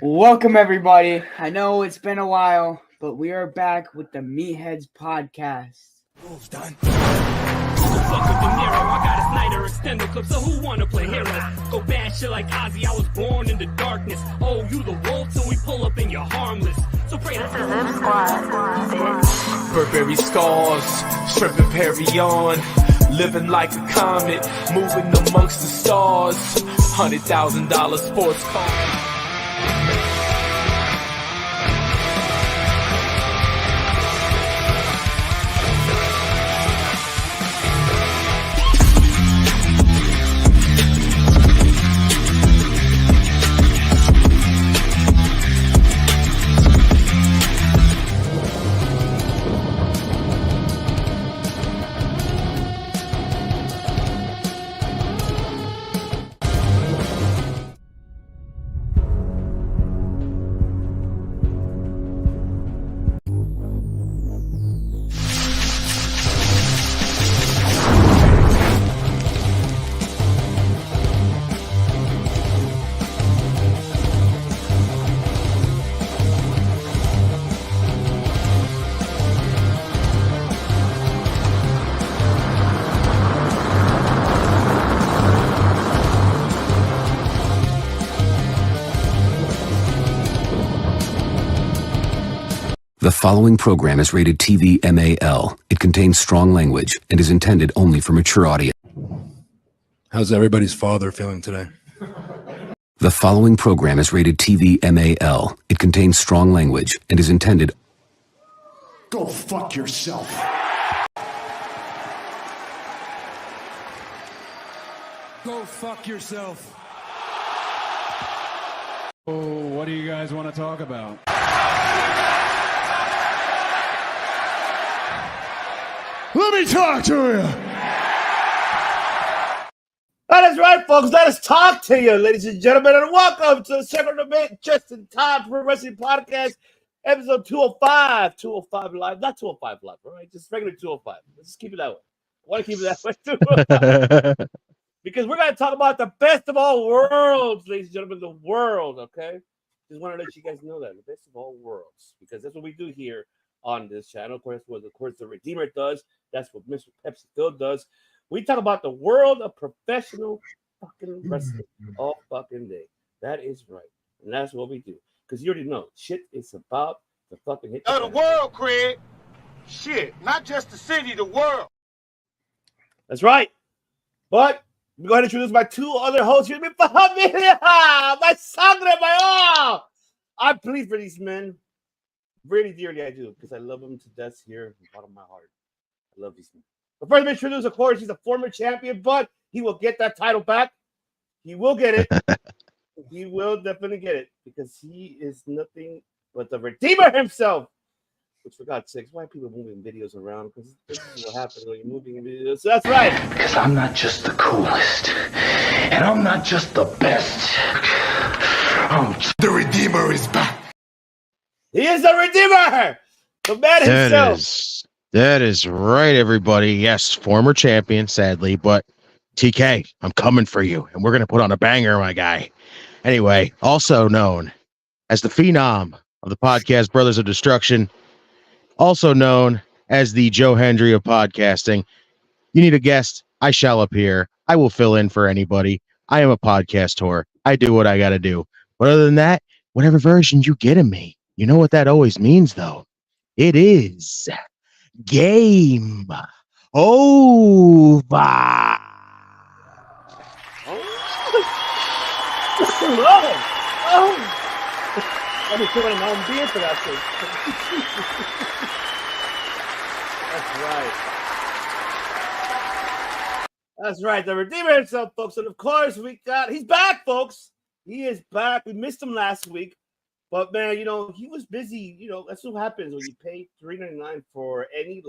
Welcome, everybody. I know it's been a while, but we are back with the Meatheads podcast. Rules done. Fuck with De Niro, I got a Snyder extended clip, so who wanna play hero? Go bad shit like Ozzy, I was born in the darkness. Oh, you the wolf, so we pull up and you're harmless. So pray to Burberry stars, shrimp and Perry on. Living like a comet, moving amongst the stars. $100,000 sports car. The following program is rated TV MAL. It contains strong language and is intended only for mature audience. How's everybody's father feeling today? The following program is rated TV MAL. It contains strong language and is intended. Go fuck yourself. Go fuck yourself. Oh, what do you guys want to talk about? Let me talk to you. That is right, folks. Let us talk to you, ladies and gentlemen, and welcome to the Second Debate Just in Time for Wrestling Podcast, episode 205. 205 live, not 205 live, all right? Just regular 205. Let's just keep it that way. I want to keep it that way, too. Because we're going to talk about the best of all worlds, ladies and gentlemen, the world, okay? Just want to let you guys know that, the best of all worlds, because that's what we do here on this channel. Of course, the Redeemer does. That's what Mr. Pepsi Phil does. We talk about the world of professional fucking wrestling all fucking day. That is right. And that's what we do. Because you already know, shit is about the fucking hit. The world, Craig. Shit. Not just the city, the world. That's right. But I'm going to introduce my two other hosts here. Mi familia, my sangre, my all. I plead for these men. Really dearly, I do. Because I love them to death here in the bottom of my heart. I love these men. But first, introduce, of course, he's a former champion, but he will get that title back. He will get it. He will definitely get it because he is nothing but the Redeemer himself. Which, for God's sakes, why are people moving videos around? Because this is what happens when you're moving videos. So that's right. Because I'm not just the coolest, and I'm not just the best. The Redeemer is back. He is the Redeemer. The man himself. That is right, everybody. Yes, former champion, sadly, but TK, I'm coming for you, and we're going to put on a banger, my guy. Anyway, also known as the Phenom of the podcast Brothers of Destruction, also known as the Joe Hendry of podcasting. You need a guest, I shall appear. I will fill in for anybody. I am a podcast whore. I do what I got to do. But other than that, whatever version you get of me, you know what that always means, though? It is game over. I'll be putting my own beer for that thing. That's right. The Redeemer himself, folks. And of course, he's back, folks. He is back. We missed him last week. But, man, you know, he was busy. You know, that's what happens when you pay $3.99 for any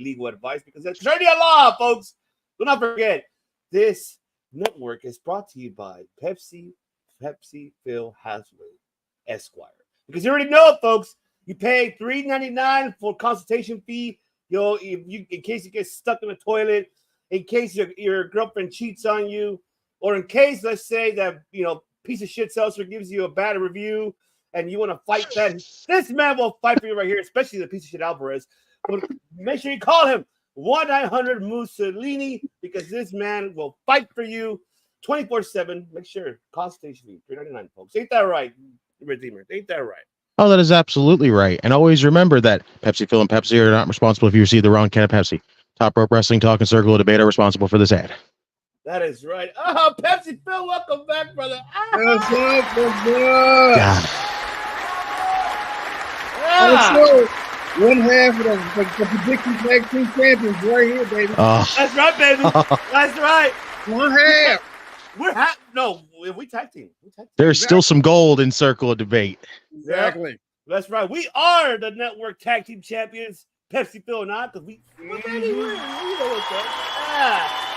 legal advice, because that's Sharia law, folks. Do not forget, this network is brought to you by Pepsi Phil Hasway, Esquire. Because you already know, folks, you pay $3.99 for consultation fee. You know, in case you get stuck in the toilet, in case your girlfriend cheats on you, or in case, let's say that, you know, piece of shit seltzer gives you a bad review and you want to fight, then this man will fight for you right here, especially the piece of shit Alvarez. But make sure you call him 1-900 Mussolini because this man will fight for you 24/7. Make sure cost station fee $3.99, folks. Ain't that right, Redeemer? Ain't that right? Oh, that is absolutely right. And always remember that Pepsi, Phil, and Pepsi are not responsible if you receive the wrong can of Pepsi. Top Rope Wrestling Talk and Circle of Debate are responsible for this ad. That is right. Oh, Pepsi Phil, welcome back, brother. What's up? God. Also, one half of the prediction tag team champions right here, baby. That's right, baby. That's right. One half. We tag team. There's still some gold in Circle of Debate. Exactly. Yeah, that's right. We are the network tag team champions. Pepsi Phil and I, because we you know what's that.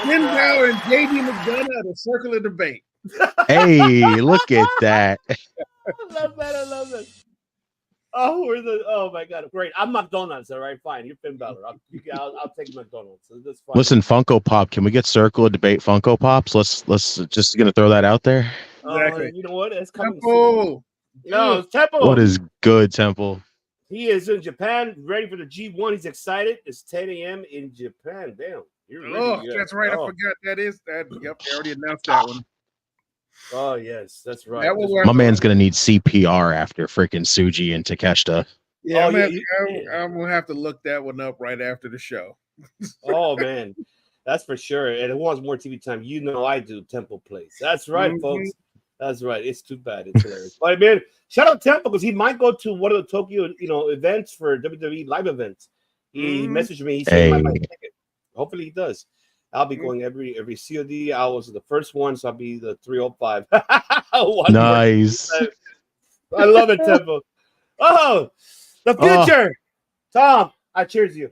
Finn Balor and JD McDonough, the Circle of Debate. Hey, look at that. I love that. Oh my God, great. I'm McDonald's, all right, fine. You're Finn Balor. I'll take McDonald's. So that's fine. Listen, Funko Pop, can we get Circle of Debate Funko Pops? Let's just gonna throw that out there. Exactly. You know what? It's coming Temple. soon. No, it's Temple. What is good, Temple? He is in Japan, ready for the G1. He's excited. It's 10 a.m. in Japan. Damn. That's right. I forgot that is that. Yep, they already announced that one. Oh, yes, that's right. My man's gonna need CPR after freaking Suji and Takeshita. Yeah, I'm gonna have to look that one up right after the show. Oh man, that's for sure. And who wants more TV time? You know I do. Temple Place. That's right, folks. That's right. It's too bad. It's hilarious. But man, shout out Temple because he might go to one of the Tokyo, events for WWE live events. He messaged me. He said he might buy a ticket. Hopefully he does. I'll be going every COD. I was the first one, so I'll be the 305. Nice. I love it, Temple. Oh, the future. Tom, I cheers you.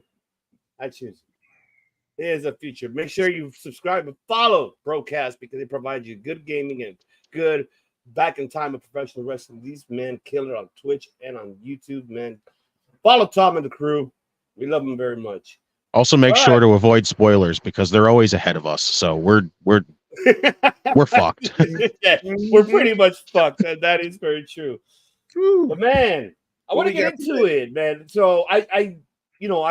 Here's the future. Make sure you subscribe and follow Broadcast because they provide you good gaming and good back in time of professional wrestling. These men kill it on Twitch and on YouTube, man. Follow Tom and the crew. We love them very much. Also, make sure to avoid spoilers because they're always ahead of us. So we're fucked. Yeah, we're pretty much fucked. That is very true. But man, I want to get into it, man. So I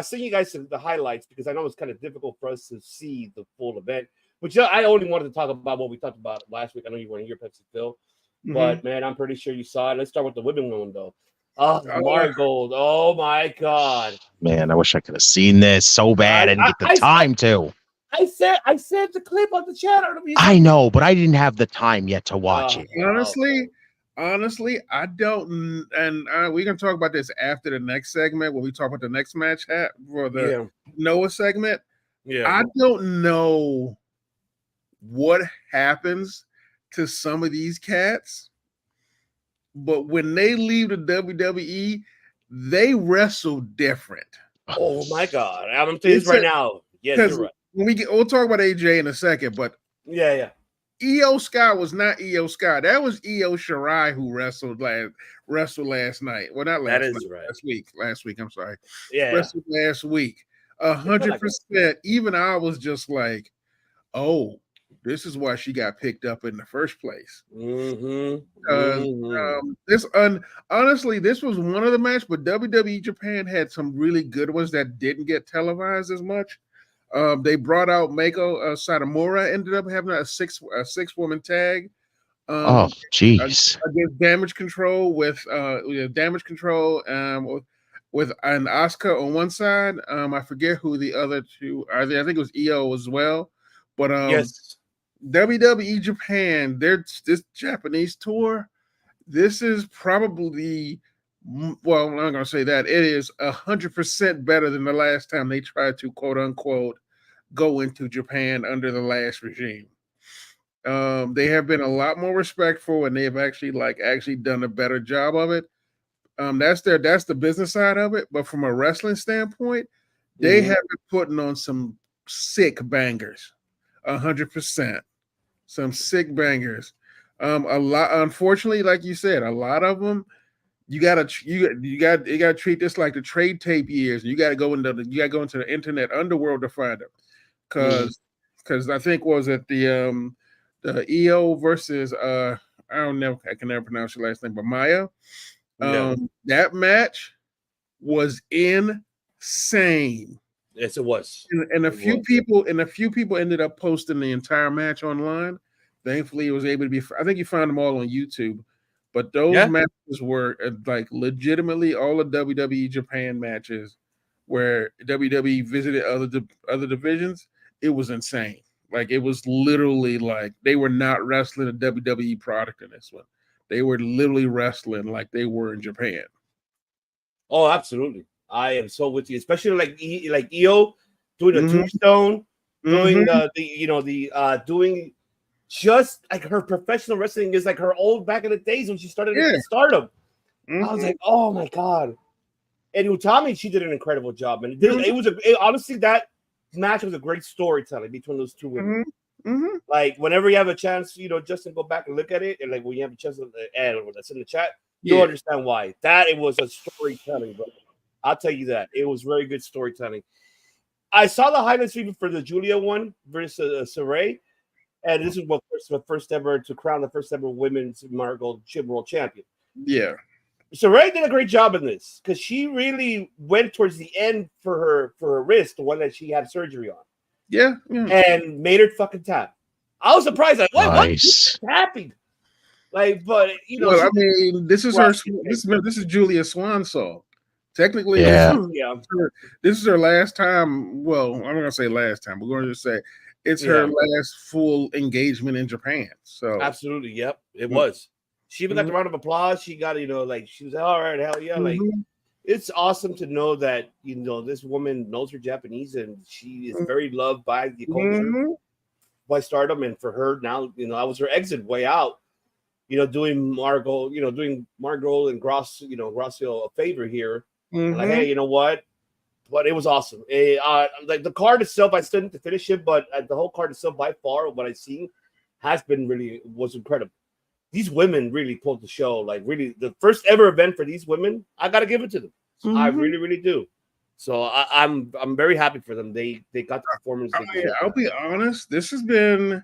sent you guys the highlights because I know it's kind of difficult for us to see the full event. Which I only wanted to talk about what we talked about last week. I know you weren't here, Pepsi Phil, but man, I'm pretty sure you saw it. Let's start with the women one though. Margold. Oh my God. Man, I wish I could have seen this so bad. I didn't get the time to. I sent the clip on the channel. I know, but I didn't have the time yet to watch it. Honestly, I don't. And we can talk about this after the next segment when we talk about the next match for the Noah segment. Yeah, I don't know what happens to some of these cats, but when they leave the WWE, they wrestle different. Oh my God! I'm telling you this right now. Yes, you're right. We'll talk about AJ in a second, but yeah. Io Sky was not Io Sky. That was Io Shirai who wrestled last night. Well, not last night. Right. Last week. I'm sorry. Yeah. Wrestled last week. 100%. Even I was just like, oh, this is why she got picked up in the first place. Honestly, this was one of the matches, but WWE Japan had some really good ones that didn't get televised as much. They brought out Mako Satomura, ended up having a six woman tag. Jeez. Against Damage Control with an Asuka on one side. I forget who the other two are. I think it was EO as well. But yes, WWE Japan, this Japanese tour, this is probably, well, I'm not going to say that. It is 100% better than the last time they tried to, quote unquote, go into Japan under the last regime. They have been a lot more respectful, and they have actually done a better job of it. That's the business side of it. But from a wrestling standpoint, they have been putting on some sick bangers, 100%. Some sick bangers. A lot, unfortunately, like you said, a lot of them. You gotta treat this like the trade tape years. You gotta go into the internet underworld to find them, because I think was it the the EO versus I can never pronounce your last name, but Maya. That match was insane. Yes, it was. And a few people ended up posting the entire match online. Thankfully, it was able to be. I think you found them all on YouTube. But those matches were like legitimately all the WWE Japan matches where WWE visited other divisions. It was insane. Like it was literally like they were not wrestling a WWE product in this one. They were literally wrestling like they were in Japan. Oh, absolutely. I am so with you, especially like EO doing the tombstone, doing doing just like her professional wrestling is like her old back in the days when she started in Stardom. I was like, oh my god. And Utami, she did an incredible job, and honestly that match was a great storytelling between those two women. Like whenever you have a chance, Justin, go back and look at it, and like when you have a chance, and that's in the chat, you'll understand why. It was a storytelling, bro. I'll tell you that it was very good storytelling. I saw the highlights even for the Julia one versus Saray, and this is the first ever to crown the first ever women's Margot World Champion. Yeah. Saray did a great job in this because she really went towards the end for her wrist, the one that she had surgery on. Yeah. And made her fucking tap. I was surprised. Like, what tapping? Like, but well, I mean, this is this is Julia Swanson. Technically, this is her last time. Well, I'm not gonna say last time. We're going to say it's her last full engagement in Japan. So absolutely, yep, it was. She even got the round of applause. She got, like she was all right, hell yeah. Like it's awesome to know that this woman knows her Japanese and she is very loved by the culture, by Stardom, and for her now, that was her exit way out. Doing Margot, and Gracio a favor here. Like, hey, you know what? But it was awesome. Like the card itself, I still need to finish it, but the whole card itself, by far, what I've seen was incredible. These women really pulled the show. Like, really, the first ever event for these women, I gotta give it to them. I really, really do. So I'm very happy for them. They got the performance. I'll be honest. This has been.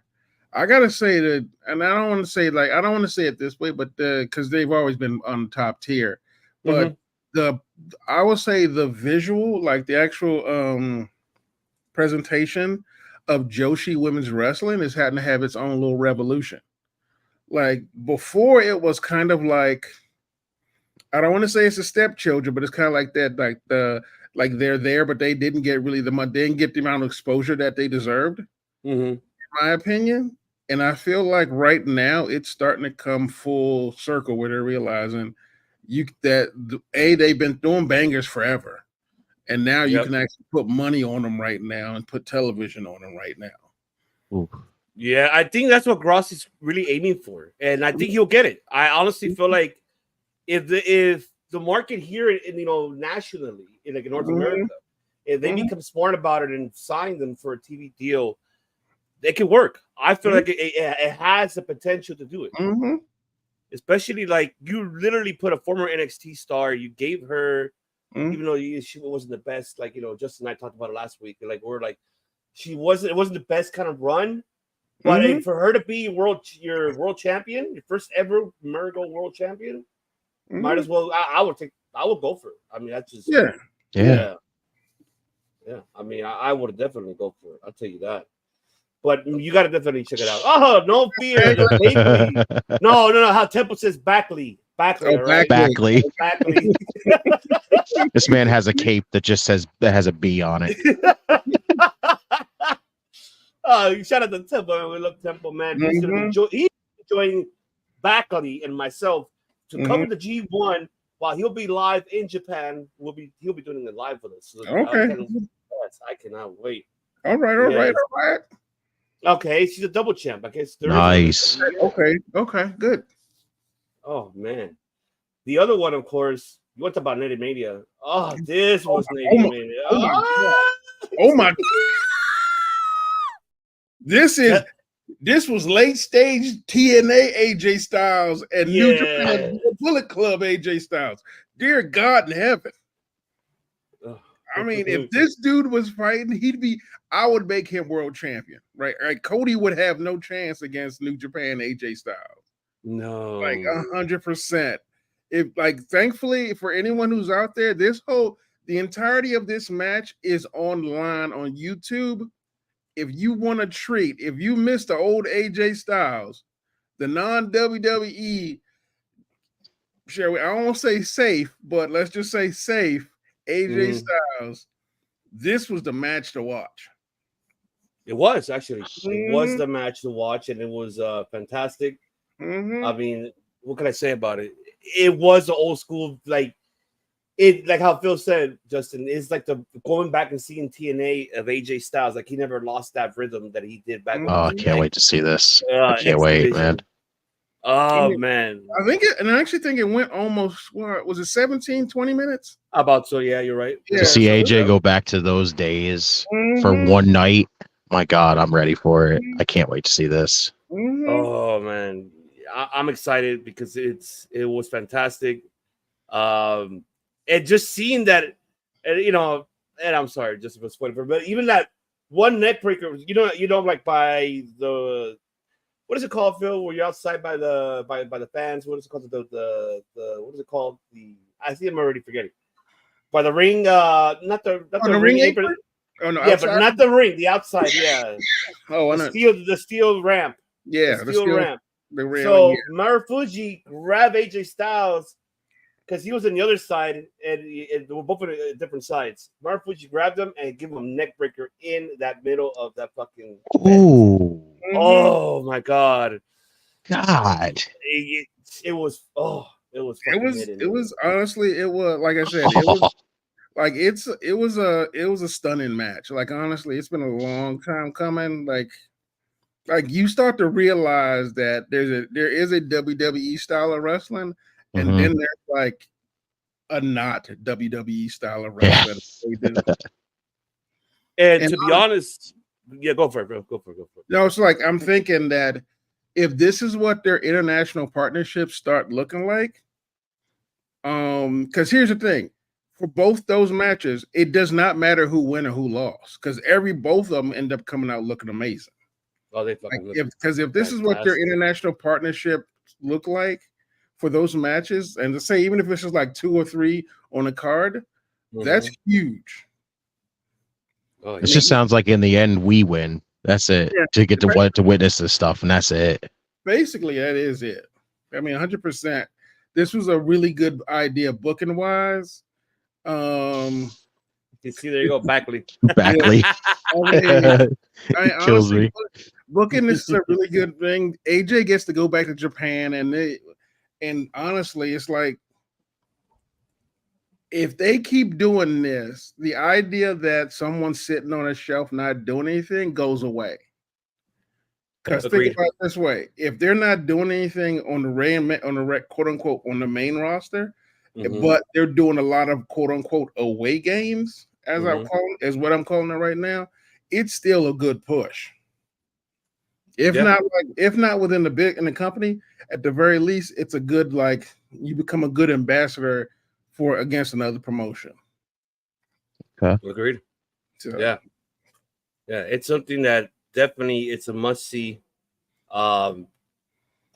I gotta say that, and I don't want to say it this way, but because they've always been on the top tier, but I would say the visual, like the actual presentation of Joshi women's wrestling, is having to have its own little revolution. Like before, it was kind of like, I don't want to say it's a stepchildren, but it's kind of like that, like they're there, but they didn't get really they didn't get the amount of exposure that they deserved, in my opinion. And I feel like right now it's starting to come full circle where they're realizing they've been doing bangers forever, and now you can actually put money on them right now and put television on them right now. Ooh. Yeah, I think that's what Gross is really aiming for, and I think he'll get it. I honestly feel like if the market here, nationally in North America, if they become smart about it and sign them for a TV deal, it can work. I feel like it has the potential to do it. Especially like you literally put a former NXT star, you gave her, even though she wasn't the best, like Justin and I talked about it last week. Like it wasn't the best kind of run, but for her to be your world champion, your first ever Margot world champion, might as well. I would go for it. I mean, that's just yeah. I mean, I would definitely go for it. I'll tell you that. But you got to definitely check it out. Oh, no fear. No. How Temple says Backley. Right? Backley. This man has a cape that just has a B on it. Shout out to Temple. We love Temple, man. He's enjoying Backley and myself to cover the G1 while he'll be live in Japan. He'll be doing it live with us. So I cannot wait. All right. Okay, she's a double champ. I guess. Nice. Okay, good. Oh man, the other one, of course, you want to talk about Native Mania. Oh, this was Native Mania. Oh my! This was late stage TNA AJ Styles and New Japan Bullet Club AJ Styles. Dear God in heaven. I mean, if this dude was fighting, I would make him world champion, right? Like Cody would have no chance against New Japan AJ Styles. No, like 100%. If like, thankfully for anyone who's out there, the entirety of this match is online on YouTube. If you want a treat, if you missed the old AJ Styles, the non-WWE, I don't want to say safe, but let's just say safe AJ Styles, this was the match to watch. It was actually. It was the match to watch, and it was fantastic. I mean, what can I say about it? It was the old school, like how Phil said, Justin, it's like the going back and seeing TNA of AJ Styles. Like he never lost that rhythm that he did back. Oh, I can't wait to see this. I can't wait, man. Oh man. I actually think it went almost, what was it, 17, 20 minutes? About so, yeah, you're right. To see AJ go back to those days for one night. My God, I'm ready for it. I can't wait to see this. Oh man. I'm excited because it was fantastic. And just seeing that, and I'm sorry, just for spoiler, but even that one neck breaker, like by the, what is it called, Phil? Where you're outside by the fans? What is it called? The what is it called? I see. I'm already forgetting. By the ring, not the ring apron. Oh no, yeah, outside? But not the ring. The outside, yeah. The steel ramp. Yeah, the steel ramp. So Marufuji grabbed AJ Styles because he was on the other side, and they were both on different sides. Marufuji grabbed him and gave him a neck breaker in that middle of that fucking. Ooh. Oh my God. It was honestly, it was, like I said, it was like it was a stunning match. Like honestly, it's been a long time coming. Like you start to realize that there is a WWE style of wrestling, and then there's like a not WWE style of wrestling. And to be honest, yeah, go for it, bro. Go for it. No, it's like I'm thinking that if this is what their international partnerships start looking like, because here's the thing. For both those matches, it does not matter who won or who lost, because both of them end up coming out looking amazing. Oh, they fucking if this is what their international partnership look like for those matches, and to say even if it's just like 2 or 3 on a card, that's huge. It just sounds like in the end we win. That's it. Yeah, to get to witness this stuff, and that's it. Basically, that is it. I mean, 100%. This was a really good idea booking wise. You see, there you go, Backley. Backley. I kills me. Booking this is a really good thing. AJ gets to go back to Japan, and honestly, it's like if they keep doing this, the idea that someone's sitting on a shelf not doing anything goes away. Because think about it this way: if they're not doing anything on the quote unquote on the main roster, but they're doing a lot of quote unquote away games, as what I'm calling it right now, it's still a good push. If not within the company, at the very least, it's a good, like, you become a good ambassador against another promotion. Okay. Agreed. So. Yeah, it's something that definitely it's a must see. I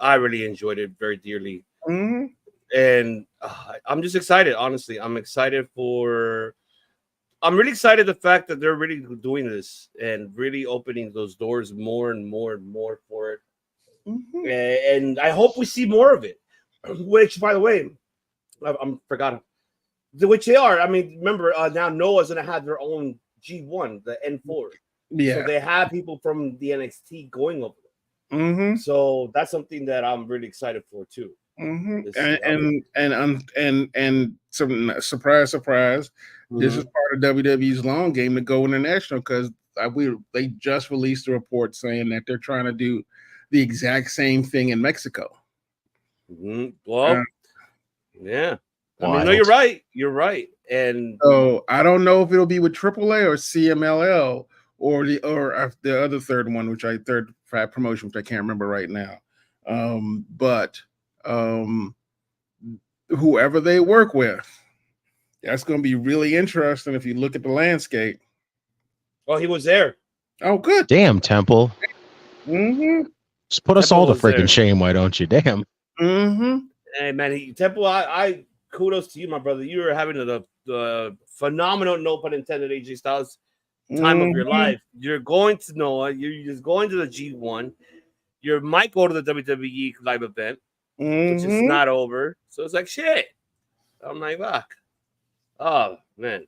really enjoyed it very dearly, and I'm just excited. Honestly, I'm really excited the fact that they're really doing this and really opening those doors more and more and more for it. And I hope we see more of it. Which, by the way, I'm forgotten. Which they are. I mean, remember now Noah's gonna have their own G1, the N4. Yeah. So they have people from the NXT going over there. So that's something that I'm really excited for too. And some surprise. This is part of WWE's long game to go international, because they just released a report saying that they're trying to do the exact same thing in Mexico. Well, yeah. I mean, no, you're right. You're right. And so I don't know if it'll be with AAA or CMLL or the other third promotion, which I can't remember right now. But whoever they work with, That's going to be really interesting if you look at the landscape. Oh, he was there. Oh, good. Damn, Temple. Mm-hmm. Just put us Temple all to was freaking there. shame, why don't you? Damn. Mm-hmm. Hey, man, Temple, I kudos to you, my brother. You are having the phenomenal, no pun intended, AJ Styles time of your life. You're going to Noah. You're just going to the G1. You might go to the WWE live event, which is not over. So it's like, shit. I'm like, fuck. Oh, man.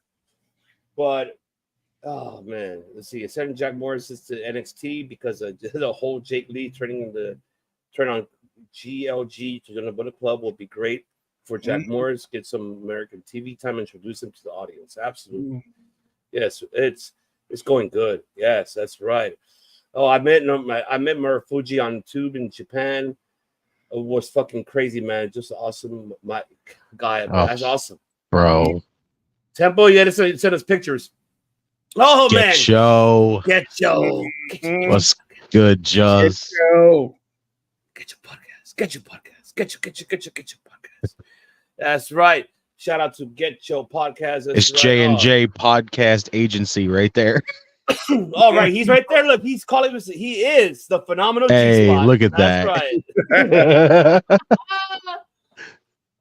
But, oh, man. Let's see. Sending Jack Morris to NXT because of the whole Jake Lee turn on GLG to join the Bullet Club will be great for Jack Morris. Get some American TV time, introduce him to the audience. Absolutely. Yes, it's going good. Yes, that's right. Oh, I met Murafuji on Tube in Japan. It was fucking crazy, man. Just awesome, my guy. Oh, That's awesome, bro. Tempo, you had to send us pictures. Oh man, Get Joe. What's good, Juz? Get your podcast. That's right. Shout out to Get Your Podcast. That's It's right. J&J Podcast Agency right there. All right, he's right there. Look, he's calling us. He is the phenomenal Hey, G-Spot. look at That's that. right.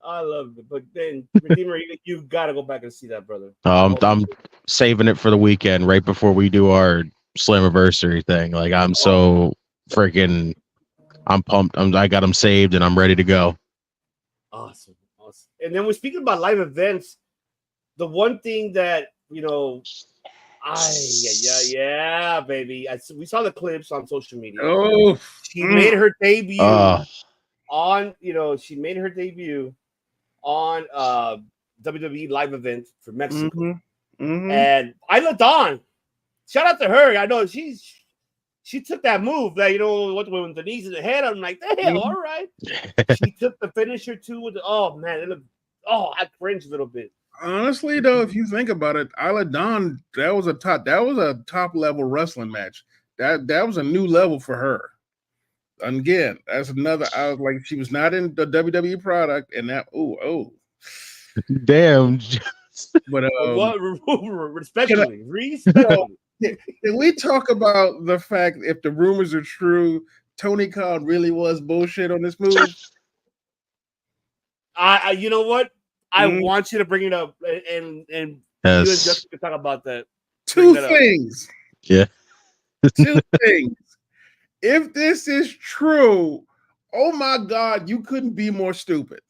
I love it. But then, Redeemer, you got to go back and see that, brother. I'm saving it for the weekend right before we do our Slammiversary thing. Like, I'm so freaking, I'm pumped. I got them saved and I'm ready to go. Awesome. And then we're speaking about live events. The one thing that, baby. We saw the clips on social media. Oh, she made her debut on WWE live event for Mexico. And Isla Dawn, shout out to her. I know she took that move that with the knees in the head. I'm like, damn, all right. She took the finisher too with I cringed a little bit. Honestly, though, if you think about it, Isla Dawn, that was a top level wrestling match. That was a new level for her. And again, that's another. I was like, she was not in the WWE product, and that damn. But respectfully. Can we talk about the fact if the rumors are true, Tony Khan really was bullshit on this move? You know what? I want you to bring it up, and you and Justin can talk about that. Two things. Yeah. Two things. If this is true, oh my God, you couldn't be more stupid.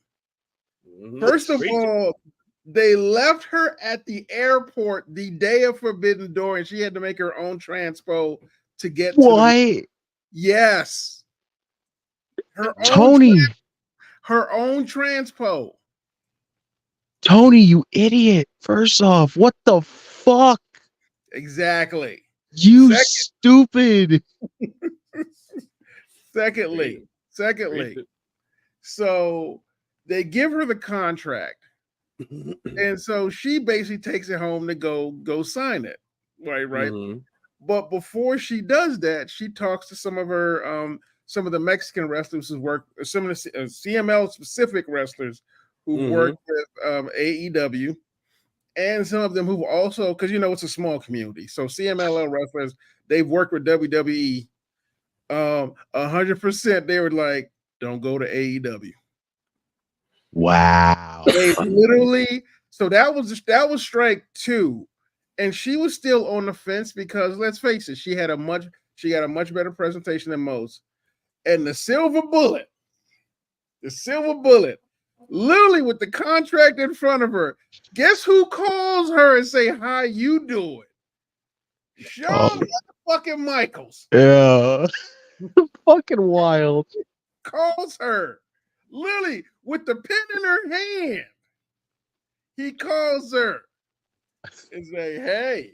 First of all, they left her at the airport the day of Forbidden Door, and she had to make her own transpo to get to yes. Her own transpo. Tony, you idiot. First off, what the fuck? Exactly. You stupid. Secondly, so they give her the contract. And so she basically takes it home to go sign it. Right. But before she does that, she talks to some of her some of the Mexican wrestlers who work, some of the CML specific wrestlers who work with AEW, and some of them who also, because it's a small community. So CMLL wrestlers, they've worked with WWE. 100% they were like, don't go to AEW. Wow. They literally, so that was strike 2. And she was still on the fence because let's face it, she got a much better presentation than most. And the silver bullet, literally with the contract in front of her, guess who calls her and say, how you doing? Shawn fucking Michaels. Yeah. Fucking wild. Calls her literally with the pen in her hand. He calls her and say, hey.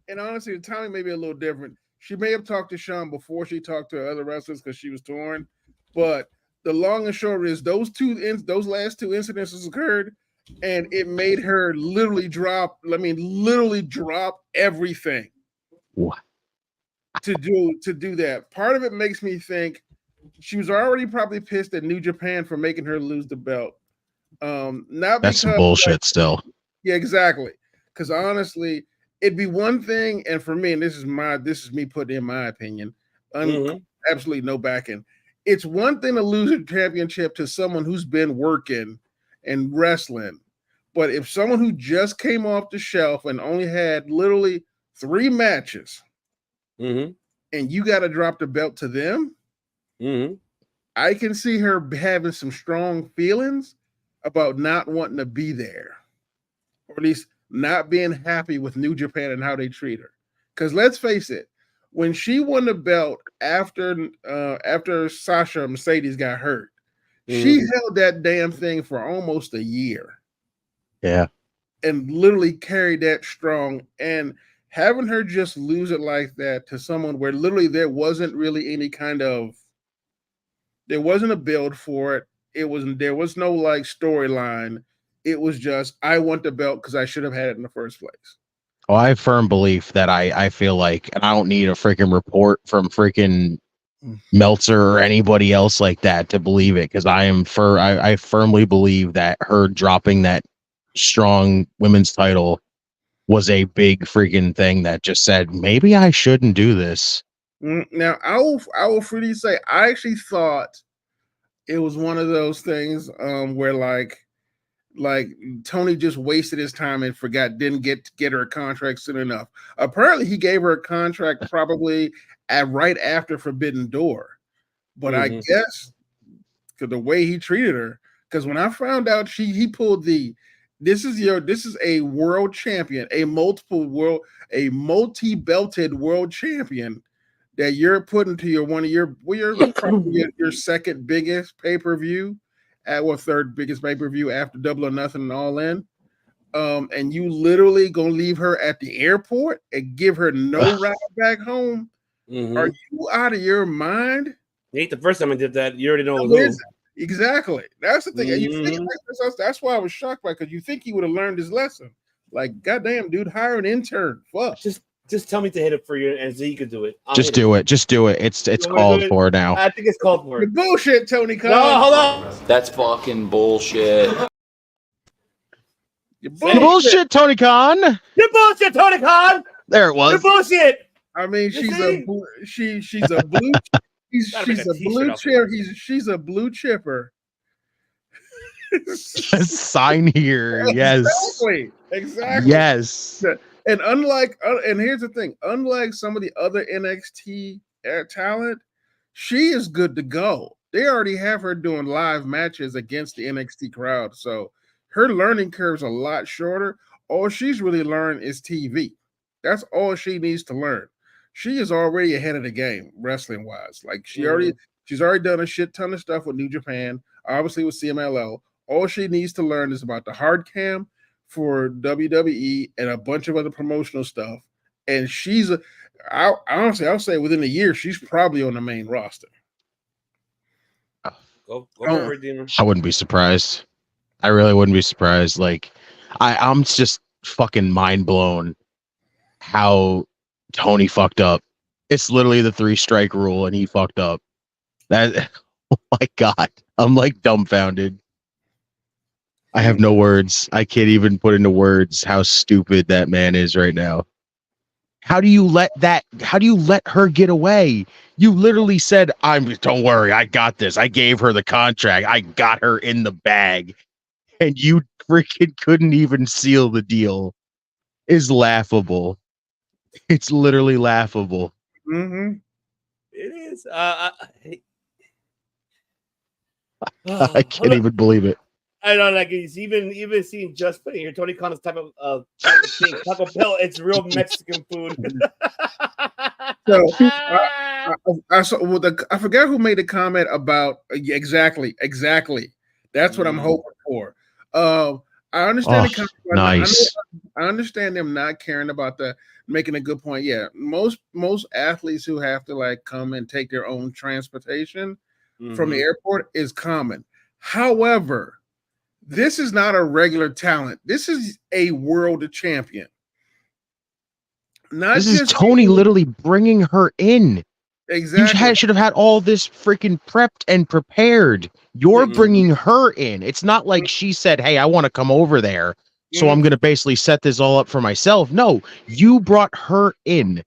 And honestly, the timing may be a little different. She may have talked to Shawn before she talked to other wrestlers because she was torn. But the long and short is those last two incidences occurred, and it made her literally drop everything. What? To do that. Part of it makes me think she was already probably pissed at New Japan for making her lose the belt. That's some bullshit still. Yeah, exactly. Because honestly, it'd be one thing, and for me, and this is me putting in my opinion, absolutely no backing. It's one thing to lose a championship to someone who's been working and wrestling, but if someone who just came off the shelf and only had literally 3 matches, and you got to drop the belt to them, I can see her having some strong feelings about not wanting to be there, or at least not being happy with New Japan and how they treat her. Because let's face it, when she won the belt after Sasha Mercedes got hurt, she held that damn thing for almost a year. Yeah. And literally carried that strong. And having her just lose it like that to someone where literally there wasn't really any kind of, there wasn't a build for it. There was no like storyline. It was just, I want the belt because I should have had it in the first place. Oh, I have firm belief that I feel like, and I don't need a freaking report from freaking Meltzer or anybody else like that to believe it, because I firmly believe that her dropping that strong women's title was a big freaking thing that just said, maybe I shouldn't do this. Now, I will freely say, I actually thought it was one of those things where like Tony just wasted his time and didn't get her a contract soon enough. Apparently, he gave her a contract probably right after Forbidden Door, but I guess because the way he treated her, because when I found out he pulled this is a world champion, a multi-belted world champion that you're putting to your second biggest pay-per-view. Third biggest pay-per-view after Double or Nothing and All In, and you literally gonna leave her at the airport and give her no ride back home? Are you out of your mind? It ain't the first time I did that. You already know it was exactly. That's the thing. You think that's why I was shocked by, because you think he would have learned his lesson. Like, goddamn, dude, hire an intern. Fuck. Just tell me to hit it for you, and Z could do it. Just do it. It's called for now. I think it's called for it. Bullshit, Tony Khan. No, hold on. That's fucking bullshit. You're bullshit, Tony Khan. You're bullshit, Tony Khan. There it was. You're bullshit. I mean, she's a blue chipper. Sign here. Yes. Exactly. Yes. And here's the thing, unlike some of the other NXT talent, she is good to go. They already have her doing live matches against the NXT crowd, so her learning curve's a lot shorter. All she's really learned is TV. That's all she needs to learn. She is already ahead of the game, wrestling wise. Like she's already done a shit ton of stuff with New Japan, obviously with CMLL. All she needs to learn is about the hard cam for WWE and a bunch of other promotional stuff. And I'll say within a year, she's probably on the main roster. Go Redeemer. I wouldn't be surprised. I really wouldn't be surprised. Like, I'm just fucking mind blown how Tony fucked up. It's literally the 3-strike rule, and he fucked up. That, oh my God, I'm like dumbfounded. I have no words. I can't even put into words how stupid that man is right now. How do you let her get away? You literally said, don't worry, I got this. I gave her the contract. I got her in the bag. And you freaking couldn't even seal the deal. Is laughable. It's literally laughable. Mm-hmm. It is. I can't even believe it. I don't like it. Even seeing just putting here Tony Khan's type of thing, Taco Bell. It's real Mexican food. So I forgot who made the comment about exactly. That's what I'm hoping for. I understand the comment. Nice. I understand them not caring about making a good point. Yeah, most athletes who have to like come and take their own transportation from the airport is common. However, this is not a regular talent. This is a world champion. This is Tony literally bringing her in. Exactly. You should have had all this freaking prepped and prepared. You're bringing her in. It's not like she said, hey, I want to come over there. so I'm going to basically set this all up for myself. No, you brought her in.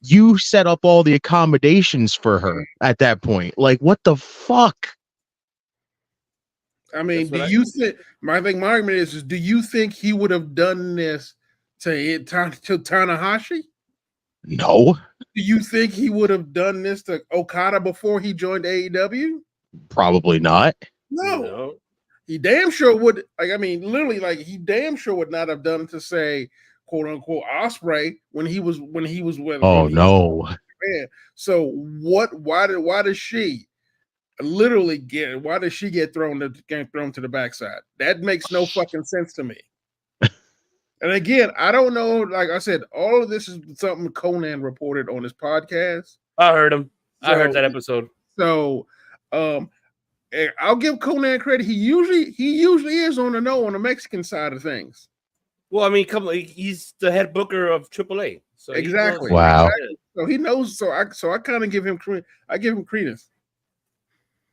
You set up all the accommodations for her at that point. Like, what the fuck? I mean, do you think my argument is do you think he would have done this to Tanahashi? No. Do you think he would have done this to Okada before he joined AEW? Probably not. No. He damn sure would. Like, I mean, literally, like he damn sure would not have done it to say, quote unquote, Ospreay when he was with. Oh no. So what? Why does she literally get? Why does she get thrown to the backside? That makes no fucking sense to me. And again, I don't know. Like I said, all of this is something Conan reported on his podcast. I heard him. I heard that episode. So, I'll give Conan credit. He usually is on the Mexican side of things. Well, I mean, he's the head booker of AAA. So exactly. Wow. Exactly. So he knows. So I kind of give him credence.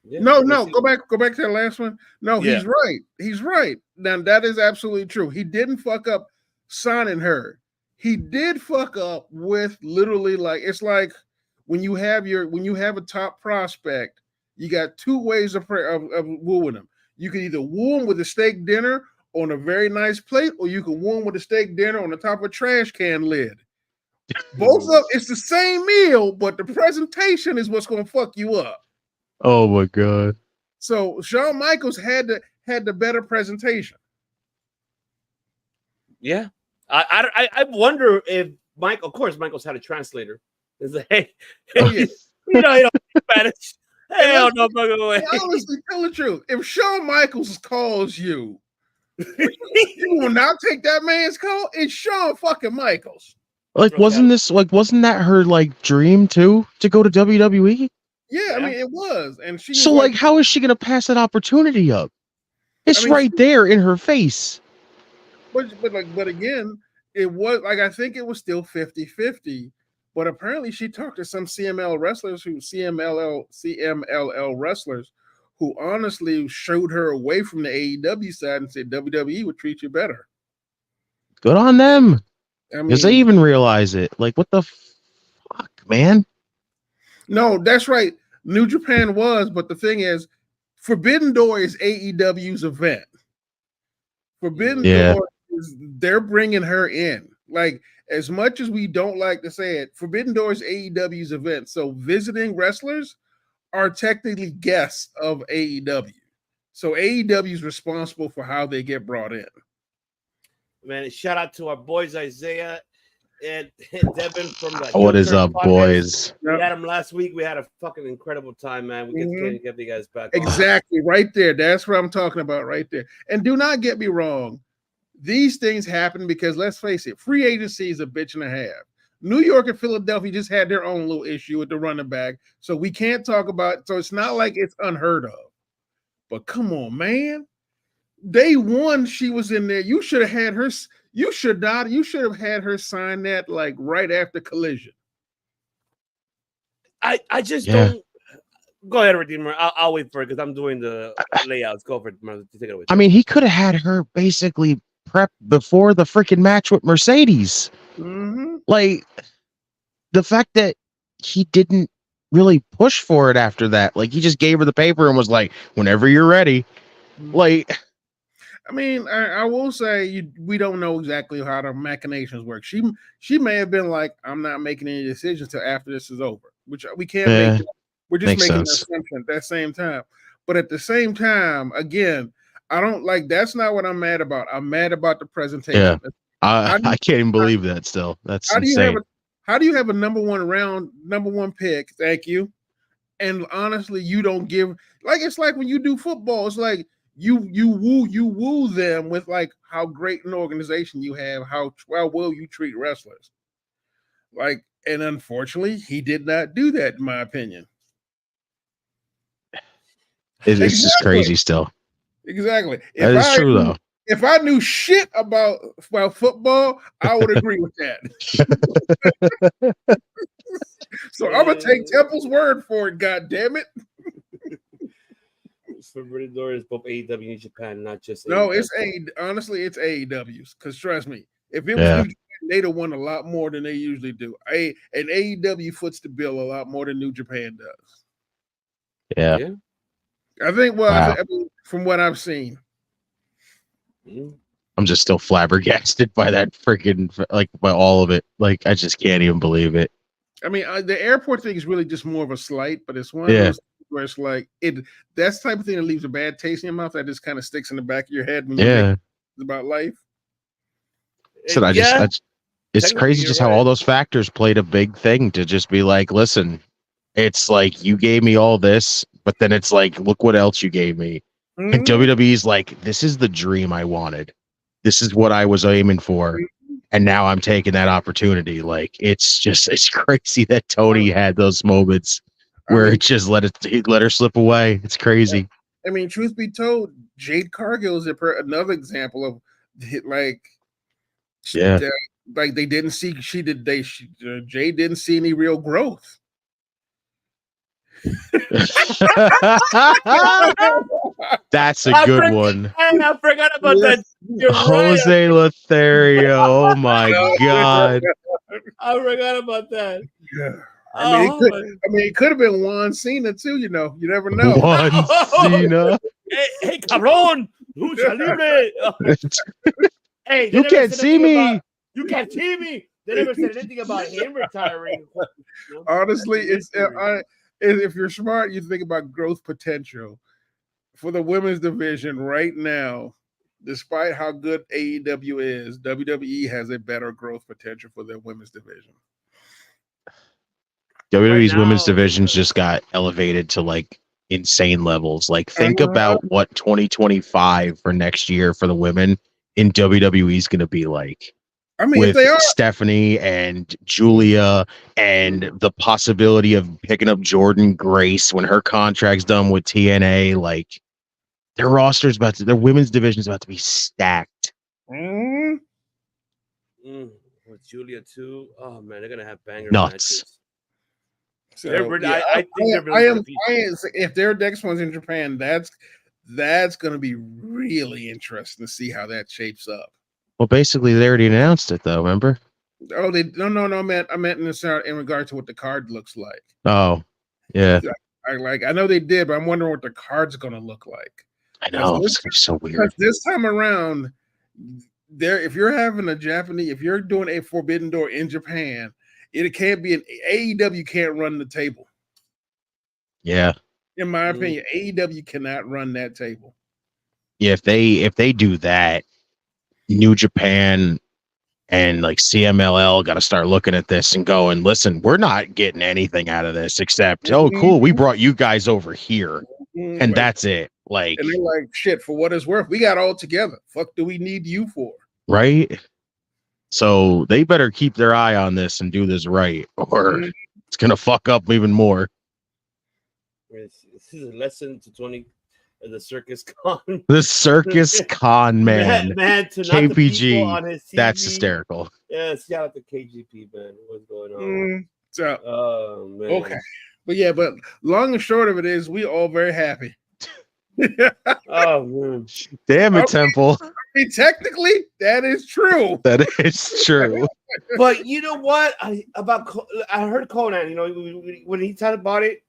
Yeah, No, go back to the last one. No, Yeah. he's right. He's right. Now that is absolutely true. He didn't fuck up signing her. He did fuck up with literally like it's like when you have a top prospect, you got two ways of wooing them. You can either woo them with a steak dinner on a very nice plate, or you can woo them with a steak dinner on the top of a trash can lid. Both of it's the same meal, but the presentation is what's going to fuck you up. Oh my god. So Shawn Michaels had the better presentation. Yeah. I wonder if of course Michaels had a translator. It's like, hey, you don't speak Spanish. Hell no fucking way. Honestly, tell the truth. If Shawn Michaels calls you, you will not take that man's call. It's Shawn fucking Michaels. Like, wasn't that her like dream too to go to WWE? Yeah, I mean it was, and she. So like, how is she gonna pass that opportunity up? It's right there in her face. But again, it was like I think it was still 50-50. But apparently, she talked to some CMLL wrestlers who honestly showed her away from the AEW side and said WWE would treat you better. Good on them. I mean, because they even realize it. Like, what the fuck, man? No, that's right. New Japan was, but the thing is, Forbidden Door is AEW's event. Forbidden Door is they're bringing her in. Like, as much as we don't like to say it, Forbidden Door is AEW's event. So visiting wrestlers are technically guests of AEW. So AEW is responsible for how they get brought in. Man, shout out to our boys Isaiah and Devin from the What is up, boys? We had them last week. We had a fucking incredible time, man. We get you guys back. Exactly, right there. That's what I'm talking about right there. And do not get me wrong. These things happen because, let's face it, free agency is a bitch and a half. New York and Philadelphia just had their own little issue with the running back, so we can't talk about. So it's not like it's unheard of. But come on, man. Day one, she was in there. You should have had her. You should have had her sign that like right after Collision. I just don't. Go ahead, Redeemer. I'll wait for it because I'm doing the layouts. Go for it. Take it away. I mean, he could have had her basically prep before the freaking match with Mercedes. Mm-hmm. Like, the fact that he didn't really push for it after that. Like, he just gave her the paper and was like, whenever you're ready. Like, I mean, I will say we don't know exactly how the machinations work. She may have been like, I'm not making any decisions till after this is over, which we can't make. We're just making an assumption at that same time. But at the same time, again, I don't like. That's not what I'm mad about. I'm mad about the presentation. Yeah, I can't even believe that. Still, that's insane. How do you have a number one pick? Thank you. And honestly, you don't give like it's like when you do football. It's like you woo them with like how great an organization you have, how well you treat wrestlers. Like, and unfortunately, he did not do that, in my opinion. It's just crazy still. Exactly. That is true, though. If I knew shit about football, I would agree with that. So I'm gonna take Temple's word for it. God damn it! Forbidden Door is both AEW and New Japan, not just No, AEW. it's honestly, it's AEW's. Because trust me, if it was New Japan, they'd have won a lot more than they usually do. And AEW foots the bill a lot more than New Japan does. Yeah. I think. Well, Wow. I mean, from what I've seen, I'm just still flabbergasted by that freaking, like, by all of it. Like, I just can't even believe it. I mean, the airport thing is really just more of a slight, but it's one of those things where it's like that's the type of thing that leaves a bad taste in your mouth that just kind of sticks in the back of your head when you think about life. So it's crazy just how all those factors played a big thing to just be like, listen, it's like you gave me all this, but then it's like, look what else you gave me. And WWE's like, this is the dream I wanted. This is what I was aiming for. And now I'm taking that opportunity. Like, it's crazy that Tony had those moments where it just let her slip away. It's crazy. I mean, truth be told, Jade Cargill is another example of like they didn't see Jade didn't see any real growth. That's a good one. I forgot about that. Jose Lothario. Oh my god. I forgot about that. Yeah. I mean, it could have been Juan Cena too. You know, you never know. Juan Cena. Hey, cabrón. Lucha libre. Hey, you can't see me. You can't see me. They never said anything about him retiring. Honestly, if you're smart, you think about growth potential for the women's division right now. Despite how good AEW is, WWE has a better growth potential for their women's division. WWE's women's divisions just got elevated to like insane levels. Like, think about what 2025 for next year for the women in WWE is going to be like. I mean, with if they are Stephanie and Julia and the possibility of picking up Jordan Grace when her contract's done with TNA, like their roster's their women's division's about to be stacked. With Julia too. Oh man, they're gonna have bangers. Nuts. So, I think if their next one's in Japan, that's gonna be really interesting to see how that shapes up. Well, basically, they already announced it, though. Remember? Oh, I meant in regard to what the card looks like. Oh, yeah. I know they did, but I'm wondering what the card's going to look like. I know it's so weird. This time around, if you're doing a Forbidden Door in Japan, it can't be an AEW can't run the table. Yeah. In my opinion, AEW cannot run that table. Yeah, if they do that, New Japan and like CMLL got to start looking at this and going, listen, we're not getting anything out of this except, oh, cool, we brought you guys over here, and that's it. Like, and they're like, shit, for what it's worth, we got all together. Fuck, do we need you for? Right. So they better keep their eye on this and do this right, or it's gonna fuck up even more. This is a lesson to 20. The circus con. The circus con man. Man, to KPG. On his TV. That's hysterical. Yeah, shout out to KGP, man. What's going on? So, man. Okay. But long and short of it is we all very happy. Oh man. Damn it, Temple. I mean, technically, that is true. That is true. But you know what? I heard Conan, you know, when he talked about it,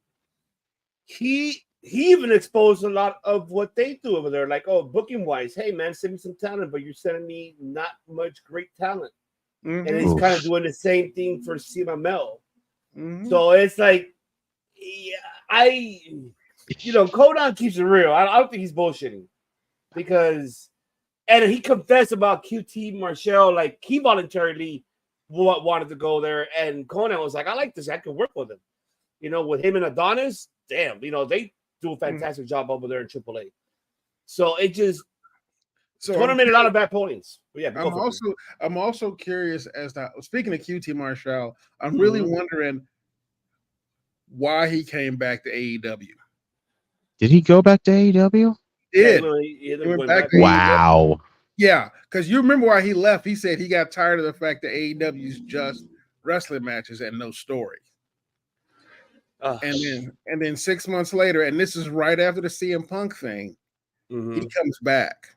he even exposed a lot of what they do over there. Like, oh, booking wise, hey man, send me some talent, but you're sending me not much great talent. And he's kind of doing the same thing for CMLL. So it's like, Conan keeps it real. I don't think he's bullshitting because, and he confessed about QT Marshall, like he voluntarily wanted to go there, and Conan was like, I like this, I can work with him. You know, with him and Adonis, damn, they do a fantastic job over there in AAA. So it just Conan made a lot of bad points. But yeah, I'm also curious as to, speaking of QT Marshall, I'm really wondering why he came back to AEW. Did he go back to AEW? He went back to wow. AEW. Yeah, because you remember why he left. He said he got tired of the fact that AEW's just wrestling matches and no story. and then 6 months later, and this is right after the CM Punk thing, he comes back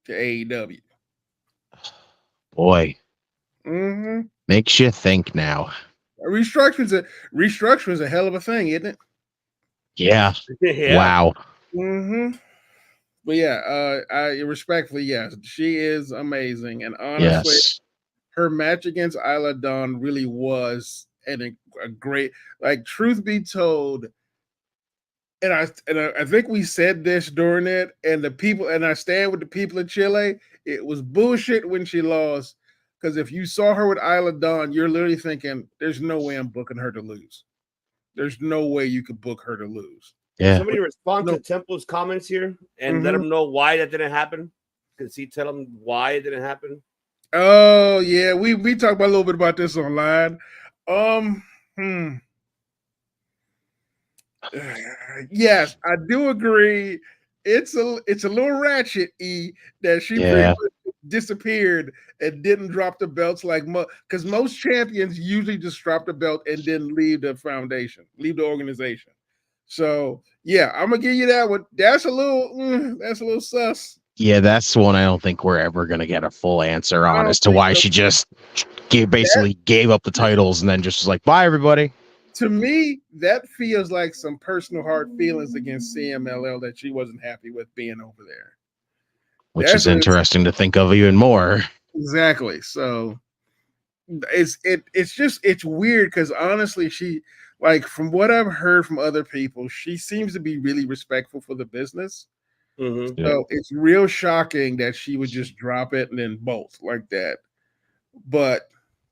to AEW. Boy, Mm-hmm. makes you think now. Restructuring is a hell of a thing, isn't it? Yeah. Wow. Mm-hmm. But yeah, I respectfully, yes, she is amazing, and honestly, her match against Isla Dawn really was a great. Like, truth be told, and I think we said this during it, and I stand with the people in Chile. It was bullshit when she lost, because if you saw her with Isla Dawn, you're literally thinking, "There's no way I'm booking her to lose. There's no way you could book her to lose." Yeah. Somebody respond to Temple's comments here and let him know why that didn't happen. Because he tell him why it didn't happen. Oh yeah, we talked about a little bit about this online. Yes, I do agree. It's a little ratchet that she pretty much disappeared and didn't drop the belts like because most champions usually just drop the belt and then leave the organization. So yeah, I'm gonna give you that one. That's a little sus. Yeah, that's one I don't think we're ever gonna get a full answer on as to why she just basically gave up the titles and then just was like, bye everybody. To me, that feels like some personal hard feelings against CMLL that she wasn't happy with being over there. Which is interesting to think of even more. Exactly. So it's weird because honestly, she, like, from what I've heard from other people, she seems to be really respectful for the business. So it's real shocking that she would just drop it and then bolt like that. But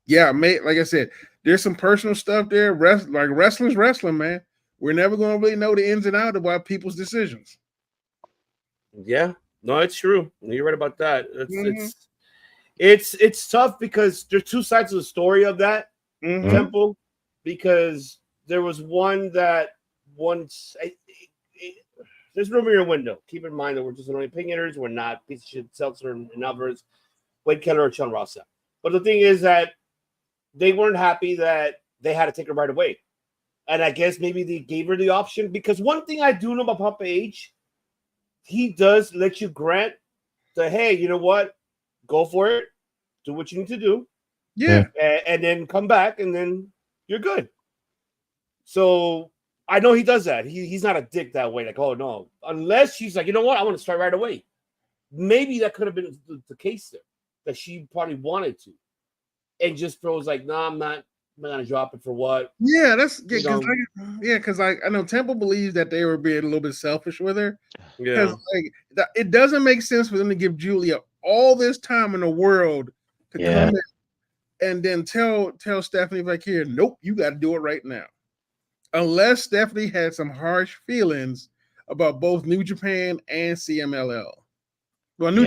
yeah, like I said, there's some personal stuff there. Like wrestling's wrestling, man. We're never going to really know the ins and outs about people's decisions. Yeah, no, it's true. You're right about that. It's tough because there's two sides of the story of that Temple. Because there was one that once there's room in your window. Keep in mind that we're just only opinioners. We're not piece of shit Seltzer and others, Wade Keller or Sean Ross. But the thing is that they weren't happy that they had to take her right away. And I guess maybe they gave her the option. Because one thing I do know about Papa H, he does let you grant the, hey, you know what? Go for it. Do what you need to do. Yeah. And then come back, and then you're good. So I know he does that. He's not a dick that way. Like, oh, no. Unless she's like, you know what? I want to start right away. Maybe that could have been the case there. That she probably wanted to. And just throws like, no, I'm not going to drop it for what? Yeah, because I know Temple believes that they were being a little bit selfish with her. Yeah. Like, it doesn't make sense for them to give Julia all this time in the world to come in and then tell Stephanie back here, nope, you got to do it right now. Unless Stephanie had some harsh feelings about both New Japan and CMLL. Well, New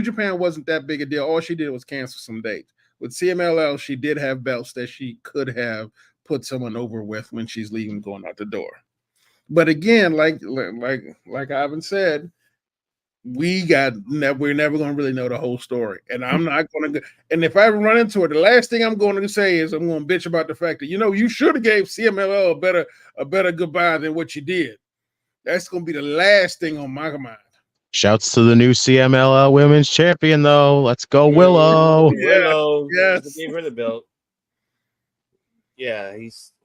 Japan wasn't that big a deal. All she did was cancel some dates. With CMLL, she did have belts that she could have put someone over with when she's leaving, going out the door. But again, like Ivan said, we're never going to really know the whole story. And I'm not going to. And if I run into it, the last thing I'm going to say is I'm going to bitch about the fact that, you should have gave CMLL a better goodbye than what you did. That's going to be the last thing on my mind. Shouts to the new CMLL Women's Champion, though. Let's go, Willow. Willow. Yes. Gave her the belt. Yeah,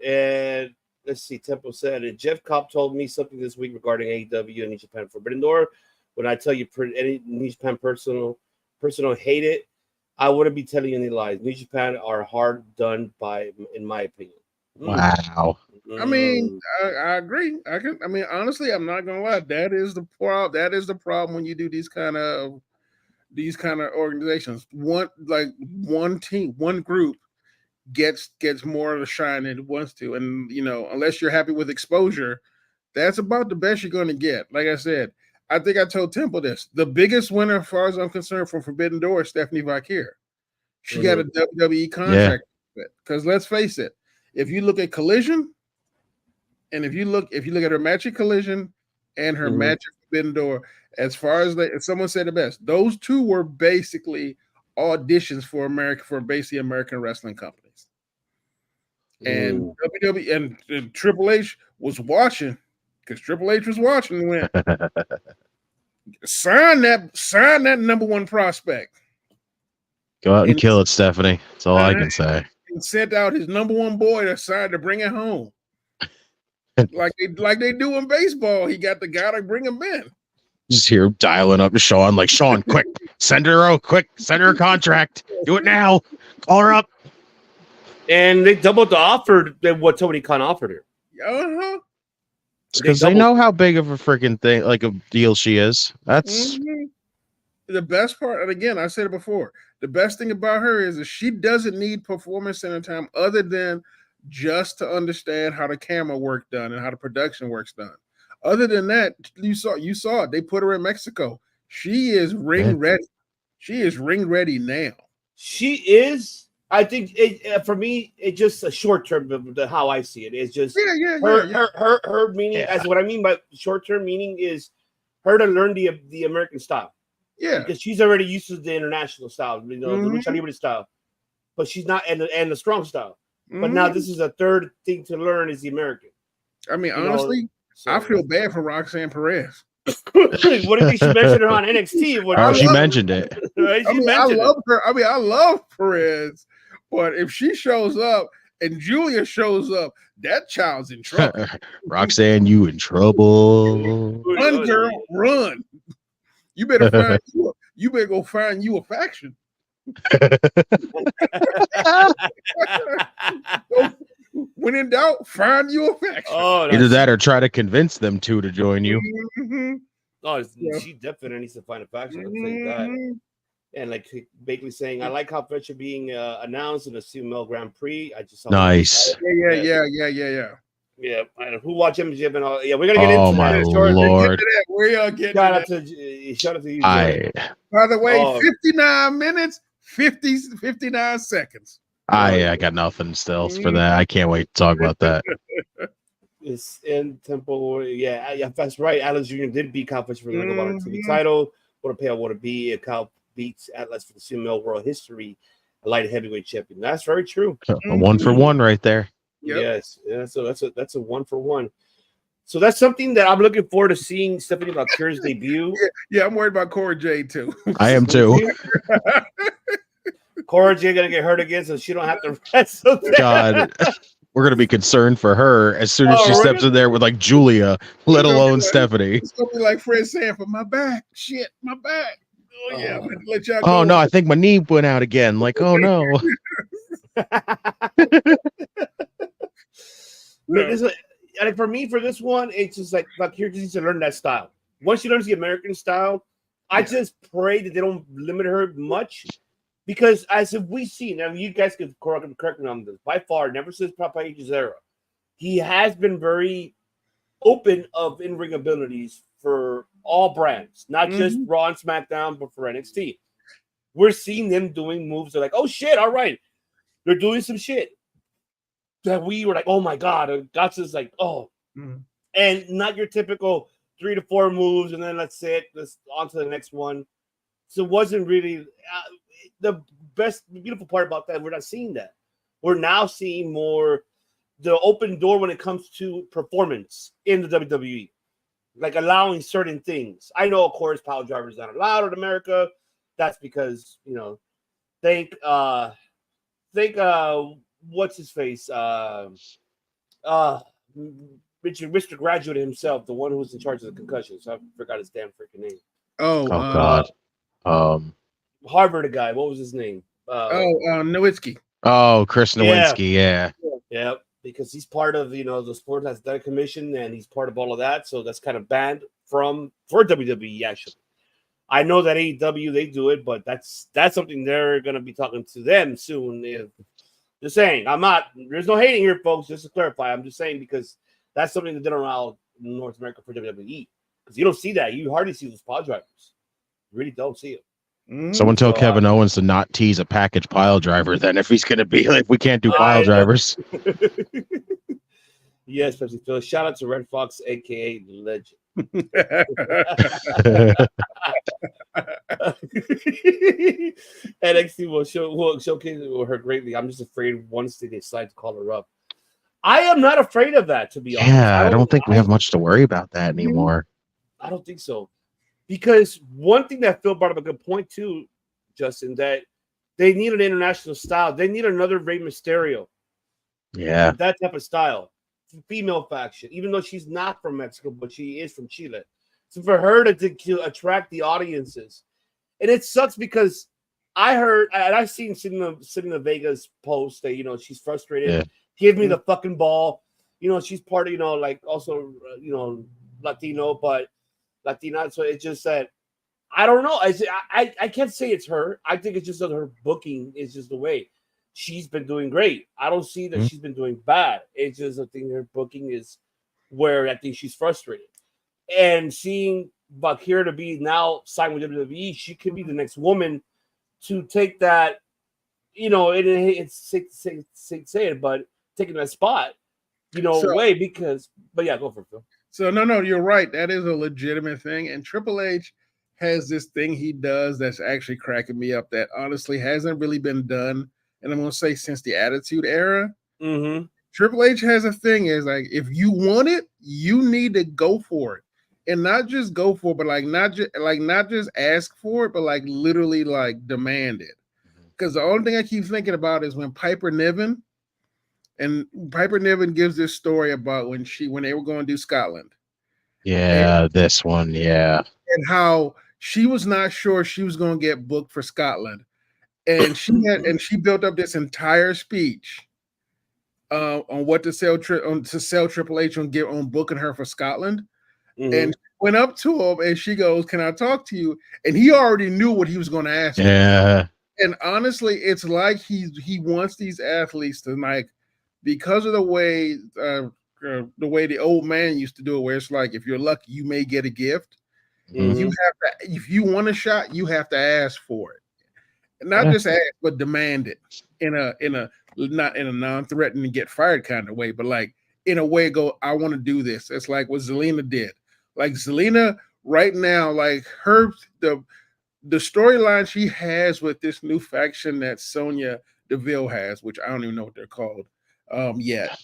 and let's see. Temple said, Jeff Cobb told me something this week regarding AEW and New Japan Forbidden Door. When I tell you any New Japan personal hate it, I wouldn't be telling you any lies. New Japan are hard done by, in my opinion. Wow. I mean, I agree. Honestly, I'm not gonna lie. That is the problem. That is the problem when you do these kind of organizations. One team, one group gets more of the shine than it wants to, and unless you're happy with exposure, that's about the best you're going to get. Like I said, I think I told Temple this. The biggest winner, as far as I'm concerned, from Forbidden Door is Stephanie Vaquer. She got a WWE contract. Because let's face it, if you look at Collision, and if you look at her match at Collision and her match at Forbidden Door, as far as someone said it best, those two were basically auditions for basically American wrestling companies. And WWE and Triple H was watching because Triple H was watching and went, sign that number one prospect. Go out and kill it, Stephanie. That's all I can say. And sent out his number one boy to sign to bring it home. like they do in baseball. He got the guy to bring him in. Just hear him dialing up to Sean, like, Sean, quick, send her a contract. Do it now. Call her up. And they doubled the offer than what Tony Khan offered her. Uh-huh. Because they know how big of a freaking thing, like a deal she is. That's the best part. And again, I said it before. The best thing about her is that she doesn't need performance center time other than just to understand how the camera work done and how the production works done. Other than that, you saw it. They put her in Mexico. She is ring ready. She is ring ready now. She is. I think for me, it's just a short term. How I see it is just her meaning. As what I mean by short term meaning is her to learn the American style. Yeah, because she's already used to the international style, the lucha libre style, but she's not and the strong style. But now this is a third thing to learn is the American. I mean, honestly, I feel bad for Roxanne Perez. What did she mention her on NXT? She mentioned it. Right? I love her. I mean, I love Perez, but if she shows up and Julia shows up, that child's in trouble. Roxanne, you in trouble. Run, girl, run. You better go find you a faction. When in doubt, find you a faction. Either that or try to convince them to join you. Mm-hmm. Oh, she definitely needs to find a faction. I'll tell you that. And like basically saying, I like how Fetcher being announced in the CML Grand Prix. I just saw nice. Yeah. Yeah, and who watch MGM and all? Yeah, we're gonna get into my that. Lord. We are getting shout out to you. By the way, 59 minutes, 59 seconds. I got nothing still for that. I can't wait to talk about that. It's in Temple. Yeah, that's right. Atlas Jr. did beat Kyle Fletcher for the Ring of Honor TV title. What a payout would it be if Kyle beats Atlas for the CML World History light heavyweight champion? That's very true. A 1-for-1 right there. Yep. Yes, yeah. So that's a 1-for-1. So that's something that I'm looking forward to seeing Stephanie Valkyria's debut. Yeah, I'm worried about Cora Jade too. I am too. Cora Jade gonna get hurt again, so she don't have to wrestle. God, we're gonna be concerned for her as soon as she steps in there with like Julia, let alone Stephanie. It's gonna be like Fred Sanford, my back, shit, my back. Oh yeah, I'm gonna let y'all go. Oh no, I think my knee went out again. Like, oh no. Like for me, for this one, it's just like here just needs to learn that style. Once she learns the American style, I just pray that they don't limit her much, because as if we see now, you guys can correct me on this. By far, never since Papa H's era, he has been very open of in-ring abilities for all brands, not just Raw and SmackDown, but for NXT. We're seeing them doing moves. They're like, oh shit, all right, they're doing some shit that we were like, oh my god, and Gotcha's like, oh, and not your typical 3 to 4 moves, and then let's on to the next one. So it wasn't really the beautiful part about that. We're not seeing that. We're now seeing more the open door when it comes to performance in the WWE, like allowing certain things. I know, of course, power drivers not allowed in America. That's because think what's his face? Mr. Graduate himself, the one who was in charge of the concussions. I forgot his damn freaking name. Oh God. Harvard guy. What was his name? Nowitzki. Oh, Chris Nowinski. Yeah. Because he's part of the Sport Athletic Commission, and he's part of all of that. So that's kind of banned for WWE actually. I know that AEW they do it, but that's something they're gonna be talking to them soon. Just saying, there's no hating here, folks. Just to clarify, I'm just saying because that's something that did around North America for WWE. Because you don't see that. You hardly see those pile drivers. You really don't see it. Someone tell Kevin Owens to not tease a package pile driver then if he's going to be like, we can't do pile drivers. Yes, especially Phil. Shout out to Red Fox, a.k.a. The Legend. NXT will showcase her greatly. I'm just afraid once they decide to call her up, I am not afraid of that, to be honest. Yeah, I don't think we have much to worry about that anymore. I don't think so. Because one thing that Phil brought up a good point too, Justin, that they need an international style. They need another Rey Mysterio. Yeah. That type of style. Female faction, even though she's not from Mexico, but she is from Chile. So for her to attract the audiences. And it sucks because I heard, and I've seen Selena Vega's post that, she's frustrated. Yeah. Give me the fucking ball. She's part of, like also, Latino, but Latina. So it's just that, I don't know. I can't say it's her. I think it's just that her booking is just the way. She's been doing great. I don't see that she's been doing bad. It's just I think her booking is where I think she's frustrated. And seeing Bakira to be now signed with WWE, she could be the next woman to take that, it's sick to say it, but taking that spot, away because, but yeah, go for it, Phil. So no, you're right. That is a legitimate thing. And Triple H has this thing he does that's actually cracking me up that honestly hasn't really been done. And I'm going to say since the Attitude Era. Mm-hmm. Triple H has a thing is like, if you want it, you need to go for it. And not just go for it, but not just ask for it, but literally demand it. Because the only thing I keep thinking about is when Piper Niven gives this story about when they were going to do Scotland. Yeah, this one, yeah. And how she was not sure she was going to get booked for Scotland. And she built up this entire speech on what to sell Triple H on booking her for Scotland. Mm-hmm. And went up to him and she goes, "Can I talk to you?" And he already knew what he was going to ask. Yeah. Her. And honestly, it's like he wants these athletes to because of the way the old man used to do it, where it's like, if you're lucky, you may get a gift. Mm-hmm. You have to, if you want a shot, you have to ask for it. Not just ask, but demand it in a not in a non-threatening get fired kind of way, but in a way go, I want to do this. It's like what Zelina did. Zelina right now, the storyline she has with this new faction that Sonya Deville has, which I don't even know what they're called yet.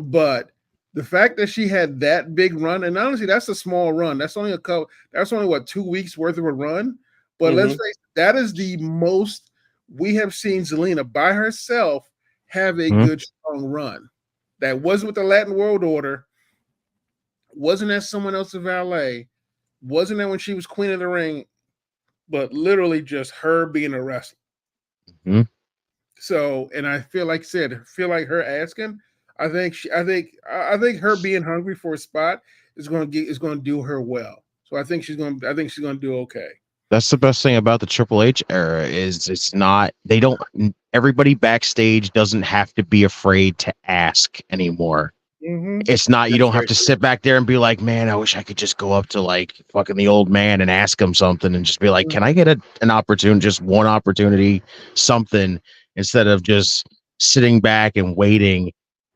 But the fact that she had that big run, and honestly, that's a small run. That's only 2 weeks worth of a run. But let's face it, that is the most we have seen Zelina by herself have a good, strong run. That wasn't with the Latin World Order, wasn't as someone else's valet, wasn't that when she was Queen of the Ring, but literally just her being a wrestler. Mm-hmm. So, and I feel like her asking, I think her being hungry for a spot is going to do her well. So I think she's going to do okay. That's the best thing about the Triple H era is everybody backstage doesn't have to be afraid to ask anymore. Mm-hmm. It's not, you don't have to sit back there and be like, man, I wish I could just go up to fucking the old man and ask him something and just be like, can I get an opportunity, just one opportunity, something, instead of just sitting back and waiting.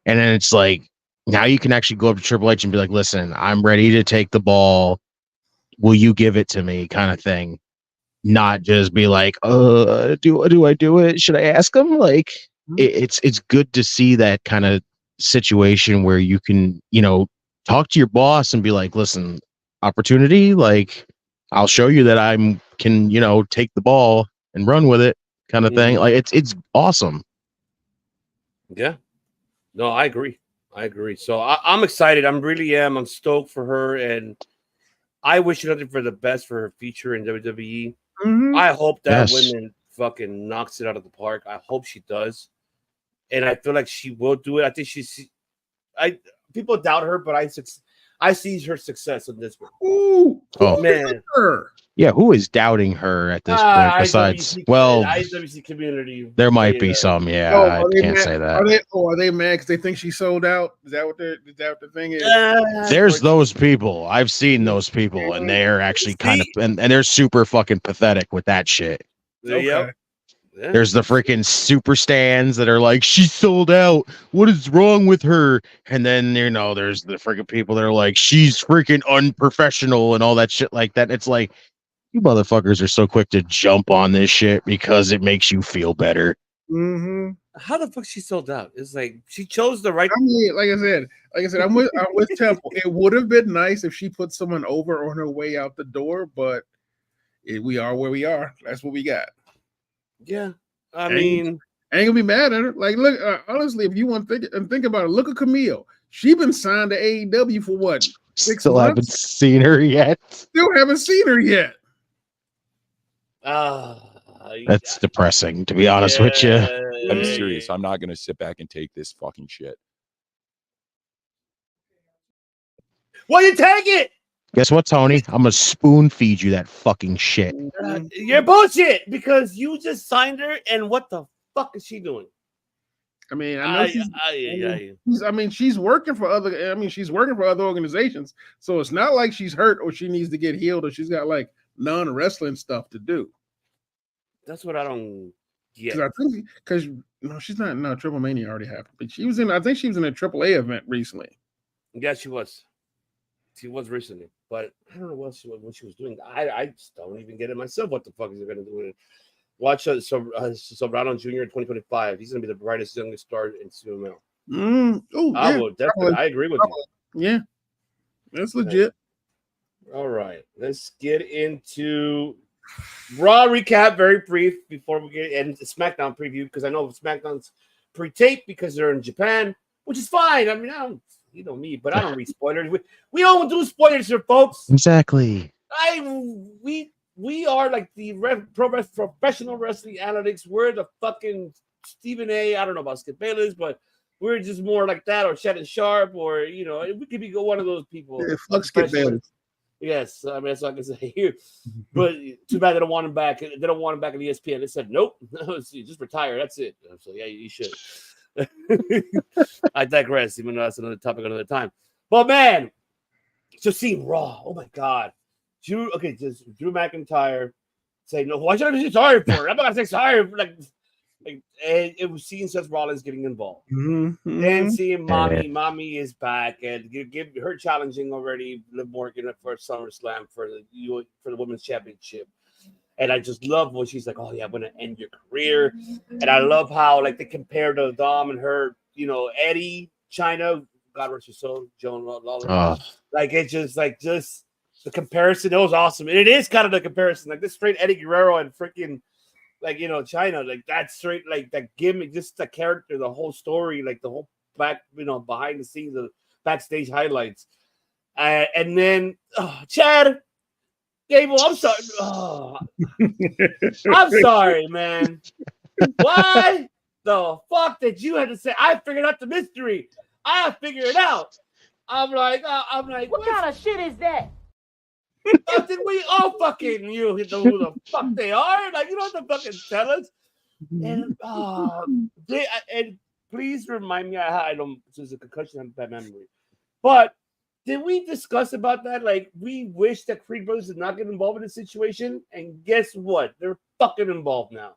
And then it's like, now you can actually go up to Triple H and be like, listen, I'm ready to take the ball. Will you give it to me, kind of thing? Not just be like, do I do it? Should I ask him? It's good to see that kind of situation where you can, talk to your boss and be like, listen, opportunity, I'll show you that I can, take the ball and run with it, kind of thing. It's awesome. Yeah. No, I agree. So I'm excited. I'm stoked for her, and I wish nothing for the best for her future in WWE. Mm-hmm. I hope that woman fucking knocks it out of the park. I hope she does. And I feel like she will do it. I think people doubt her, but I see her success in this one. Ooh, man. Yeah, who is doubting her at this point besides IWC community? There might be some, I can't say that. Are they mad because they think she sold out? Is that what the thing is? There's those people. I've seen those people, and they're actually kind of and they're super fucking pathetic with that shit. Okay. Yep. Yeah. There's the freaking super stands that are like, she sold out. What is wrong with her? And then, there's the freaking people that are like, she's freaking unprofessional and all that shit like that. It's like, you motherfuckers are so quick to jump on this shit because it makes you feel better. Mm-hmm. How the fuck she sold out? It's like she chose the right. I mean, like I said, I'm with Temple. It would have been nice if she put someone over on her way out the door, but we are where we are. That's what we got. Yeah, I mean, ain't gonna be mad at her. Like, look, honestly, if you want to think about it, look at Camille. She been signed to AEW for what? 6 Still months? haven't seen her yet. Still haven't seen her yet. That's depressing, to be honest with you. I'm serious. I'm not gonna sit back and take this fucking shit. Well, you take it. Guess what, Tony? I'm gonna spoon feed you that fucking shit. You're bullshit because you just signed her, and what the fuck is she doing? I mean, I know she's working for other. I mean, she's working for other organizations, so it's not like she's hurt or she needs to get healed or she's got like non-wrestling stuff to do. That's what I don't get. Because no, she's not. No, Triple Mania already happened, but she was in. I think she was in a AAA event recently. Yeah, she was. She was recently, but I don't know what she was doing. I just don't even get it myself. What the fuck is he gonna do with it? Watch Sobrano Jr. in 2025. He's gonna be the brightest youngest star in CML. I will definitely. I agree with you. Yeah, that's legit. All right, let's get into Raw recap. Very brief before we get into SmackDown preview because I know SmackDown's pre-taped because they're in Japan, which is fine. I mean, I don't. You know me, but I don't read spoilers. We don't do spoilers here, folks. Exactly. We are like the professional wrestling analytics. We're the fucking Stephen A. I don't know about Skip Bayless, but we're just more like that, or Shannon Sharp, or we could be one of those people. Yeah, fuck Skip Bayless. Yes, I mean that's all I can say here. But too bad they don't want him back. They don't want him back at ESPN. They said nope, just retire. That's it. So yeah, you should. I digress, even though that's another topic another time. But man, just seeing Raw. Oh my god, Drew McIntyre say no. Why should I be sorry for it? I'm not gonna say sorry. Like it was seeing Seth Rollins getting involved, then seeing Mommy is back, and give her challenging already. Liv Morgan for SummerSlam for the Women's Championship. And I just love when she's like, "Oh yeah, I'm gonna end your career." And I love how like they compare to Dom and her, Eddie, China, God rest her soul, Joan Lawler. Like it's just the comparison. It was awesome, and it is kind of the comparison, like this straight Eddie Guerrero and freaking China, like that straight like that gimmick, just the character, the whole story, like the whole back, behind the scenes, the backstage highlights, and then Chad. Gable, I'm sorry. Oh. I'm sorry, man. Why the fuck did you have to say? I figured out the mystery. I figured it out. I'm like, what kind of shit is that? Did we all fucking know who the fuck they are? Like, you don't have to fucking tell us. And and please remind me. I don't. There's a concussion. I have bad memory, but. Did we discuss about that? Like, we wish that Creed Brothers did not get involved in this situation. And guess what? They're fucking involved now.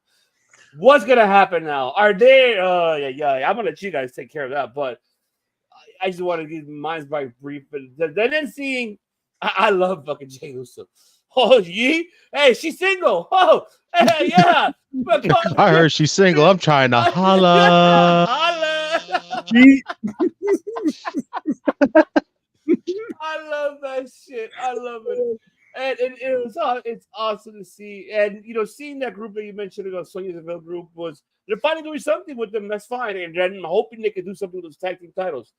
What's going to happen now? Are they? I'm going to let you guys take care of that. But I just want to give mine's by brief. But then seeing, I love fucking Jey Uso. Oh, Yee? Hey, she's single. Oh, hey, yeah. I heard she's single. I'm trying to holla. I love that shit. I love it. And it's awesome to see. And, seeing that group that you mentioned, Sonya Deville group, they're finally doing something with them. That's fine. And then I'm hoping they can do something with those tag team titles.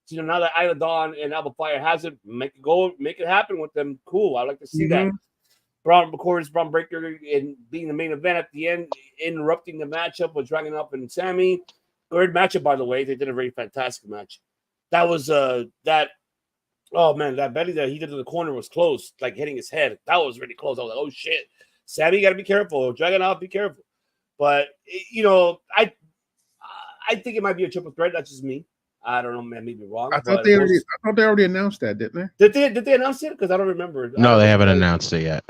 So, now that Isla Dawn and Alba Fire has it, make it happen with them. Cool. I like to see that. Braun Breaker and being the main event at the end, interrupting the matchup with Dragon Up and Sammy. Great matchup, by the way. They did a very fantastic match. That was that. Oh man, that belly that he did in the corner was close, like hitting his head. That was really close. I was like, oh shit, Sammy, you gotta be careful. Dragon out, be careful. But I think it might be a triple threat. That's just me. I don't know, man. Maybe wrong. I thought they already announced that, didn't they? Did they announce it? Because I don't remember. No, they haven't announced it yet.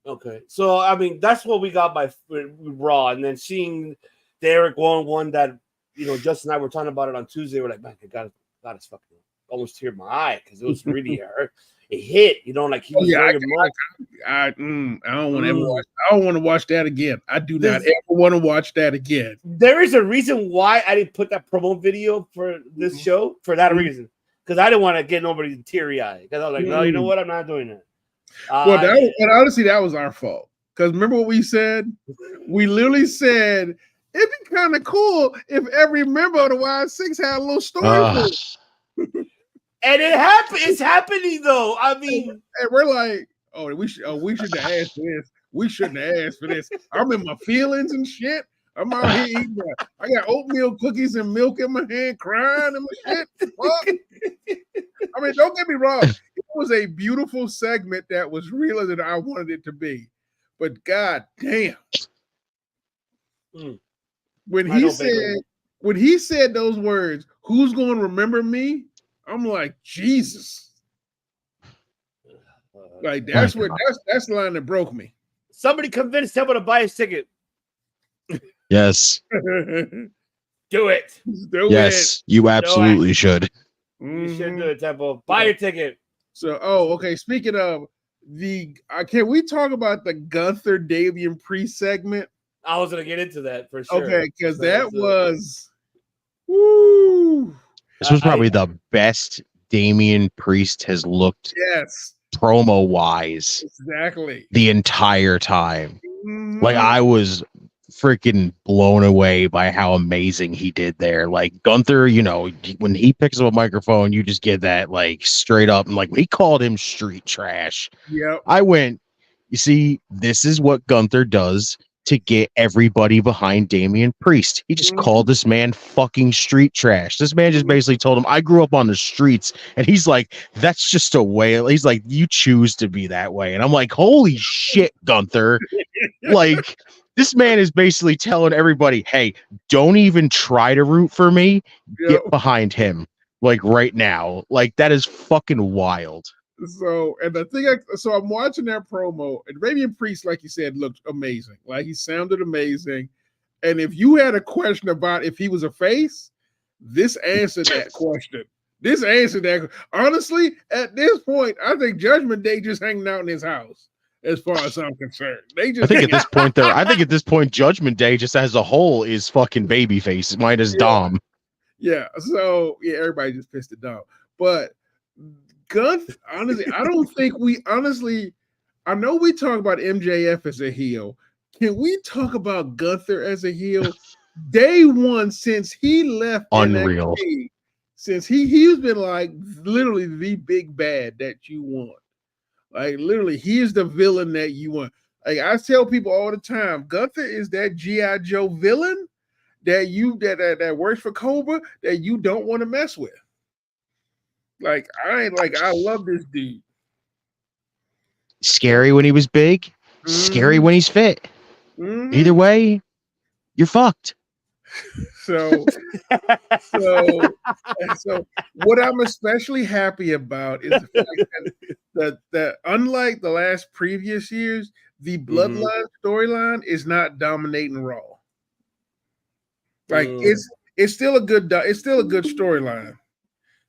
Okay. So I mean, that's what we got by Raw, and then seeing Derek one that Justin and I were talking about it on Tuesday. We're like, man, God is fucking. almost teared my eye because it was really hurt. It hit, like he was I very don't want to ever watch. I don't want to watch that again. I do not ever want to watch that again. There is a reason why I didn't put that promo video for this show for that reason, because I didn't want to get nobody teary eyed. Because I was like, no, you know what? I'm not doing that. And honestly, that was our fault. Because remember what we said? We literally said it'd be kind of cool if every member of the Wild Six had a little story. And it happened. It's happening though. I mean, and we're like, we shouldn't have asked for this. We shouldn't have asked for this. I'm in my feelings and shit. I'm out here eating. I got oatmeal cookies and milk in my hand, crying and my shit. I mean, don't get me wrong. It was a beautiful segment that was realer than I wanted it to be. But god damn. When he said those words, who's going to remember me? I'm like, Jesus. Like that's the line that broke me. Somebody convinced Temple to buy his ticket. Yes. Do it. Yes, you absolutely should. You should do it, Temple. Buy your ticket. So, okay. Speaking of can we talk about the Gunther Damian Priest segment? I was gonna get into that for sure. Okay, because that was woo. This was probably the best Damian Priest has looked. Yes. Promo wise. Exactly. The entire time. Like I was freaking blown away by how amazing he did there. Like Gunther, when he picks up a microphone, you just get that like straight up, and like when he called him street trash. Yep. I went, you see, this is what Gunther does to get everybody behind Damian Priest. He just called this man fucking street trash. This man just basically told him, I grew up on the streets. And he's like, that's just a way. He's like, you choose to be that way. And I'm like, holy shit, Gunther. Like, this man is basically telling everybody, hey, don't even try to root for me. Get behind him. Like right now. Like that is fucking wild. So, and the thing, I'm watching that promo, and Damian Priest, like you said, looked amazing. Like he sounded amazing. And if you had a question about if he was a face, this answered that question. This answered that. Honestly, at this point, I think Judgment Day just hanging out in his house, as far as I'm concerned. I think at this point, Judgment Day just as a whole is fucking babyface. Mine is Dom. Yeah. So everybody just pissed at Dom. But Gunther, honestly, I don't think I know we talk about MJF as a heel. Can we talk about Gunther as a heel? Day one, since he left Unreal. NXT, since he's been like literally the big bad that you want. Like literally, he is the villain that you want. Like I tell people all the time, Gunther is that G.I. Joe villain that works for Cobra that you don't want to mess with. I love this dude. Scary when he was big, scary when he's fit. Either way, you're fucked. So what I'm especially happy about is the fact that unlike the last previous years, the Bloodline storyline is not dominating Raw. Like it's still a good storyline.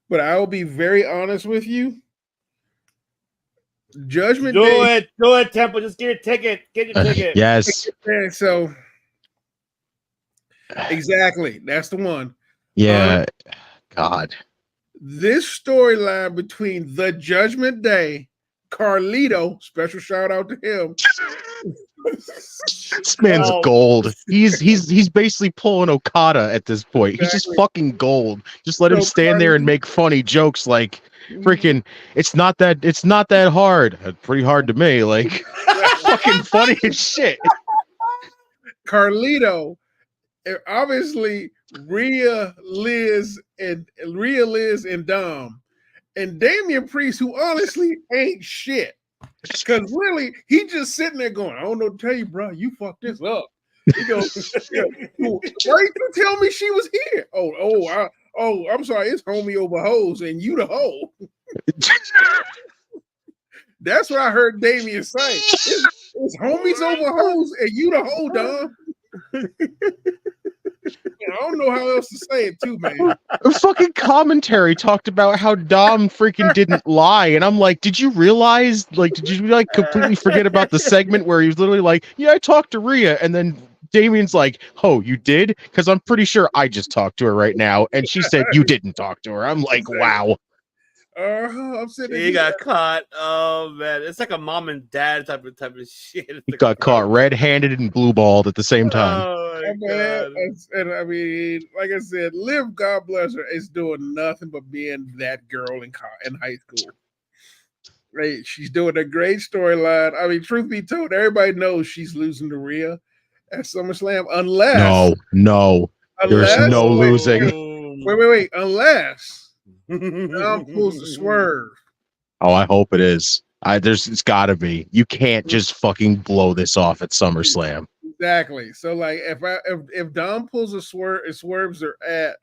But I will be very honest with you. Judgment Day. Do it, Temple. Just get your ticket. Get your ticket. Yes. So exactly. That's the one. Yeah. God. This storyline between the Judgment Day, Carlito, special shout out to him. This man's gold. He's basically pulling Okada at this point. Exactly. He's just fucking gold. Just let him stand there and make funny jokes like freaking it's not that hard. It's pretty hard to me. Like fucking funny as shit. Carlito, obviously Rhea, Liz, and Dom, and Damian Priest, who honestly ain't shit. Because really, he just sitting there going, I don't know what to tell you, bro. You fucked this up. He goes, why did you tell me she was here? I'm sorry, it's homie over hoes, and you the hoe. That's what I heard Damian say. It's homies over hoes, and you the hoe, Dom. don't know how else to say it, too, man. Fucking commentary talked about how Dom freaking didn't lie, and I'm like, did you realize? Like, did you like completely forget about the segment where he was literally like, "Yeah, I talked to Rhea," and then Damien's like, "Oh, you did?" Because I'm pretty sure I just talked to her right now, and she said you didn't talk to her. I'm like, wow. I'm sitting. He got caught. Oh man, it's like a mom and dad type of shit. He got caught red-handed and blue-balled at the same time. Oh my Man, god! and I mean, like I said, Liv, God bless her, is doing nothing but being that girl in high school. Right? She's doing a great storyline. I mean, truth be told, everybody knows she's losing to Rhea at SummerSlam, unless there's no losing. Wait, unless Dom pulls the swerve. Oh, I hope it is. It's got to be. You can't just fucking blow this off at SummerSlam. Exactly. So, like, if Dom pulls a swerve, it swerves her at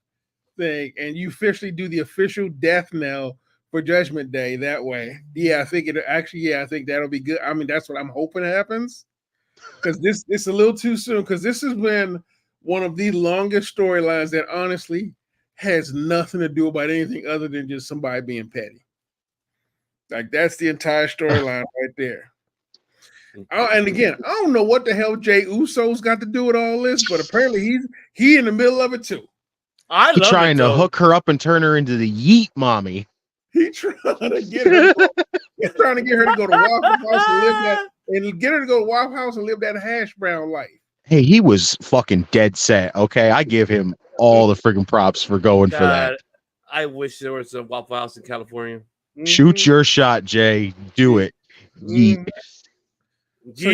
thing, and you officially do the official death knell for Judgment Day that way. Yeah, I think I think that'll be good. I mean, that's what I'm hoping happens. Because it's a little too soon. Because this has been one of the longest storylines that honestly has nothing to do about anything other than just somebody being petty. Like, that's the entire storyline right there. And again, I don't know what the hell Jey Uso's got to do with all this, but apparently he's in the middle of it too. He's trying to hook her up and turn her into the Yeet Mommy. He's trying to get her. He's trying to get her to go to Waffle House and live that, and get her to go to Waffle House and live that hash brown life. Hey, he was fucking dead set. Okay, I give him all the freaking props for going for that. I wish there was a Waffle House in California. Shoot your shot, Jay. Do it. Yeet. So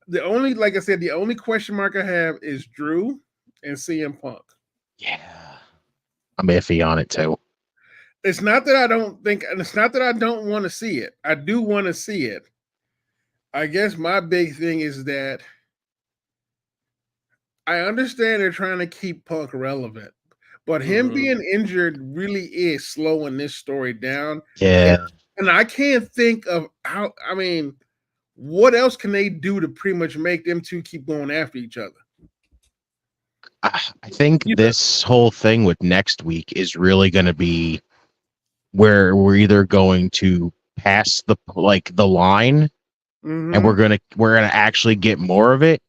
the only, like I said, the only question mark I have is Drew and CM Punk. Yeah, I'm iffy on it too. It's not that I don't think, and it's not that I don't want to see it. I do want to see it. I guess my big thing is that I understand they're trying to keep Punk relevant, but him being injured really is slowing this story down. Yeah. And I can't think of how, I mean, what else can they do to pretty much make them two keep going after each other? I think this whole thing with next week is really going to be where we're either going to pass the line and we're gonna actually get more of it,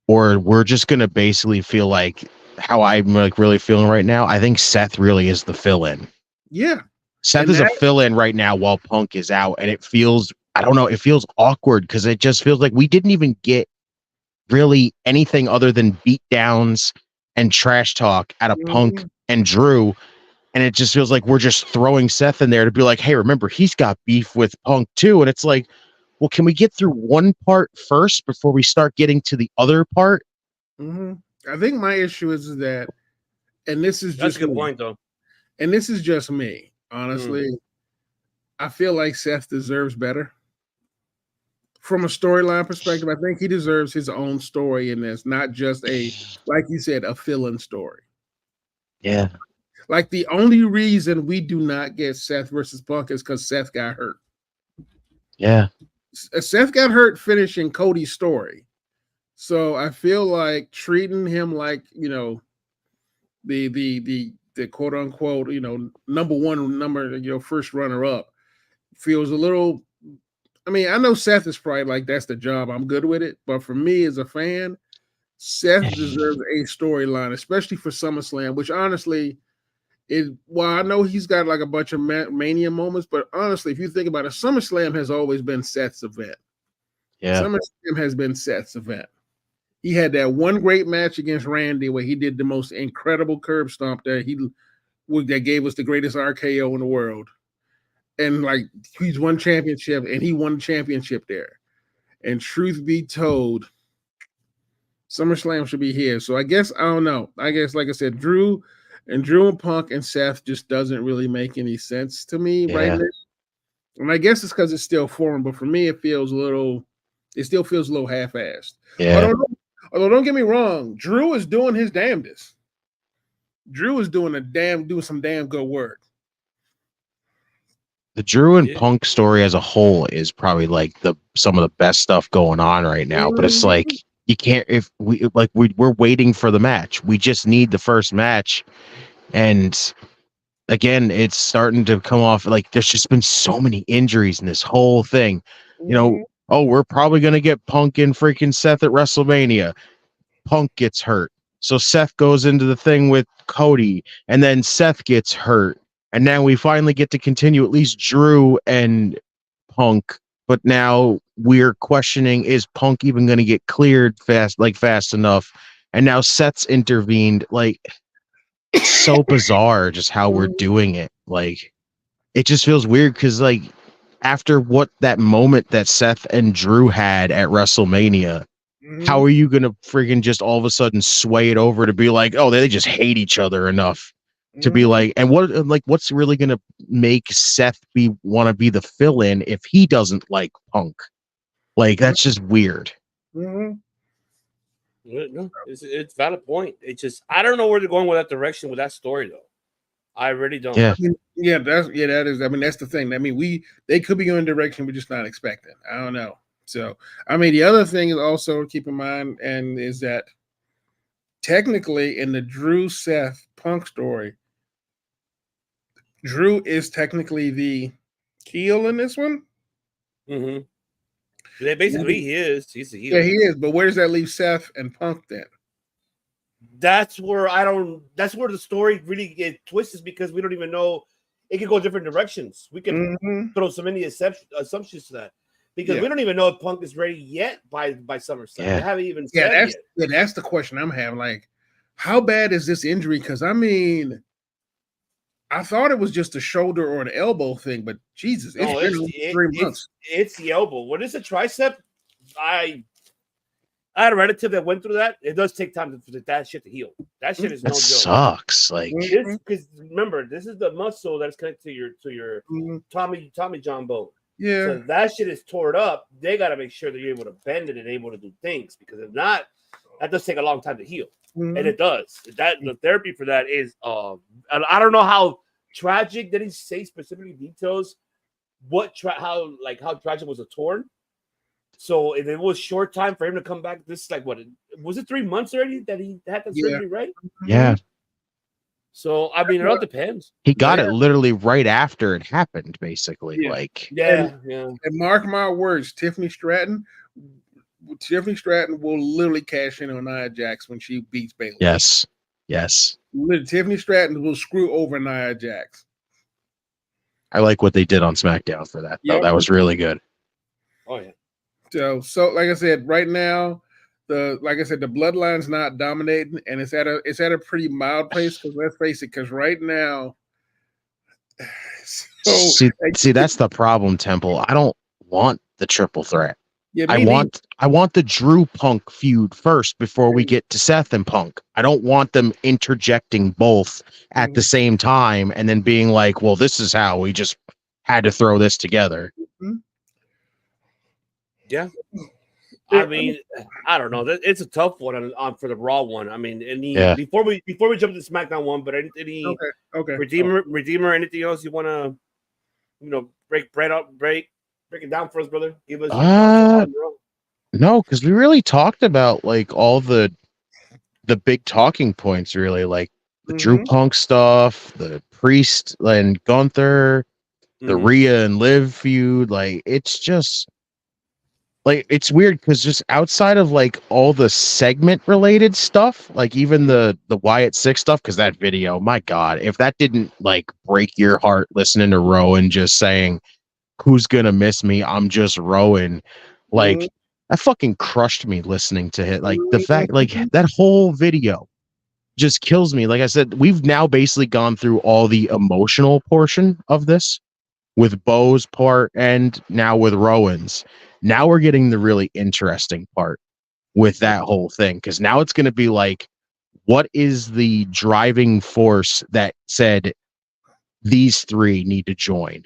or we're just gonna basically feel like how I'm like really feeling right now. I think Seth really is the fill-in. Yeah. Seth is a fill-in right now while Punk is out, and it feels, I don't know, it feels awkward because it just feels like we didn't even get really anything other than beatdowns and trash talk out of Punk and Drew, and it just feels like we're just throwing Seth in there to be like, hey, remember, he's got beef with Punk too, and it's like, well, can we get through one part first before we start getting to the other part? I think my issue is that, and this is That's just a good point, though. And this is just me. Honestly, I feel like Seth deserves better. From a storyline perspective, I think he deserves his own story in this, not just like you said, a fill-in story. Yeah. Like, the only reason we do not get Seth versus Punk is because Seth got hurt. Yeah. Seth got hurt finishing Cody's story. So I feel like treating him like, the quote unquote, number first runner up feels a little, I mean, I know Seth is probably like, that's the job, I'm good with it. But for me as a fan, Seth deserves a storyline, especially for SummerSlam, which honestly I know he's got like a bunch of mania moments, but honestly, if you think about it, SummerSlam has always been Seth's event. Yeah. SummerSlam has been Seth's event. He had that one great match against Randy where he did the most incredible curb stomp that gave us the greatest RKO in the world. And like, he's won championship, and he won the championship there. And truth be told, SummerSlam should be here. So I guess, I don't know. I guess, like I said, Drew and Punk and Seth just doesn't really make any sense to me right now. And I guess it's because it's still foreign, but for me, it still feels a little half-assed. Yeah. Although don't get me wrong, Drew is doing his damnedest. Drew is doing some damn good work. The Drew and Punk story as a whole is probably like some of the best stuff going on right now. But it's like, you can't, if we're waiting for the match. We just need the first match. And again, it's starting to come off like there's just been so many injuries in this whole thing. You know, oh, we're probably going to get Punk and freaking Seth at WrestleMania. Punk gets hurt. So Seth goes into the thing with Cody, and then Seth gets hurt. And now we finally get to continue at least Drew and Punk. But now we're questioning, is Punk even going to get cleared fast enough? And now Seth's intervened. Like, it's so bizarre just how we're doing it. Like, it just feels weird because, like, after what that moment that Seth and Drew had at WrestleMania, how are you going to freaking just all of a sudden sway it over to be like, oh, they just hate each other enough to be like, and what's really going to make Seth want to be the fill-in if he doesn't like Punk? Like, that's just weird. No, it's a valid point. It's just, I don't know where they're going with that direction with that story, though. I really don't. Yeah. That is. I mean, that's the thing. I mean, they could be going in a direction we're just not expecting. I don't know. So, I mean, the other thing is also to keep in mind, and is that technically in the Drew Seth Punk story, Drew is technically the heel in this one. Yeah, basically, he is. He's the heel. Yeah, he is. But where does that leave Seth and Punk then? That's where that's where the story really gets twisted, because we don't even know. It could go different directions. We can throw so many assumptions to that, because we don't even know if Punk is ready yet by SummerSlam. They haven't even said yet. That's the question I'm having. Like, how bad is this injury? Because I mean, I thought it was just a shoulder or an elbow thing, but Jesus, it's been 3 months. It's the elbow. What is a tricep? I had a relative that went through that. It does take time for that shit to heal. That shit is no joke. Sucks. Like, because remember, this is the muscle that's connected to your Tommy John bone. Yeah. So that shit is torn up. They got to make sure that you're able to bend it and able to do things, because if not, that does take a long time to heal. And it does. The therapy for that is and I don't know how tragic. Did he say specifically details how tragic was it torn? So if it was short time for him to come back, this like what was it 3 months already that he had the surgery, right? Yeah. So I mean, it all depends. He got it literally right after it happened, basically. Like, And mark my words, Tiffany Stratton will literally cash in on Nia Jax when she beats Bayley. Yes. Tiffany Stratton will screw over Nia Jax. I like what they did on SmackDown for that. That was really good. Oh yeah. So like I said, right now, the bloodline's not dominating, and it's at a pretty mild pace. Because let's face it, because right now, see, that's the problem, Temple. I don't want the triple threat. Yeah, I want the Drew Punk feud first before we get to Seth and Punk. I don't want them interjecting both at the same time and then being like, well, this is how we just had to throw this together. Yeah. I mean, I don't know. It's a tough one on for the Raw one. I mean, before we jump to the SmackDown one, but any Redeemer, anything else you want to, break it down for us, brother? Give us. No, because we really talked about like all the big talking points, really, like the Drew Punk stuff, the Priest and Gunther, the Rhea and Liv feud. Like, it's just. Like, it's weird because just outside of like all the segment related stuff, like even the Wyatt 6 stuff, because that video, my God, if that didn't like break your heart listening to Rowan just saying, who's gonna miss me? I'm just Rowan. Like, that fucking crushed me listening to it. Like, the fact, like, that whole video just kills me. Like I said, we've now basically gone through all the emotional portion of this with Bo's part and now with Rowan's. Now we're getting the really interesting part with that whole thing, because now it's going to be like, what is the driving force that said these three need to join?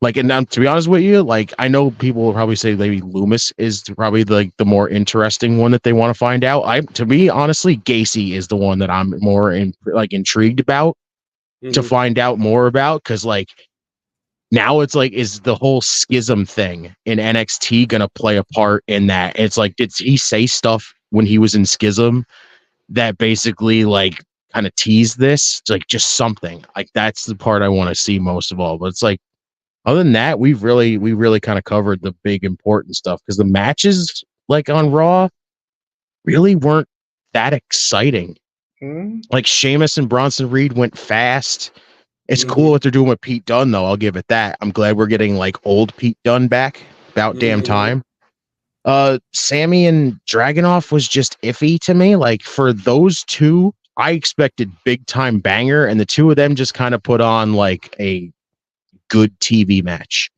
Like, and now, to be honest with you, like, I know people will probably say maybe Loomis is probably like the more interesting one that they want to find out. To me, honestly, Gacy is the one that I'm more intrigued about to find out more about, because like, now it's like, is the whole schism thing in NXT gonna play a part in that? It's like, did he say stuff when he was in schism that basically like kind of tease this? It's like just something like that's the part I want to see most of all. But it's like other than that, we really kind of covered the big important stuff because the matches like on Raw really weren't that exciting. Like Sheamus and Bronson Reed went fast. It's cool what they're doing with Pete Dunne, though. I'll give it that. I'm glad we're getting like old Pete Dunne back. About damn time. Sammy and Dragunov was just iffy to me. Like for those two, I expected big time banger, and the two of them just kind of put on like a good TV match.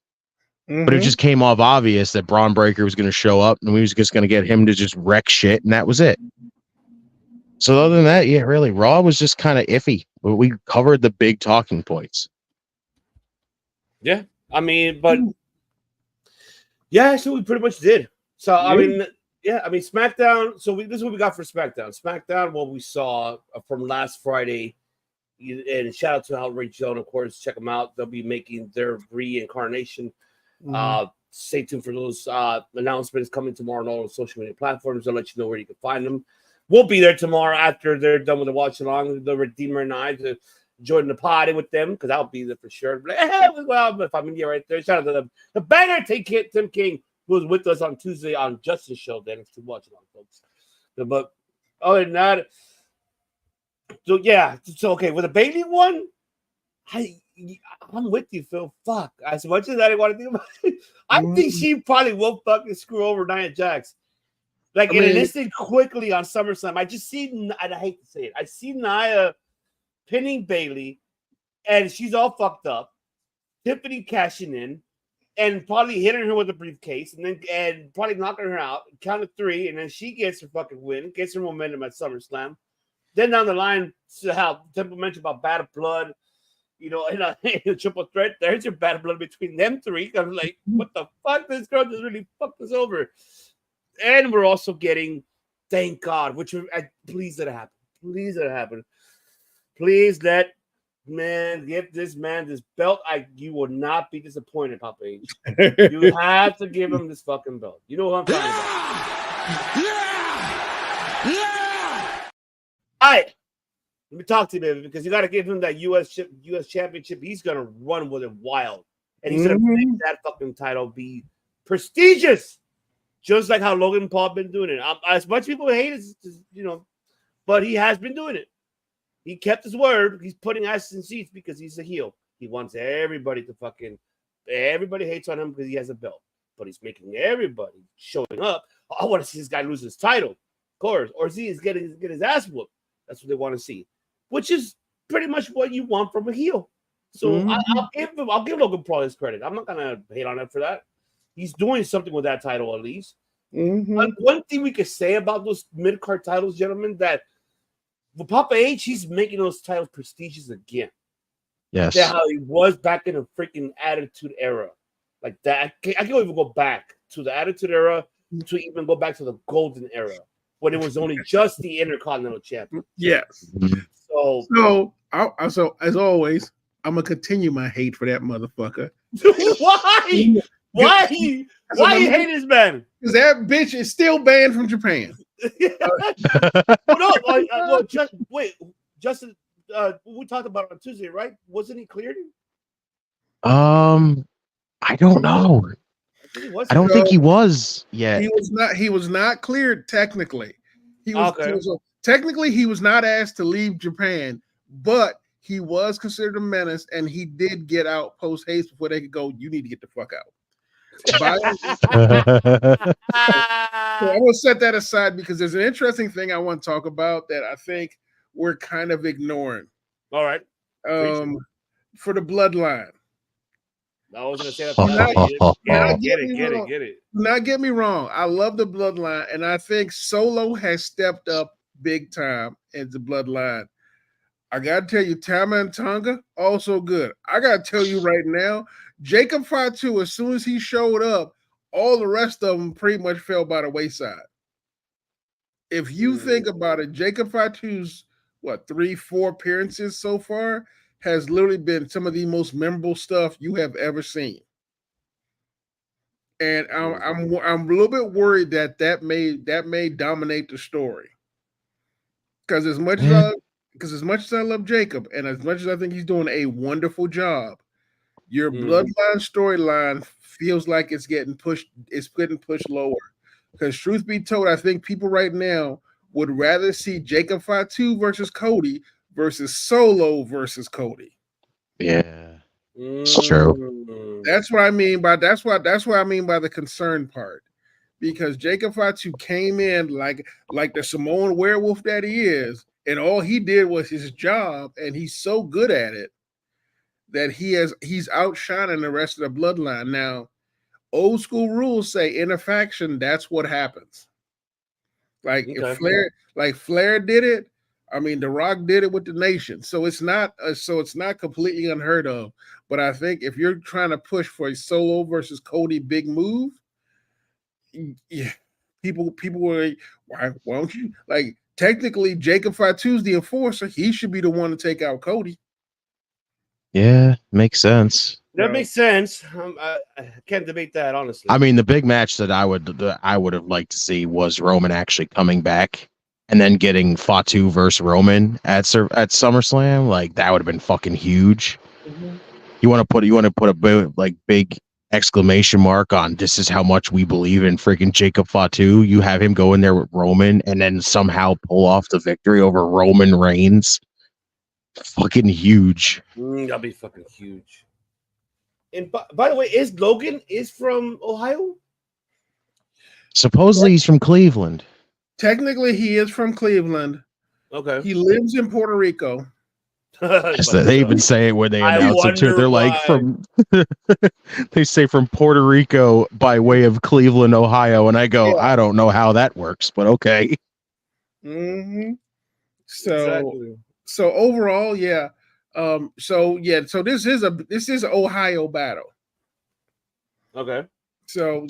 But it just came off obvious that Braun Breaker was going to show up, and we was just going to get him to just wreck shit, and that was it. So other than that, yeah, really, Raw was just kind of iffy. But we covered the big talking points. Yeah, I mean, but yeah, so we pretty much did. So I mean, yeah, I mean, SmackDown. So this is what we got for SmackDown. SmackDown, what we saw from last Friday, and shout out to Outrage Zone, of course. Check them out. They'll be making their reincarnation. Stay tuned for those announcements coming tomorrow on all the social media platforms. I'll let you know where you can find them. We'll be there tomorrow after they're done with the watch along, the Redeemer and I, to join the party with them because I'll be there for sure. Like, hey, well, if I'm in here right there, shout out to them. The banger Tim King, who was with us on Tuesday on Justice Show. The NXT watch along, folks. But other than that, so yeah, so okay, with the Bailey one, I'm with you, Phil. Fuck, as much as I didn't want to think about it, I think she probably will fucking screw over Nia Jax. Like in an instant, quickly on SummerSlam. I just see, and I hate to say it, I see Nia pinning Bailey, and she's all fucked up. Tiffany cashing in, and probably hitting her with a briefcase, and probably knocking her out. Count of 3, and then she gets her fucking win, gets her momentum at SummerSlam. Then down the line, how Temple mentioned about Bad Blood, in a triple threat. There's your Bad Blood between them three. I'm like, what the fuck? This girl just really fucked us over. And we're also getting, thank God, please let it happen. Please let it happen. Please let give this man this belt. You will not be disappointed, Papa H. You have to give him this fucking belt. You know what I'm talking about. All right. Let me talk to you, baby, because you got to give him that U.S. championship. He's going to run with it wild. And he's going to make that fucking title be prestigious. Just like how Logan Paul been doing it. As much people hate it, but he has been doing it. He kept his word. He's putting asses in seats because he's a heel. He wants everybody to everybody hates on him because he has a belt. But he's making everybody showing up. I want to see this guy lose his title, of course. Or see he's get his ass whooped. That's what they want to see. Which is pretty much what you want from a heel. So I'll give Logan Paul his credit. I'm not gonna hate on him for that. He's doing something with that title at least. One thing we could say about those mid-card titles, gentlemen, that with Papa H, he's making those titles prestigious again. Yes. That's how he was back in the freaking Attitude Era. Like that. I can't even go back to the Attitude Era to even go back to the Golden Era when it was only just the Intercontinental Champion. Yes. So as always, I'm gonna continue my hate for that motherfucker. Why? Why you hate this man? Because that bitch is still banned from Japan. Justin, we talked about it on Tuesday, right? Wasn't he cleared? I don't know. I don't think he was yet. He was not cleared technically. Technically he was not asked to leave Japan, but he was considered a menace, and he did get out post haste before they could go, you need to get the fuck out. So I will set that aside because there's an interesting thing I want to talk about that I think we're kind of ignoring. All right. For the bloodline. I was going to say that. Get it. Not get me wrong. I love the bloodline, and I think Solo has stepped up big time in the bloodline. I got to tell you, Tama and Tonga, also good. I got to tell you right now, Jacob Fatu, as soon as he showed up, all the rest of them pretty much fell by the wayside. If you think about it, Jacob Fatu's, 3-4 appearances so far, has literally been some of the most memorable stuff you have ever seen. And I'm a little bit worried that may dominate the story. Because as much as I love Jacob, and as much as I think he's doing a wonderful job, your bloodline storyline feels like it's getting pushed lower. Because truth be told, I think people right now would rather see Jacob Fatu versus Cody versus Solo versus Cody. Yeah. It's true. That's what I mean by the concern part. Because Jacob Fatu came in like the Samoan werewolf that he is, and all he did was his job, and he's so good at it that he's outshining the rest of the bloodline. Now, old school rules say in a faction, that's what happens. Like if Flair did it, I mean, The Rock did it with the Nation, so it's not completely unheard of. But I think if you're trying to push for a Solo versus Cody big move, yeah, people were why don't you like? Technically, Jacob Fatu's the enforcer. He should be the one to take out Cody. Yeah, makes sense. That makes sense. I can't debate that, honestly. I mean, the big match that I would have liked to see was Roman actually coming back and then getting Fatu versus Roman at SummerSlam. Like that would have been fucking huge. Mm-hmm. You want to put a big exclamation mark on this is how much we believe in freaking Jacob Fatu. You have him go in there with Roman and then somehow pull off the victory over Roman Reigns. Fucking huge. That'll be fucking huge. And by the way, Logan from Ohio? Supposedly he's from Cleveland. Technically, he is from Cleveland. Okay. He lives in Puerto Rico. They even say it when they announce it too. They're like from they say from Puerto Rico by way of Cleveland, Ohio, and I go, I don't know how that works, but okay. Mm-hmm. So overall, yeah. So this is an Ohio battle. Okay. So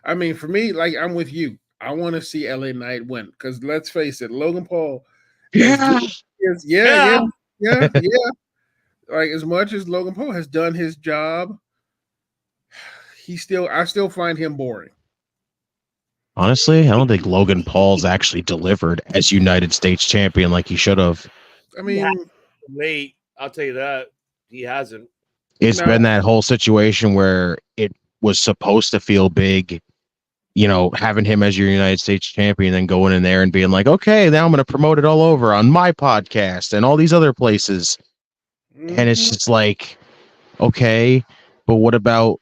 I mean, for me, like I'm with you. I want to see LA Knight win because let's face it, Logan Paul. Yeah. Like as much as Logan Paul has done his job, I still find him boring. Honestly, I don't think Logan Paul's actually delivered as United States champion like he should have. I mean, late. I'll tell you that he hasn't. It's been that whole situation where it was supposed to feel big, having him as your United States champion and going in there and being like, okay, now I'm going to promote it all over on my podcast and all these other places. Mm-hmm. And it's just like, okay, but what about,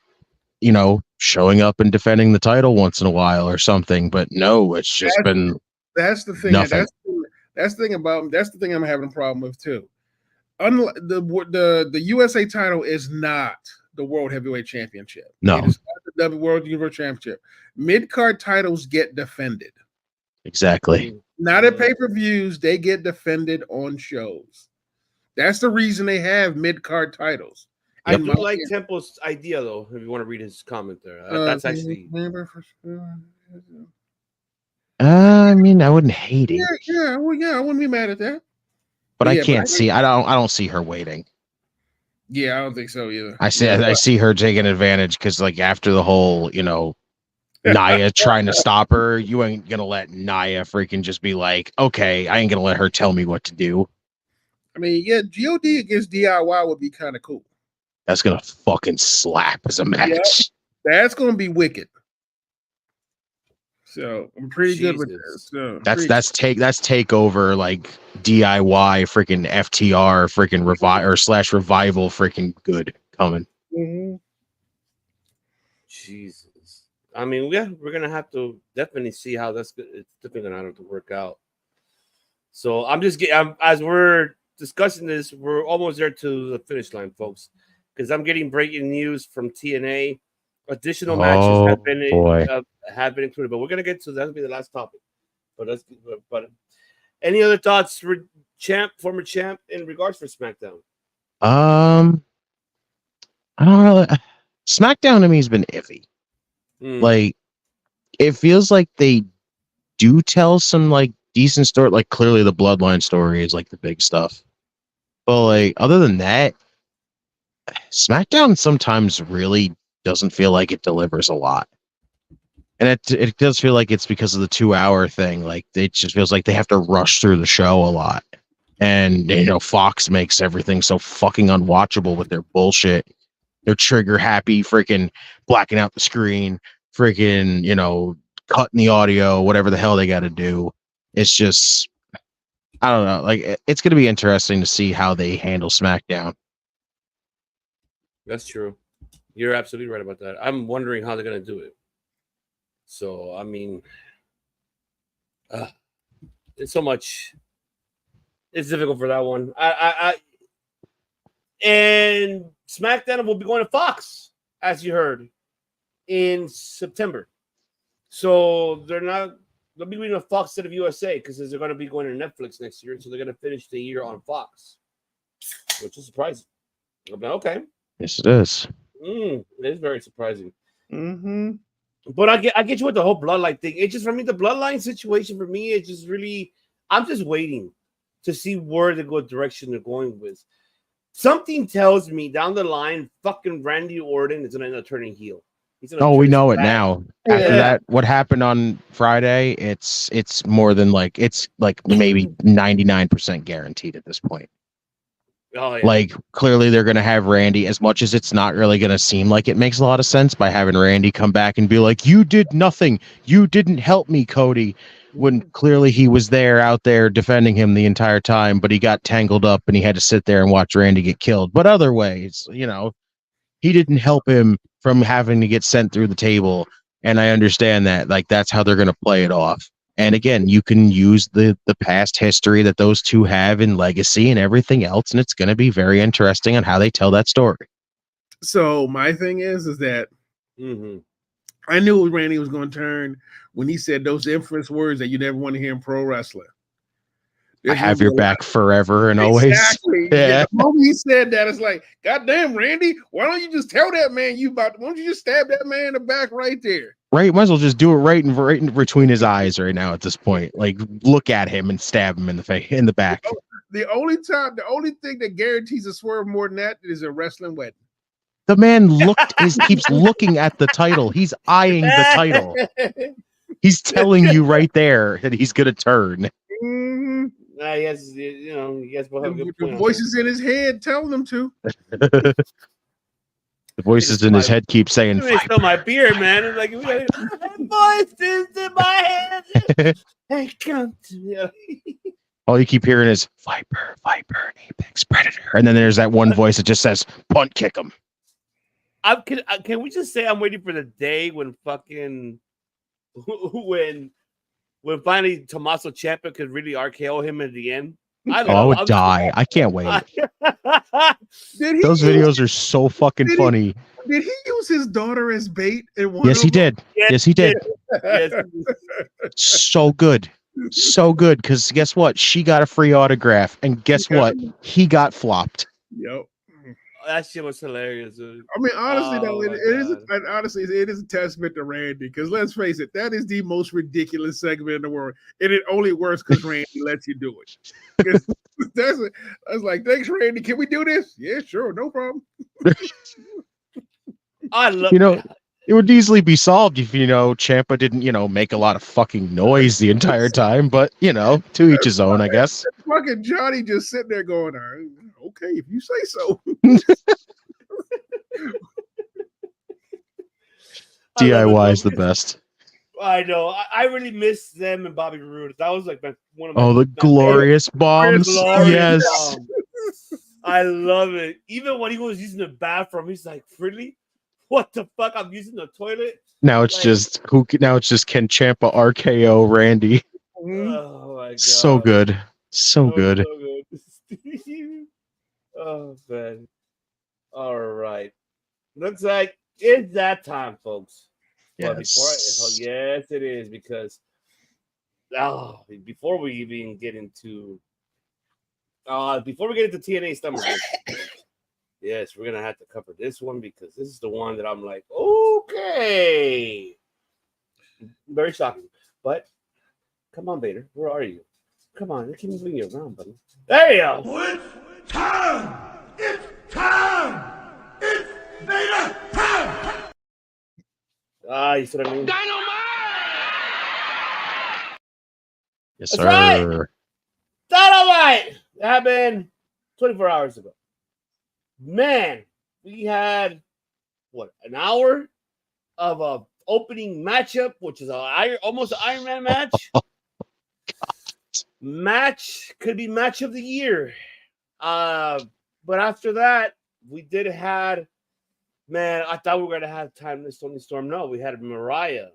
showing up and defending the title once in a while or something? But no, it's just that's the thing. Nothing. That's the thing I'm having a problem with too. Unlike the USA title is not the World Heavyweight Championship. No. It is not the World Universal Championship. Mid-card titles get defended. Exactly. Not at pay-per-views, they get defended on shows. That's the reason they have mid-card titles. I do like Tempo's idea, though, if you want to read his comment there. That's actually... I mean, I wouldn't hate it. Yeah, I wouldn't be mad at that. But I can't see. I don't see her waiting. Yeah, I don't think so either. I see her taking advantage because, like, after the whole, Nia trying to stop her, you ain't gonna let Nia freaking just be like, okay, I ain't gonna let her tell me what to do. I mean, yeah, God against DIY would be kind of cool. That's gonna fucking slap as a match. Yeah, that's gonna be wicked. So I'm pretty good with this. So that's takeover like DIY freaking FTR freaking revival freaking good coming. Mm-hmm. Jesus, I mean, we're gonna have to definitely see how that's good. It's definitely gonna have to work out. So as we're discussing this, we're almost there to the finish line, folks, because I'm getting breaking news from TNA. Additional matches have been included, but we're gonna get to that'll be the last topic. But any other thoughts for former champ in regards for SmackDown? I don't know. SmackDown to me has been iffy. Like it feels like they do tell some like decent story. Like clearly the Bloodline story is like the big stuff. But like, other than that, SmackDown sometimes really doesn't feel like it delivers a lot. And it does feel like it's because of the 2-hour thing. Like, it just feels like they have to rush through the show a lot. And, Fox makes everything so fucking unwatchable with their bullshit. They're trigger happy, freaking blacking out the screen, freaking, cutting the audio, whatever the hell they got to do. It's just, I don't know. Like, it's going to be interesting to see how they handle SmackDown. That's true. You're absolutely right about that. I'm wondering how they're going to do it. So, I mean, it's so much. It's difficult for that one. And SmackDown will be going to Fox, as you heard, in September. So they'll be going to Fox instead of USA because they're going to be going to Netflix next year. So they're going to finish the year on Fox, which is surprising. I'm like, okay. Yes, it is. It is very surprising. Mm-hmm. But I get you with the whole bloodline thing. It's just, for me, the bloodline situation for me is just really, I'm just waiting to see where direction they're going with. Something tells me down the line, fucking Randy Orton is going to end up turning heel. We know it now. After that, what happened on Friday, it's more than it's maybe 99% guaranteed at this point. Oh, yeah. Like, clearly they're going to have Randy, as much as it's not really going to seem like it makes a lot of sense by having Randy come back and be like, you did nothing. You didn't help me, Cody. When clearly he was out there defending him the entire time, but he got tangled up and he had to sit there and watch Randy get killed. But other ways, he didn't help him from having to get sent through the table. And I understand that, that's how they're going to play it off. And again, you can use the past history that those two have in legacy and everything else, and it's going to be very interesting on how they tell that story. So my thing is that I knew Randy was going to turn when he said those infamous words that you never want to hear in pro wrestling. I have your back forever and always. Exactly. Yeah. The moment he said that, it's like, goddamn, Randy, why don't you just tell that man why don't you just stab that man in the back right there? Right, might as well just do it right in between his eyes right now at this point. Like, look at him and stab him in the back. The only thing that guarantees a swerve more than that is a wrestling wedding. The man keeps looking at the title. He's eyeing the title. He's telling you right there that he's gonna turn. Mm-hmm. Yes, you guys both have a good point. The voices in his head telling him to. The voices in his head keep saying, "I smell my beard, man." It's like, voices in my head. Hey, come to me. All you keep hearing is Viper, Apex Predator, and then there's that one voice that just says, "Punt kick him." Can we just say I'm waiting for the day when when finally Tommaso Ciampa could really RKO him at the end? I would die. I can't wait. Those videos are so fucking funny. Did he use his daughter as bait? Yes, he did. Yes, he did. So good. So good. Because guess what? She got a free autograph. And guess what? He got flopped. Yep. That shit was hilarious, dude. I mean, honestly, it is a testament to Randy. Because let's face it, that is the most ridiculous segment in the world, and it only works because Randy lets you do it. I was like, thanks, Randy. Can we do this? Yeah, sure, no problem. I love. It would easily be solved if Ciampa didn't make a lot of fucking noise the entire time. But to each his own, I guess. Fucking Johnny just sitting there going, okay, if you say so. DIY is the best. I know. I really miss them and Bobby Roode. That was like one of my the glorious bombs. Yes. Bomb. I love it. Even when he was using the bathroom, he's like, really? What the fuck? I'm using the toilet. Now it's just can Ciampa RKO Randy? Oh my god. So good. So good. Oh man. All right. Looks like it's that time, folks. Yes. Yes, it is, because before we even get into TNA Summer Break, yes, we're gonna have to cover this one because this is the one that I'm like, okay. Very shocking. But come on, Vader, where are you? Come on, keep moving you around, buddy. There you go. time! It's time! It's Vader time! You see what I mean? Yes, That's sir. right. Dynamite! That happened 24 hours ago. Man, we had, an hour of a opening matchup, which is almost an Iron Man match. Match could be match of the year. But after that, we did have, man, I thought we were going to have Timeless Tony Storm. No, we had Mariah.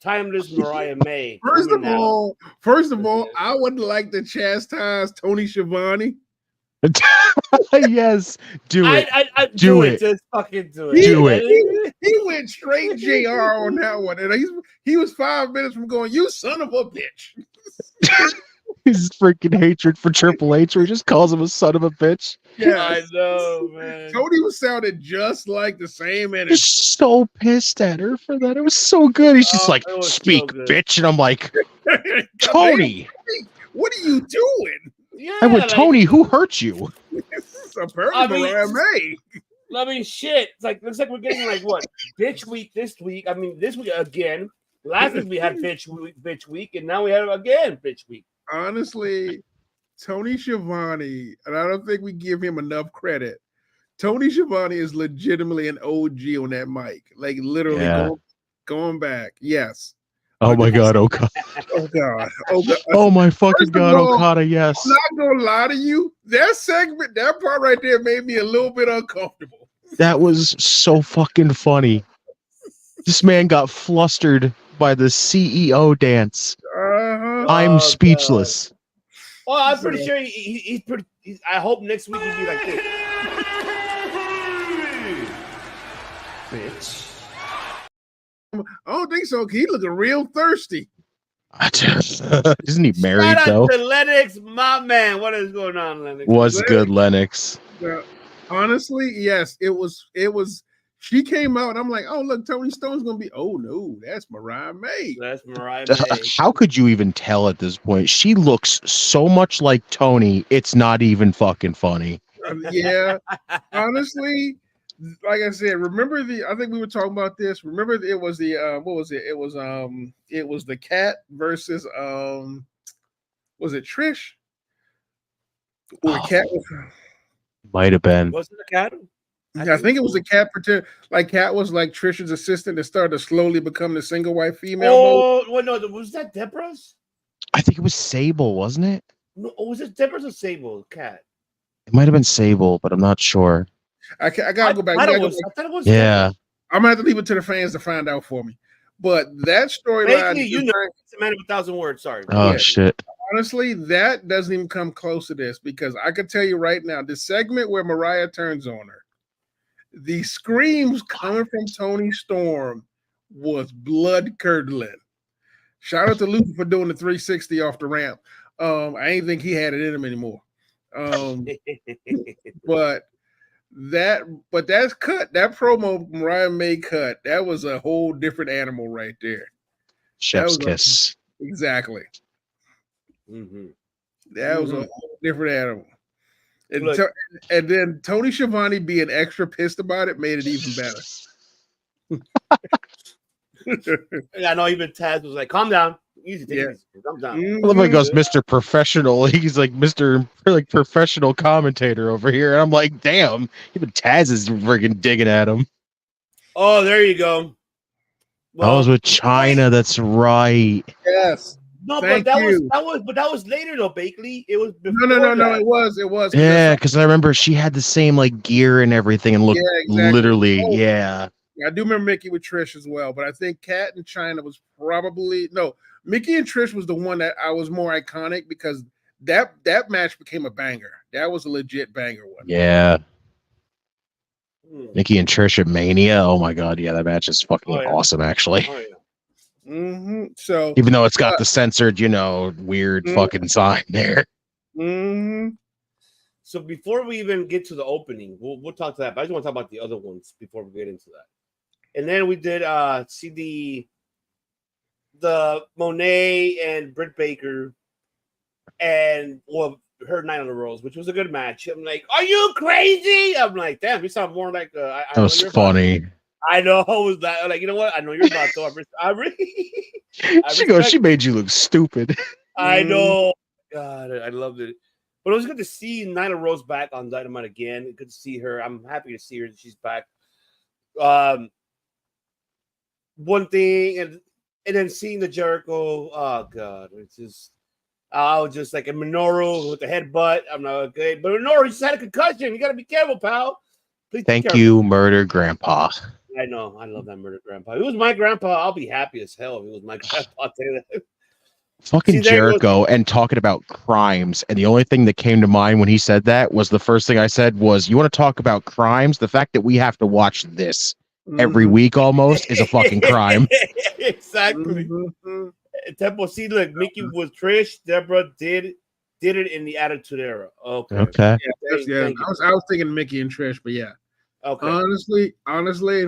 Timeless Mariah May. First of all, I would like to chastise Tony Schiavone. Yes, do it. I do it. Just fucking do He, it. Do it. He went straight JR on that one. And he was 5 minutes from going, you son of a bitch. His freaking hatred for Triple H, where he just calls him a son of a bitch. Yeah, I know, man. Tony was sounded just like the same energy. He's so pissed at her for that. It was so good. He's just like, speak, so bitch. And I'm like, Tony, what are you doing? Yeah, I went, Tony, who hurt you? Apparently Mariah May. I mean, shit. It's like, looks like we're getting like what? Bitch week this week. I mean, this week again. Last week we had bitch week, and now we have again bitch week. Honestly, Tony Schiavone, and I don't think we give him enough credit. Tony Schiavone is legitimately an OG on that mic. Like literally going back. Yes. Oh my God, Okada. Oh God. Oh God. Oh my fucking God, Okada, yes. I'm not gonna lie to you. That segment, that part right there made me a little bit uncomfortable. That was so fucking funny. This man got flustered by the CEO dance. I'm speechless. Well, I'm pretty sure he's pretty. I hope next week he'd be like this. Bitch. I don't think so. He looking real thirsty. Isn't he married Shout out though? to Lennox, my man. What is going on, Lennox? Was good, Lennox. Honestly, yes, it was. She came out, and I'm like, oh look, Tony Stone's gonna be. Oh no, that's Mariah May. That's Mariah May. How could you even tell at this point? She looks so much like Tony. It's not even fucking funny. Yeah, honestly. Like I said, remember I think we were talking about this. Remember it was the what was it? It was the Cat versus was it Trish? Or the Cat was, might have been. Was it the Cat? I think it was the Cat like Cat was like Trish's assistant that started to slowly become the single white female. Oh, well, no, was that Deborah's? I think it was Sable, wasn't it? No, was it Deborah's or Sable? Cat. It might have been Sable, but I'm not sure. I gotta go back. I thought it was yeah. I'm gonna have to leave it to the fans to find out for me. But that storyline, you know, it's a man of 1,000 words. Sorry. Oh shit. Honestly, that doesn't even come close to this because I can tell you right now, the segment where Mariah turns on her, the screams coming from Tony Storm was blood curdling. Shout out to Luther for doing the 360 off the ramp. I ain't think he had it in him anymore. But that's cut. That promo Mariah May cut. That was a whole different animal right there. Chef's kiss. Exactly. Mm-hmm. That was a whole different animal. And then Tony Schiavone being extra pissed about it made it even better. I know even Taz was like, calm down. Easy, take it easy. Calm down. I love how he goes, Mr. Professional. He's like Mr. like professional commentator over here. And I'm like, damn, even Taz is freaking digging at him. Oh, there you go. Well, I was with China. That's right. Yes. No, but that was later though, Bakley. It was before no. It was. Yeah, because I remember she had the same like gear and everything, and looked literally, yeah. I do remember Mickey with Trish as well, but I think Kat and China was probably Mickey and Trish was the one that I was more iconic because that match became a banger. That was a legit banger one. Yeah. Mickey and Trish at Mania. Oh my god, yeah, that match is fucking awesome, actually. Oh, yeah. Mm-hmm. So even though it's got the censored, weird fucking sign there. Mm-hmm. So before we even get to the opening, we'll talk to that. But I just want to talk about the other ones before we get into that. And then we did see the Monet and Britt Baker, and her Night on the Rose, which was a good match. I'm like, are you crazy? I'm like, damn, you sound more like that was funny. I know. Was that like, you know what? I know you're about to. She made you look stupid. I know. God, I loved it. But it was good to see Nyla Rose back on Dynamite again. Good to see her. I'm happy to see her. She's back. One thing, and then seeing the Jericho. Oh God, it's just. I was just like a Minoru with the headbutt. I'm not okay, but Minoru just had a concussion. You got to be careful, pal. Please Thank you, Murder Grandpa. I know. I love that Murder Grandpa. If it was my grandpa, I'll be happy as hell if it was my grandpa. I'll tell you that. Fucking Jericho and talking about crimes. And the only thing that came to mind when he said that was the first thing I said was, you want to talk about crimes? The fact that we have to watch this every week almost is a fucking crime. Exactly. Mm-hmm. Temple, see, look, Mickey was Trish. Deborah did it in the Attitude Era. Okay. Yeah, I was thinking Mickey and Trish, but yeah. Okay. Honestly,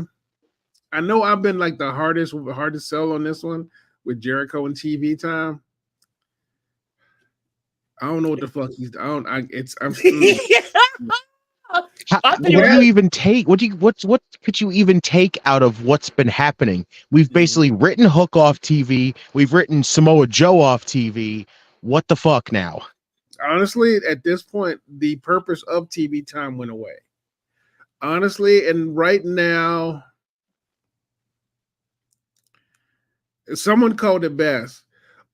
I know I've been like the hardest sell on this one with Jericho and TV time. I don't know what the fuck he's. I'm. What do you even take? What could you even take out of what's been happening? We've basically written Hook off TV. We've written Samoa Joe off TV. What the fuck now? Honestly, at this point, the purpose of TV time went away. Honestly, and right now, someone called it best.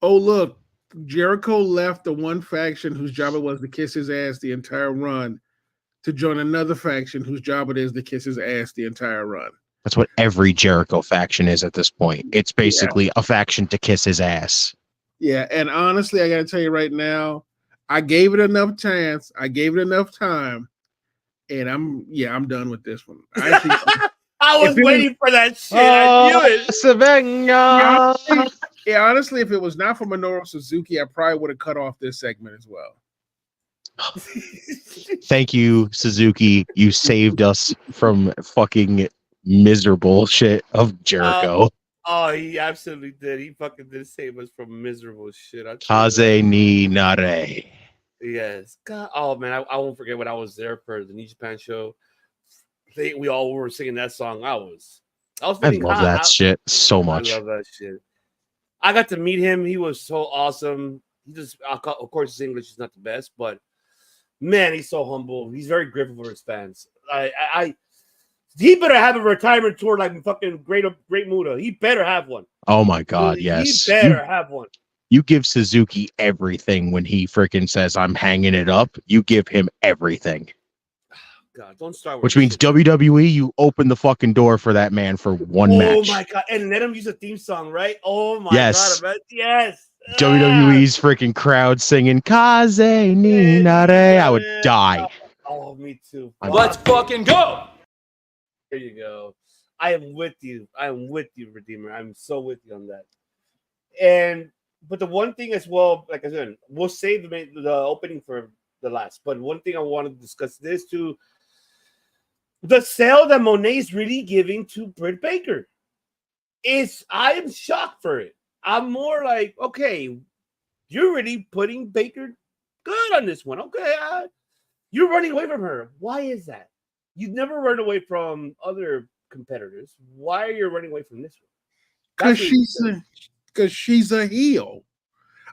Oh, look, Jericho left the one faction whose job it was to kiss his ass the entire run to join another faction whose job it is to kiss his ass the entire run. That's what every Jericho faction is at this point. It's basically a faction to kiss his ass. Yeah, and honestly, I got to tell you right now, I gave it enough chance. I gave it enough time, and I'm done with this one. I was waiting for that shit. I knew it. Honestly, if it was not for Minoru Suzuki, I probably would have cut off this segment as well. Thank you, Suzuki. You saved us from fucking miserable shit of Jericho. He absolutely did. He fucking did save us from miserable shit. Kaze ni nare. Yes. God. Oh man, I won't forget when I was there for the New Japan show. We all were singing that song. I love that shit so much. I love that shit. I got to meet him. He was so awesome. He just, of course, his English is not the best, but man, he's so humble. He's very grateful for his fans. He better have a retirement tour like fucking Great Muta. He better have one. Oh my God, yes. He better have one. You give Suzuki everything when he freaking says, I'm hanging it up. You give him everything. God, don't start with which means WWE, you open the fucking door for that man for one match. Oh my God. And let him use a theme song, right? Oh my God. Yes. WWE's freaking crowd singing Kaze ni nare. I would die. Oh, me too. Let's fucking go. There you go. I am with you. I am with you, Redeemer. I'm so with you on that. But the one thing as well, like I said, we'll save the opening for the last. But one thing I want to discuss this too. The sale that Monet is really giving to Britt Baker I am shocked for it. I'm more like, okay, you're really putting Baker good on this one. Okay, you're running away from her. Why is that? You've never run away from other competitors. Why are you running away from this one? Because she's a heel.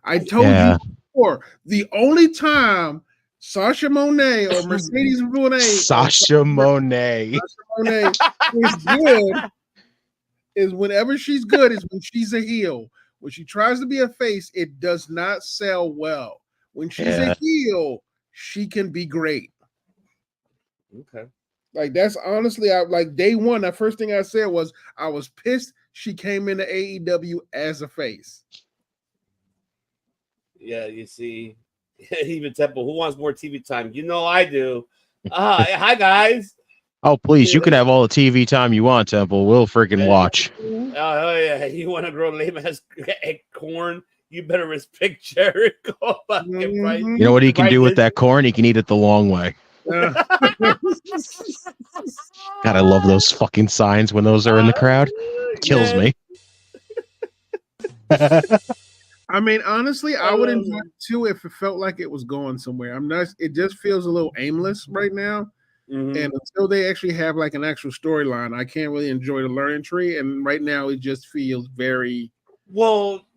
I told you before. The only time Sasha Monet or Mercedes Monet Sasha Monet is good is whenever she's good is when she's a heel. When she tries to be a face, it does not sell well. When she's a heel, she can be great. Okay. Like that's honestly, like day one, that first thing I said was I was pissed she came into AEW as a face. Yeah, you see. Even Temple, who wants more TV time? You know I do. Hi guys. Oh please, you can have all the TV time you want, Temple. We'll freaking watch. Oh yeah, you want to grow lame ass corn? You better respect Jericho. You know what he can do with that corn? He can eat it the long way. God, I love those fucking signs when those are in the crowd. It kills me. I mean, honestly, I would enjoy it too if it felt like it was going somewhere. I'm not. It just feels a little aimless right now. Mm-hmm. And until they actually have like an actual storyline, I can't really enjoy the learning tree. And right now, it just feels very. Well,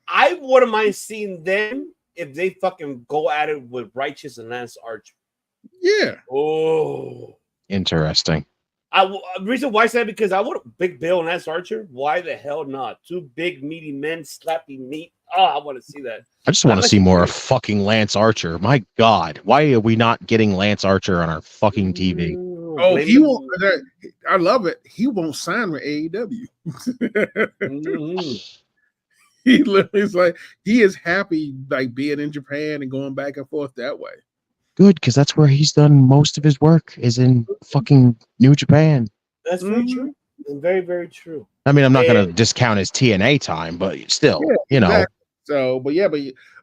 I wouldn't mind seeing them if they fucking go at it with Righteous and Lance Archer. Yeah. Oh, Interesting. the reason why I said because I would Big Bill and Lance Archer. Why the hell not? Two big meaty men slapping meat. Oh, I want to see that. I just want to see more of fucking Lance Archer. My God, why are we not getting Lance Archer on our fucking TV? Oh, he won't. I love it. He won't sign with AEW. He literally is like he is happy like being in Japan and going back and forth that way. Good, because that's where he's done most of his work is in fucking New Japan. That's very true. Very, very true. I mean, I'm not going to discount his TNA time, but still, you know. Exactly. So,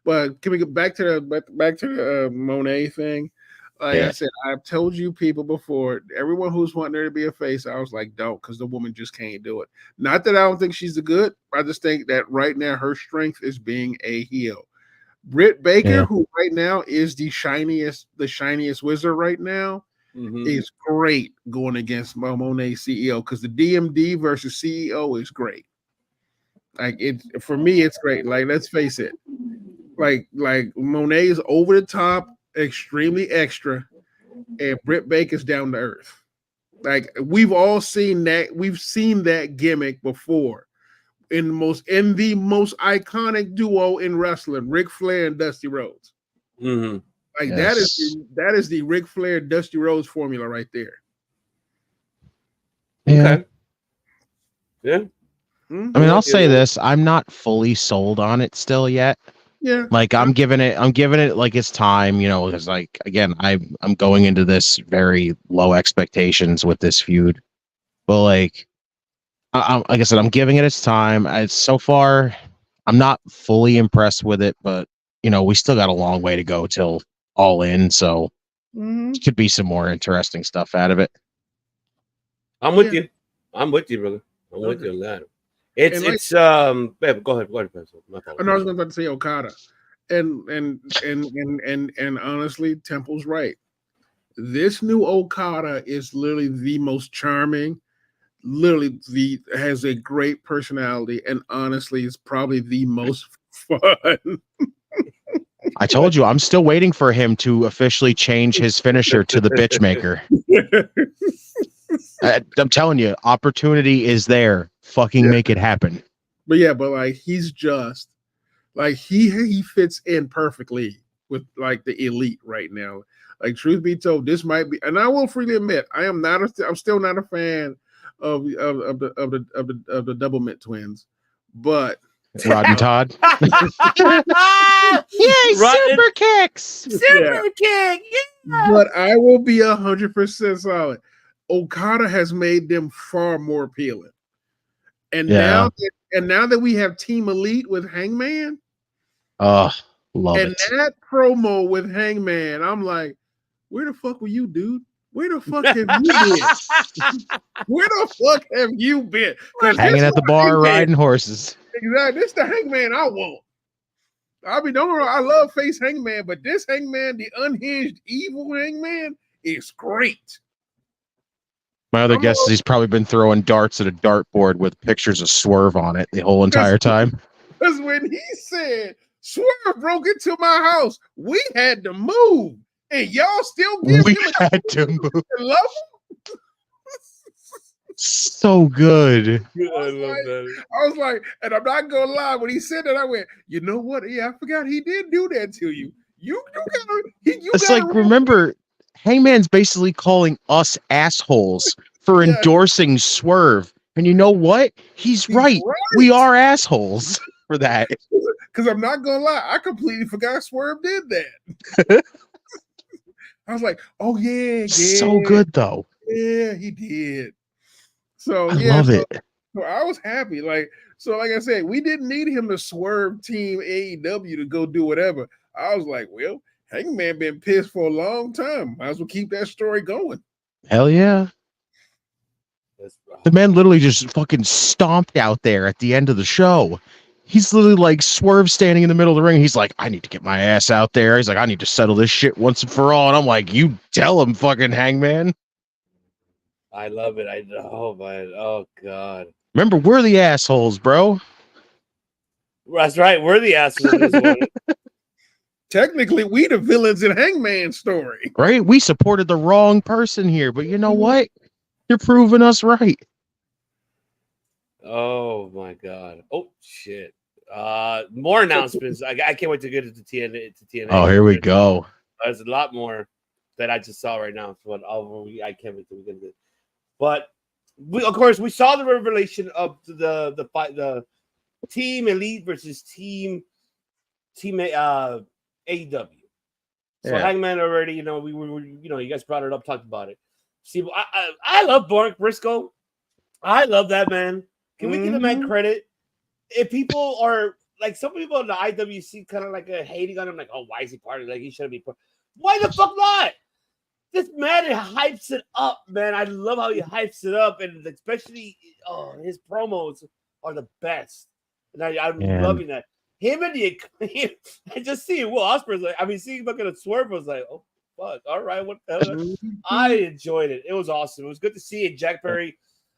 but can we get back to the Monet thing? Like I said, I've told you people before, everyone who's wanting her to be a face, I was like, don't, because the woman just can't do it. Not that I don't think she's a good, I just think that right now her strength is being a heel. Britt Baker, who right now is the shiniest wizard right now, is great going against Monet CEO because the DMD versus CEO is great. Like it for me, it's great. Like let's face it, like Monet is over the top, extremely extra, and Britt Baker's down to earth. Like we've all seen that. We've seen that gimmick before. In the most iconic duo in wrestling, Ric Flair and Dusty Rhodes. Mm-hmm. Like that is the Ric Flair Dusty Rhodes formula right there. Yeah. Okay. Yeah. I mean, I'll say this: I'm not fully sold on it still yet. Yeah. Like I'm giving it like its time, you know, because like again, I'm going into this very low expectations with this feud, but like. Like I said, I'm giving it its time. So far, I'm not fully impressed with it, but you know, we still got a long way to go till All In, so could be some more interesting stuff out of it. I'm with you. I'm with you, brother. I'm with you on that. Babe, go ahead. I know I was about to say Okada, and honestly, Temple's right. This new Okada is literally the most charming. Literally has a great personality and honestly is probably the most fun. I told you I'm still waiting for him to officially change his finisher to the bitch maker. I'm telling you, opportunity is there. Fucking make it happen. But like he's just like he fits in perfectly with like the elite right now. Like truth be told, this might be, and I will freely admit, I'm still not a fan of the Double Mint twins, but Rod and Todd. Yay, super kicks! Super kick! Yeah! But I will be 100% solid. Okada has made them far more appealing, and now that we have Team Elite with Hangman, love it. And that promo with Hangman, I'm like, where the fuck were you, dude? Where the fuck have you been? Where the fuck have you been? Hanging at the bar, riding horses. Exactly. This the Hangman I want. I mean, I love face Hangman, but this Hangman, the unhinged evil Hangman, is great. My other guess is he's probably been throwing darts at a dartboard with pictures of Swerve on it the whole entire time. Because when he said Swerve broke into my house, we had to move. And y'all still give him had to move. Love him? So good. I love that. I was like, and I'm not gonna lie, when he said that, I went, you know what? Yeah, I forgot he did do that to you. It's like, remember, Hangman's basically calling us assholes for endorsing Swerve. And you know what? He's right. We are assholes for that. Because I'm not gonna lie, I completely forgot Swerve did that. I was like, oh yeah. So good though. Yeah, he did. So I love it. So I was happy. Like I said, we didn't need him to swerve team AEW to go do whatever. I was like, well, Hangman been pissed for a long time. Might as well keep that story going. Hell yeah. The man literally just fucking stomped out there at the end of the show. He's literally like Swerve standing in the middle of the ring. He's like, I need to get my ass out there. He's like, I need to settle this shit once and for all. And I'm like, you tell him, fucking Hangman. I love it. I know, man. Oh God. Remember, we're the assholes, bro. That's right. We're the assholes in this one. Technically, we the villains in Hangman's story. Right? We supported the wrong person here, but you know what? You're proving us right. Oh my God. Oh shit. More announcements. I can't wait to get to TNA. Oh, here we go. There's a lot more that I just saw right now. So I can't wait till we get to it. But of course, we saw the revelation of the fight, the Team Elite versus Team AEW. So Hangman already, we were, you guys brought it up, talked about it. See, I love Mark Briscoe. I love that man. Can we give the man credit? If people are like some people in the IWC kind of like hating on him, like, oh, why is he part of it? Like he shouldn't be part. Why the fuck not? This man hypes it up, man. I love how he hypes it up, and especially his promos are the best. And I'm loving that. Him and and just seeing Will Ospreay's like, seeing looking at Swerve was like, oh fuck, all right, what the hell? I enjoyed it. It was awesome. It was good to see it. Jack Perry.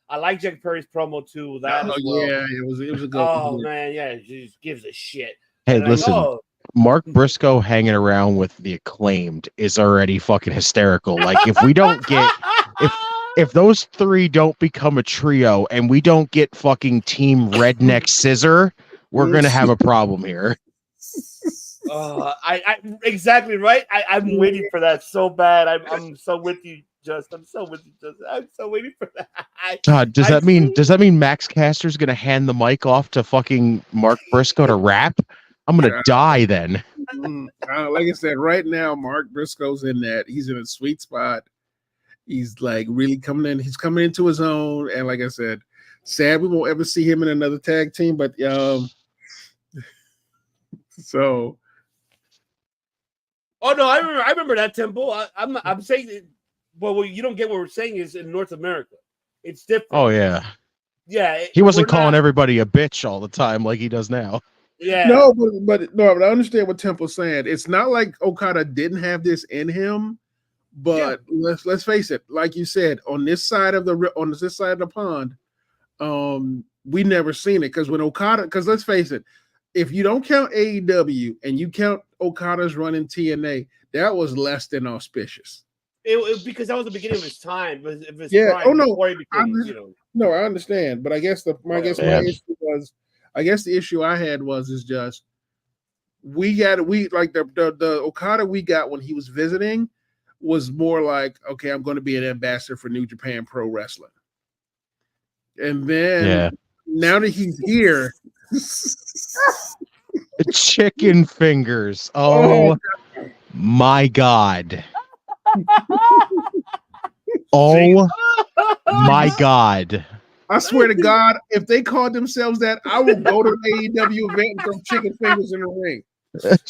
I like Jack Perry's promo too. Yeah, it was a good. Oh man, yeah, he just gives a shit. Hey, and listen, Mark Briscoe hanging around with the Acclaimed is already fucking hysterical. Like if we don't get if those three don't become a trio and we don't get fucking Team Redneck Scissor, we're gonna have a problem here. I exactly right. I'm waiting for that so bad. I'm so with you. I'm so waiting for that. God, does that mean Max Caster's gonna hand the mic off to fucking Mark Briscoe to rap? I'm gonna die then. Like I said, right now Mark Briscoe's in that. He's in a sweet spot. He's like really coming in. He's coming into his own. And like I said, sad we won't ever see him in another tag team. But so. Oh no, I remember that Temple. I'm saying that. Well, what you don't get what we're saying is in North America, it's different. Oh yeah, yeah. He wasn't calling everybody a bitch all the time like he does now. Yeah. No, but I understand what Temple's saying. It's not like Okada didn't have this in him, but let's face it. Like you said, on this side of the pond, we never seen it because when Okada. Because let's face it, if you don't count AEW and you count Okada's running TNA, that was less than auspicious. It because that was the beginning of his time. Prime, no. Became, No, I understand, but I guess the issue I had was just the Okada we got when he was visiting was more like, okay, I'm going to be an ambassador for New Japan Pro Wrestling, and then now that he's here, chicken fingers. Oh my God. Oh my God. I swear to God, if they called themselves that, I will go to an AEW event and throw chicken fingers in the ring.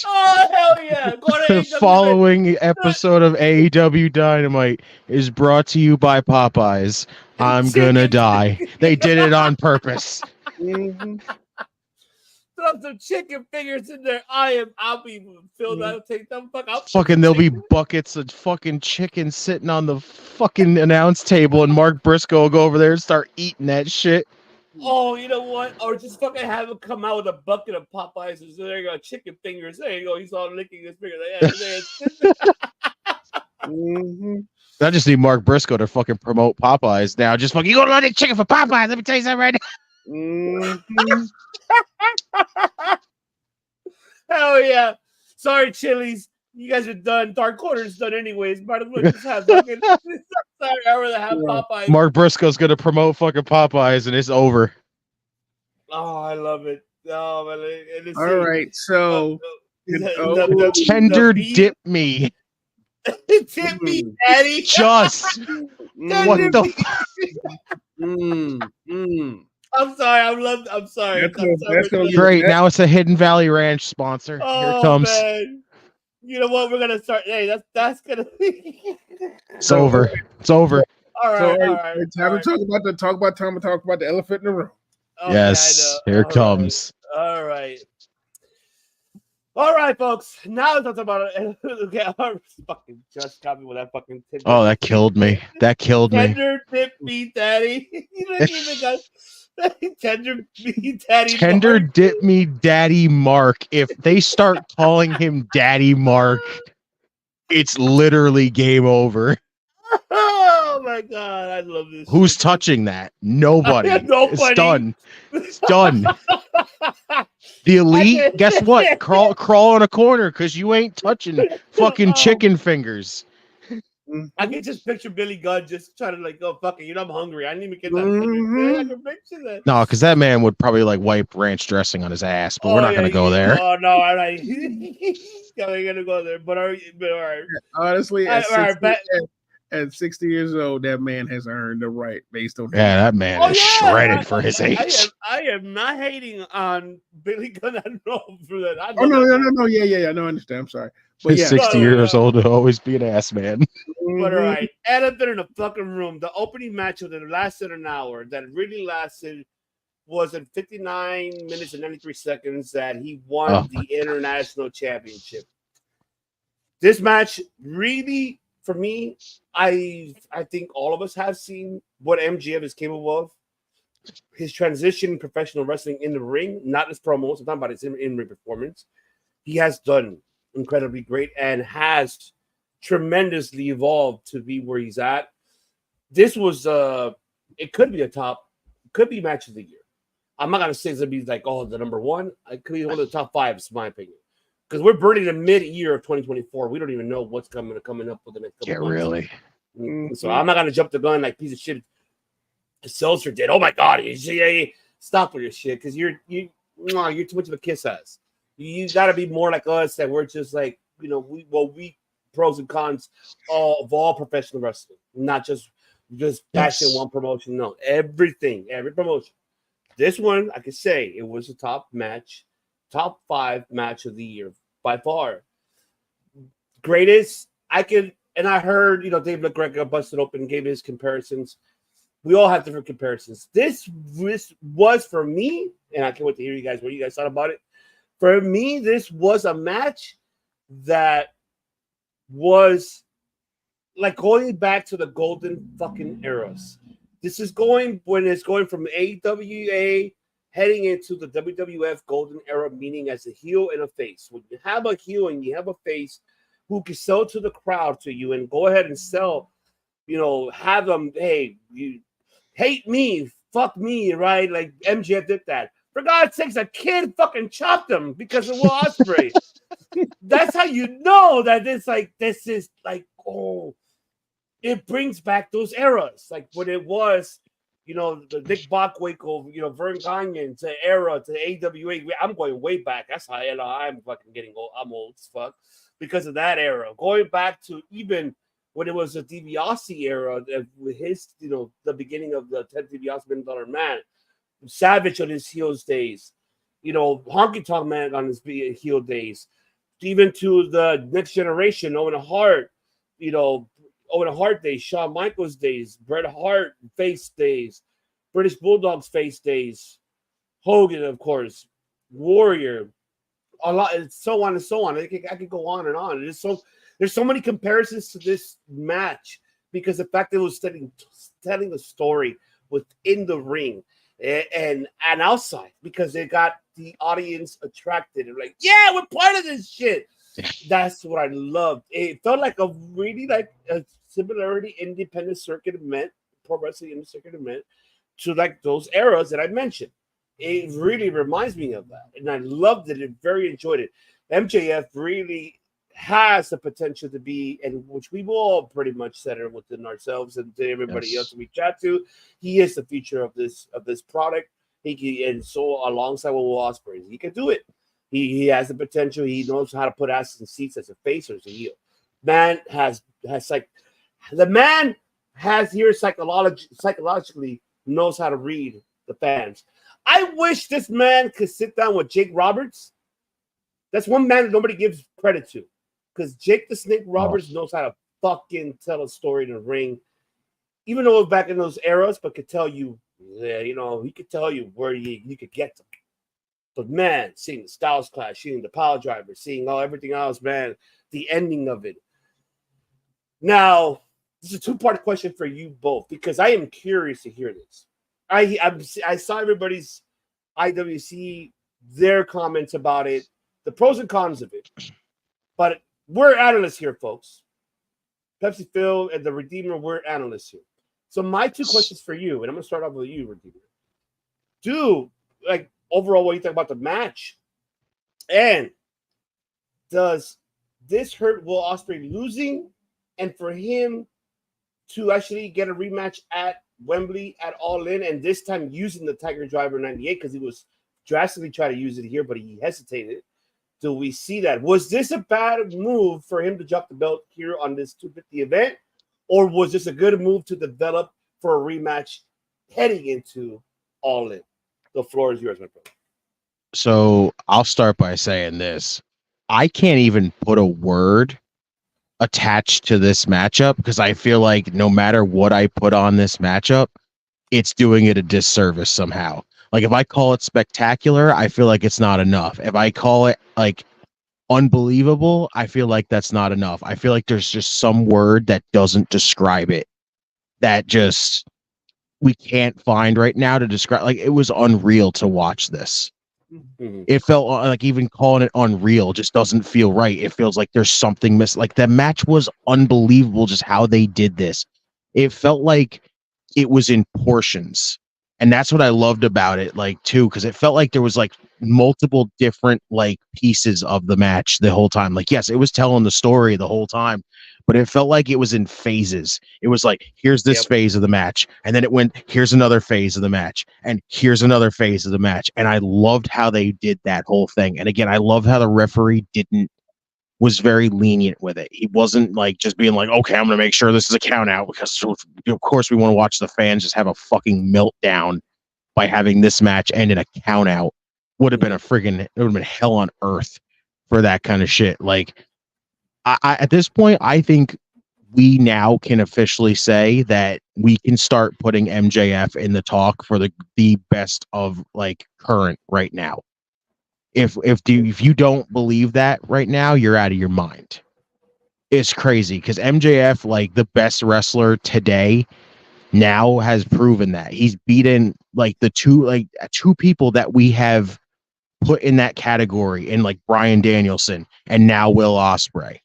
Oh, hell yeah. Go to The AEW following episode of AEW Dynamite is brought to you by Popeyes. I'm gonna die. They did it on purpose. Throw some chicken fingers in there. I'll be filled out. Take them fucking there'll be buckets of fucking chicken sitting on the fucking announce table, and Mark Briscoe will go over there and start eating that shit. Oh, you know what? Or just fucking have him come out with a bucket of Popeyes. And so there you go, chicken fingers. There you go. He's all licking his fingers. I just need Mark Briscoe to fucking promote Popeyes now. Just fucking, you gonna run that chicken for Popeyes? Let me tell you something right now. Hell yeah. Sorry, Chili's. You guys are done. Dark Corner's done anyways. Might as well just have fucking sorry, I'd rather have Popeyes. Mark Briscoe's gonna promote fucking Popeyes and it's over. Oh, I love it. Oh, man. All right, so tender dip me. Dip me, Daddy. Just what the I'm sorry. I'm sorry. That's great. Now it's a Hidden Valley Ranch sponsor. Here it comes. Man. You know what? We're gonna start. Hey, that's gonna be. It's over. It's over. All right. Time to talk about the elephant in the room. Yes, here it comes. All right. All right, folks. Now let's talk about it. Okay, our fucking just got me with that fucking tender. Oh, that killed me. That killed me. Tender dip meat daddy. You don't even got tender meat daddy. Tender Mark. dip me daddy Mark. If they start calling him Daddy Mark, it's literally game over. Oh my god, I love this. Who's shit. touching that? Nobody. Nobody. It's done. It's done. The elite, guess what? Crawl in a corner because you ain't touching fucking chicken fingers. I can just picture Billy Gunn just trying to like, oh fuck it, you know I'm hungry. I didn't even get that. I can picture that. No, because that man would probably like wipe ranch dressing on his ass, but we're not gonna go there. Oh no, all right. He's gonna go there. But all right. Honestly, all right, at 60 years old, that man has earned the right based on Yeah, that man is shredded for his age. I am not hating on Billy Gunn at all for that. Oh no, yeah. No, I understand. I'm sorry. But yeah, 60 years old to always be an ass man. But all right, elephant in the fucking room. The opening match that lasted an hour, that really lasted, was in 59 minutes and 93 seconds that he won the international championship. This match really, for me, I think all of us have seen what MJF is capable of. His transition in professional wrestling in the ring, not his promos. I'm talking about his in-ring performance. He has done incredibly great and has tremendously evolved to be where he's at. This was it could be match of the year. I'm not gonna say it's gonna be like the number one. It could be one of the top 5, in my opinion. Because we're burning the mid-year of 2024. We don't even know what's coming up with the next couple months. Really. So I'm not gonna jump the gun like piece of shit Seltzer did. Oh my god, stop with your shit because you're too much of a kiss ass. You gotta be more like us that we're just like, we pros and cons of all professional wrestling, not just bashing one promotion. No, every promotion. This one, I could say it was a top 5 match of the year by far. Greatest I heard, Dave McGregor busted open and gave his comparisons. We all have different comparisons. This was for me, and I can't wait to hear what you guys thought about it. For me, this was a match that was like going back to the golden fucking eras. This is going from AWA heading into the WWF golden era, meaning as a heel and a face. When you have a heel and you have a face who can sell to the crowd to you and go ahead and sell, have them, hey, you hate me, fuck me, right? Like MJF did that. For God's sakes, a kid fucking chopped him because of Will Ospreay. That's how you know that this is like, it brings back those eras. Like when it was, the Dick Bockwinkel, Vern Gagne to era to AWA. I'm going way back. That's how I'm fucking getting old. I'm old as fuck because of that era. Going back to even when it was the DiBiase era with his, the beginning of the Ted DiBiase $1 Million Man. Savage on his heels days, Honky Tonk Man on his heel days, even to the next generation, Owen Hart, Owen Hart days, Shawn Michaels days, Bret Hart face days, British Bulldogs face days, Hogan, of course, Warrior, a lot, and so on and so on. I could go on and on. There's so many comparisons to this match because the fact that it was telling the story within the ring. And outside because they got the audience attracted and like, yeah, we're part of this shit. That's what I loved. It felt like a similarity independent circuit event, pro wrestling independent circuit event to like those eras that I mentioned. It really reminds me of that, and I loved it and very enjoyed it. MJF really has the potential to be, and which we've all pretty much said it within ourselves and to everybody else we chat to, he is the future of this product. And so alongside with Will Ospreay, he can do it. He has the potential. He knows how to put asses in seats as a face or as a heel. Man psychologically knows how to read the fans. I wish this man could sit down with Jake Roberts. That's one man that nobody gives credit to. Because Jake the Snake Roberts knows how to fucking tell a story in the ring. Even though back in those eras, but could tell you, he could tell you where you could get to. But man, seeing the Styles Clash, seeing the Power Driver, seeing everything else, man, the ending of it. Now, this is a two-part question for you both because I am curious to hear this. I saw everybody's IWC, their comments about it, the pros and cons of it. But we're analysts here, folks. Pepsi Phil and the Redeemer, we're analysts here. So my two questions for you, and I'm going to start off with you, Redeemer. Overall, what do you think about the match? And does this hurt Will Ospreay losing? And for him to actually get a rematch at Wembley at All In, and this time using the Tiger Driver 98 because he was drastically trying to use it here, but he hesitated. Do we see that? Was this a bad move for him to drop the belt here on this 250 event? Or was this a good move to develop for a rematch heading into All In? The floor is yours, my brother. So I'll start by saying this. I can't even put a word attached to this matchup because I feel like no matter what I put on this matchup, it's doing it a disservice somehow. Like if I call it spectacular, I feel like it's not enough. If I call it like unbelievable, I feel like that's not enough. I feel like there's just some word that doesn't describe it that just we can't find right now to describe. Like it was unreal to watch this. Mm-hmm. It felt like even calling it unreal just doesn't feel right. It feels like there's something missing. Like the match was unbelievable, just how they did this. It felt like it was in portions. And that's what I loved about it, like, too, because it felt like there was like multiple different like pieces of the match the whole time. Like, yes, it was telling the story the whole time, but it felt like it was in phases. It was like, here's this phase of the match. And then it went, here's another phase of the match. And here's another phase of the match. And I loved how they did that whole thing. And again, I love how the referee was very lenient with it. He wasn't like just being like, okay, I'm going to make sure this is a count out because of course we want to watch the fans just have a fucking meltdown by having this match end in a count out. Would have been it would have been hell on earth for that kind of shit. Like I at this point, I think we now can officially say that we can start putting MJF in the talk for the best of like current right now. If you don't believe that right now, you're out of your mind. It's crazy because MJF, like the best wrestler today, now has proven that he's beaten like two people that we have put in that category in like Bryan Danielson and now Will Ospreay.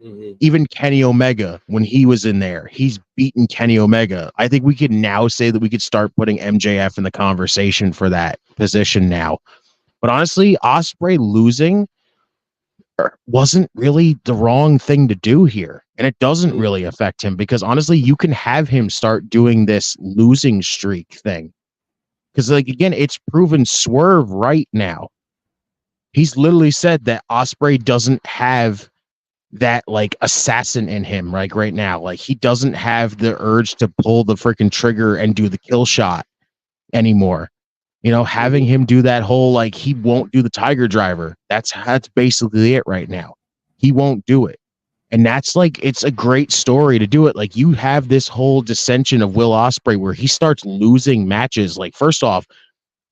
Mm-hmm. Even Kenny Omega, when he was in there, he's beaten Kenny Omega. I think we could now say that we could start putting MJF in the conversation for that position now. But honestly, Ospreay losing wasn't really the wrong thing to do here. And it doesn't really affect him because honestly, you can have him start doing this losing streak thing. Because like, again, it's proven Swerve right now. He's literally said that Ospreay doesn't have that like assassin in him right now. Like he doesn't have the urge to pull the freaking trigger and do the kill shot anymore. You know, having him do that whole, like, he won't do the Tiger Driver. That's basically it right now. He won't do it. And that's like, it's a great story to do it. Like you have this whole dissension of Will Ospreay where he starts losing matches. Like first off,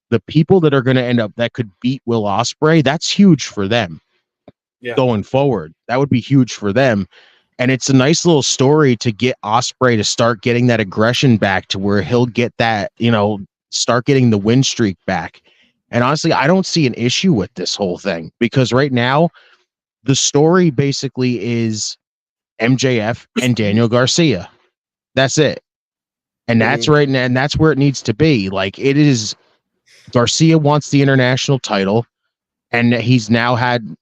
the people that are going to end up that could beat Will Ospreay, that's huge for them going forward. That would be huge for them. And it's a nice little story to get Ospreay to start getting that aggression back to where he'll get that, you know, start getting the win streak back. And honestly, I don't see an issue with this whole thing because right now the story basically is MJF and Daniel Garcia. That's it. And that's right now, and that's where it needs to be. Like it is, Garcia wants the international title and he's now had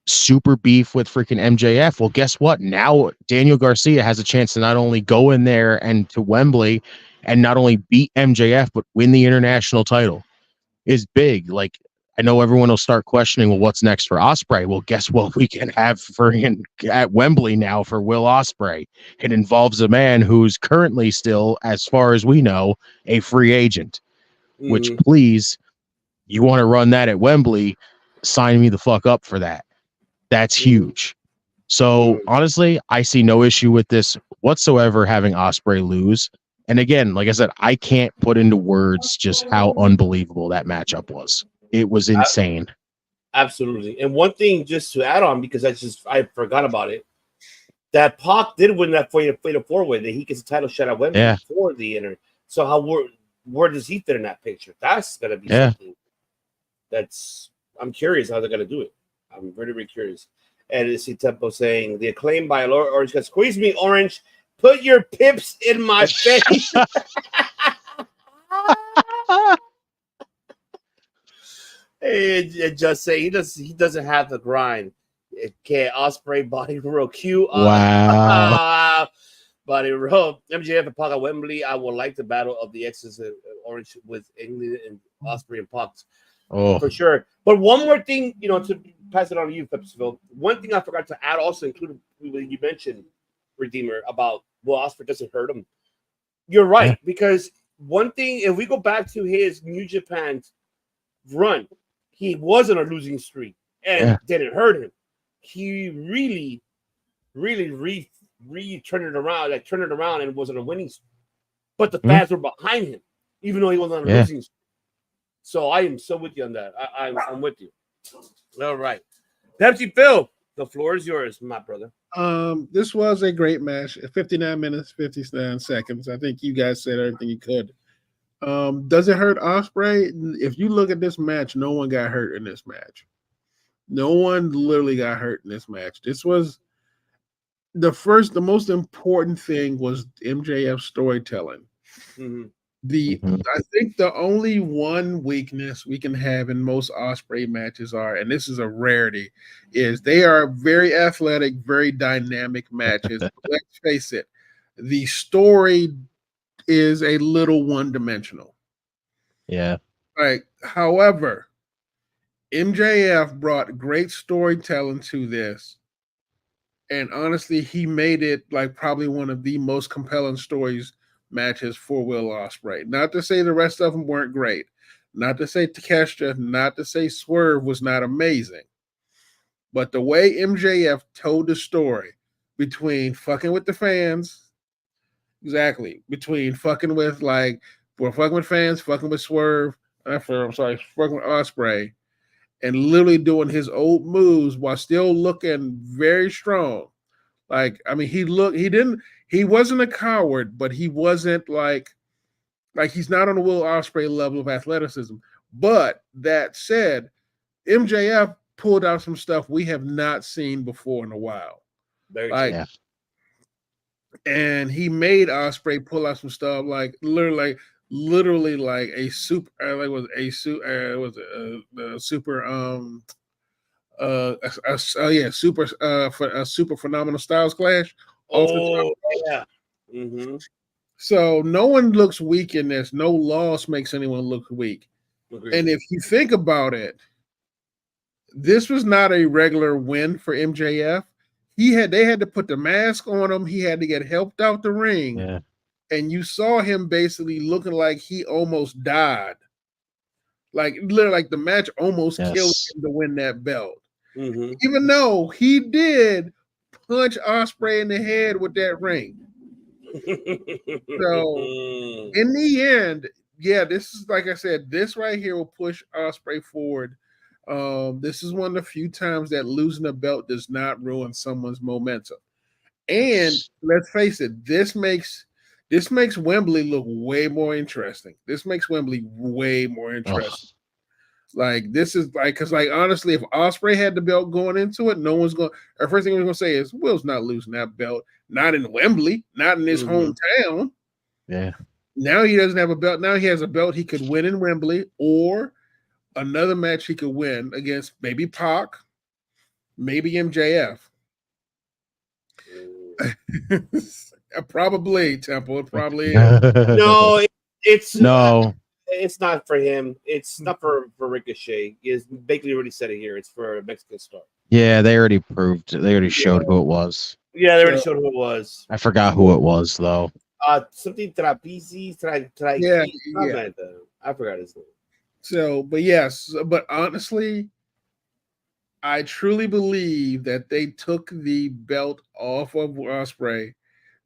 super beef with freaking MJF. Well, guess what? Now Daniel Garcia has a chance to not only go in there and to Wembley and not only beat MJF, but win the international title is big. Like, I know everyone will start questioning, well, what's next for Ospreay? Well, guess what? We can have at Wembley now for Will Ospreay. It involves a man who's currently still, as far as we know, a free agent, which please, you want to run that at Wembley, sign me the fuck up for that. That's huge. So honestly, I see no issue with this whatsoever having Ospreay lose. And again, like I said, I can't put into words just how unbelievable that matchup was. It was insane. Absolutely. And one thing just to add on, because I forgot about it, that Pac did win that fatal 4-way, that he gets a title shot at Wembley for the inner. So where does he fit in that picture? That's gonna be something I'm curious how they're gonna do it. I'm very, very curious. And I see Tempo saying the Acclaim by Orange got squeeze me, Orange. Put your pips in my face. Hey, just say he doesn't have the grind. It can't Osprey body roll Q. Wow. Body roll. MJF and Pac at Wembley. I would like the battle of the X's and Orange with England and Osprey and Pac. For sure. But one more thing, to pass it on to you, Pepsville. One thing I forgot to add, also included when you mentioned Redeemer about Osprey doesn't hurt him. You're right, because one thing, if we go back to his New Japan run, he was on a losing streak and didn't hurt him. He really, really turned it around and was on a winning streak. But the fans were behind him, even though he was on a losing streak. So I am so with you on that. I'm with you. All right. Pepsi Phil, the floor is yours, my brother. This was a great match. 59 minutes, 59 seconds. I think you guys said everything you could. Does it hurt Osprey? If you look at this match, no one got hurt in this match. No one literally got hurt in this match. This was the most important thing was MJF storytelling. Mm-hmm. I think the only one weakness we can have in most Osprey matches and this is a rarity, is they are very athletic, very dynamic matches. Let's face it, the story is a little one-dimensional. Yeah. However, MJF brought great storytelling to this. And honestly, he made it like probably one of the most compelling matches for Will Ospreay. Not to say the rest of them weren't great. Not to say Takeshita, not to say Swerve was not amazing. But the way MJF told the story between fucking with the fans, between fucking with fans, fucking with Swerve, fucking with Ospreay, and literally doing his old moves while still looking very strong. He wasn't a coward, but he wasn't like he's not on the Will Ospreay level of athleticism. But that said, MJF pulled out some stuff we have not seen before in a while. And he made Ospreay pull out some stuff literally like a super super phenomenal Styles Clash. Mm-hmm. So no one looks weak in this. No loss makes anyone look weak. Agreed. And if you think about it, this was not a regular win for MJF. They had to put the mask on him. He had to get helped out the ring. Yeah. And you saw him basically looking like he almost died. Literally, like the match almost killed him to win that belt. Mm-hmm. Even though he did punch Ospreay in the head with that ring. So in the end, this is, like I said, this right here will push Ospreay forward. This is one of the few times that losing a belt does not ruin someone's momentum. And let's face it, this makes Wembley look way more interesting. This makes Wembley way more interesting. This is because honestly, if Ospreay had the belt going into it, no one's going. Our first thing we're going to say is Will's not losing that belt, not in Wembley, not in his hometown. Yeah. Now he doesn't have a belt. Now he has a belt he could win in Wembley, or another match he could win against maybe Pac, maybe MJF. Probably Temple. It probably is. No, it's no. It's not for him. It's not for Ricochet. Is basically already said it here. It's for a Mexican star. Yeah, they already proved. They already showed who it was. Yeah, they already showed who it was. I forgot who it was though. Something Trapizi. I forgot his name. So, but honestly, I truly believe that they took the belt off of Ospreay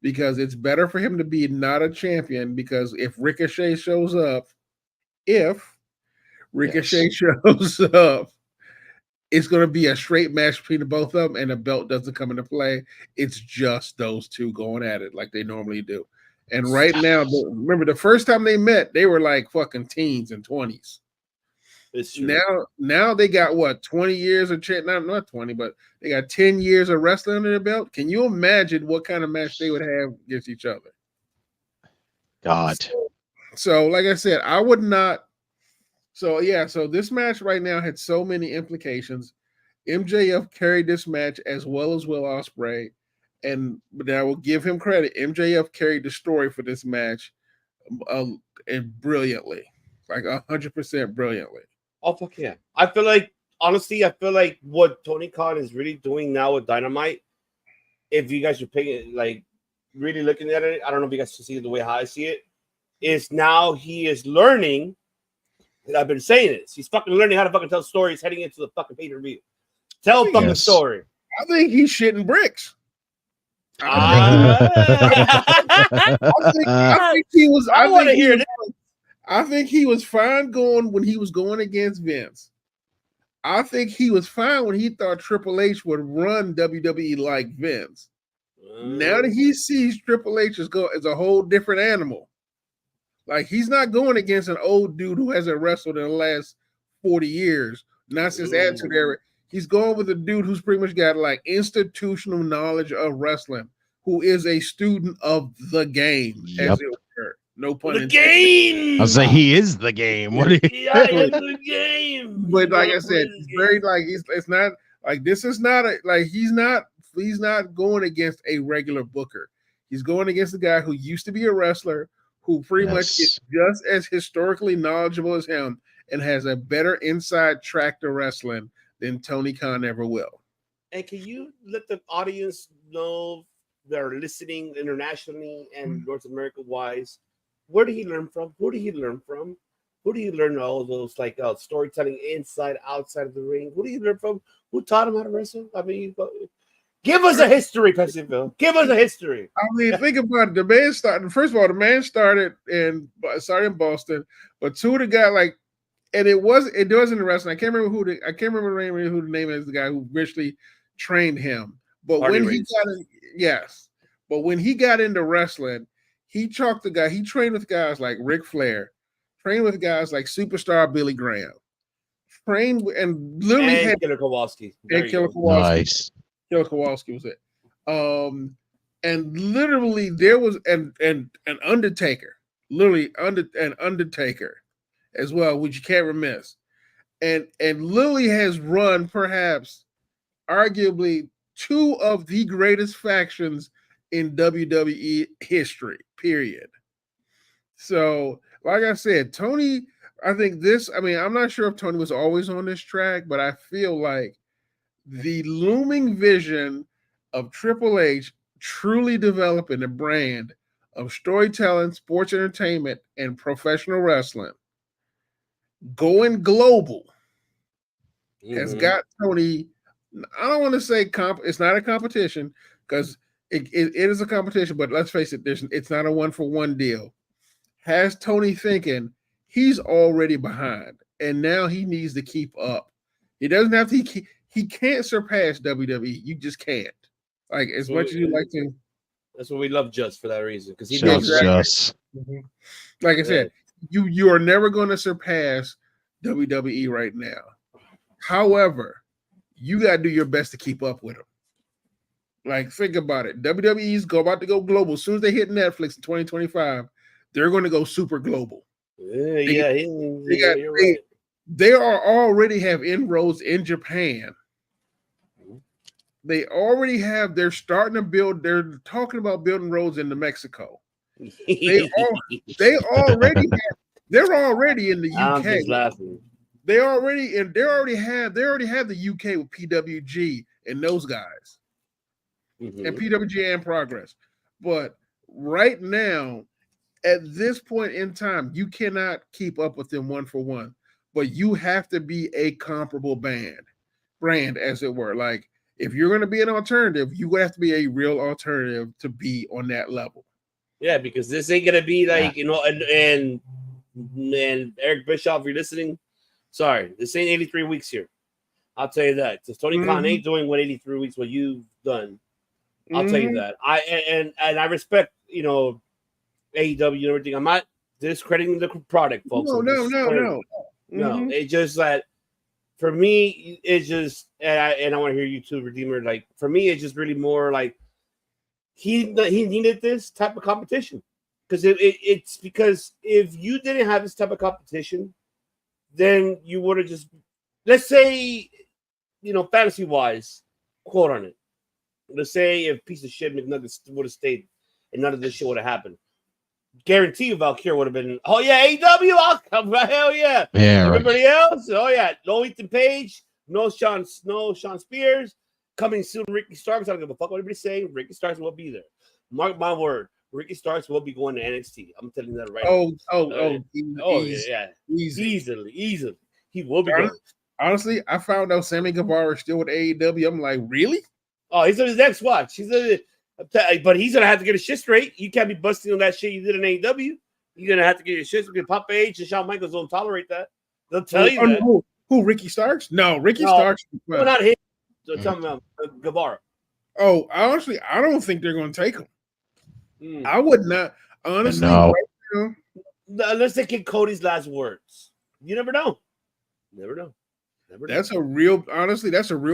because it's better for him to be not a champion. Because if Ricochet shows up, Ricochet shows up. It's going to be a straight match between the both of them, and the belt doesn't come into play. It's just those two going at it like they normally do. And right now, remember the first time they met, they were like fucking teens and 20s. It's true. Now they got what 20 years of not 20, but they got 10 years of wrestling under their belt. Can you imagine what kind of match they would have against each other? God. So like I said, I would not. So yeah, so this match right now had so many implications. MJF carried this match as well as Will Ospreay, but I will give him credit. MJF carried the story for this match, and brilliantly, like 100% brilliantly. Oh fuck yeah! I feel like honestly, what Tony Khan is really doing now with Dynamite, if you guys are paying like really looking at it, I don't know if you guys can see it the way how I see it, is now he is learning. I've been saying this. He's fucking learning how to fucking tell stories heading into the fucking pay-per-view. Tell a fucking story. I think he's shitting bricks. I think he was. I want to hear this. I think he was fine when he was going against Vince. I think he was fine when he thought Triple H would run WWE like Vince. Now that he sees Triple H as a whole different animal. Like, he's not going against an old dude who hasn't wrestled in the last 40 years, not since Attitude Era. He's going with a dude who's pretty much got like institutional knowledge of wrestling, who is a student of the game, as it were. No pun intended. Game. I'll say he is the game. What? Yeah, it's the game. But like I said, it's very like it's not like this is not he's not going against a regular booker. He's going against a guy who used to be a wrestler, who pretty much is just as historically knowledgeable as him and has a better inside track to wrestling than Tony Khan ever will. And can you let the audience know that are listening internationally and North America wise, where did he learn from? Who did he learn from? Who did he learn all those like storytelling inside, outside of the ring? Who did he learn from? Who taught him how to wrestle? I mean, give us a history, Pepsiville. Give us a history. I mean, think about it. The man started. First of all, the man started in Boston, but two of the guys and it wasn't in wrestling. I can't remember who the name is. The guy who originally trained him, but when he got into wrestling, he trained with guys like Ric Flair, trained with guys like superstar Billy Graham, trained and literally had Killer Kowalski. Killer Kowalski. Nice. Killer Kowalski was it. And literally there was an Undertaker, an Undertaker as well, which you can't remiss. And Lily has run perhaps arguably two of the greatest factions in WWE history, period. So, like I said, Tony, I'm not sure if Tony was always on this track, but I feel like the looming vision of Triple H truly developing a brand of storytelling, sports entertainment, and professional wrestling going global has got Tony. I don't want to say it's not a competition because it is a competition, but let's face it, it's not a 1-for-1 deal. Has Tony thinking he's already behind and now he needs to keep up. He doesn't have to. He can't surpass WWE. You just can't. Like as much as you like to. That's what we love Just for that reason because he Just. Like I said, you are never going to surpass WWE right now. However, you got to do your best to keep up with them. Like think about it. WWE's about to go global. As soon as they hit Netflix in 2025, they're going to go super global. You're right. They are already have inroads in Japan. They already have. They're starting to build. They're talking about building roads into Mexico. They're already in the UK. They already have the UK with PWG and those guys, and PWG and Progress. But right now, at this point in time, you cannot keep up with them 1-for-1. But you have to be a comparable brand, as it were. Like if you're going to be an alternative, you have to be a real alternative to be on that level. Yeah, because this ain't gonna be like and Eric Bischoff, if you're listening, Sorry, this ain't 83 weeks here. I'll tell you that. So Tony Khan ain't doing what 83 weeks what you've done. I'll tell you that. I respect, AEW and everything. I'm not discrediting the product, folks. No. It's just that for me, it's just, and I want to hear you too, Redeemer. Like for me, it's just really more like he needed this type of competition because it's because if you didn't have this type of competition, then you would have just, let's say, fantasy wise, quote on it. Let's say if piece of shit McNuggets would have stayed and none of this shit would have happened. Guarantee you Valkyrie would have been, oh yeah, AEW, I'll come, hell yeah. Yeah, everybody else, oh yeah, no Ethan Page, no Sean Spears, coming soon, Ricky Starks. I don't give a fuck what anybody's saying. Ricky Starks will be there. Mark my word, Ricky Starks will be going to NXT. I'm telling you that right now. Yeah. Easily. He will be going. Honestly, I found out Sammy Guevara is still with AEW. I'm like, really? Oh, he's on his next watch. But he's gonna have to get his shit straight. You can't be busting on that shit you did in AEW. You're gonna have to get your shit straight. Papa H and Shawn Michaels don't tolerate that. They'll tell you that. Who? Ricky Starks? No, Ricky Starks. No, not him. So talking about Guevara. Oh, honestly, I don't think they're gonna take him. I would not. Honestly, no. Right now, unless they get Cody's last words. You never know. Never know. That's a real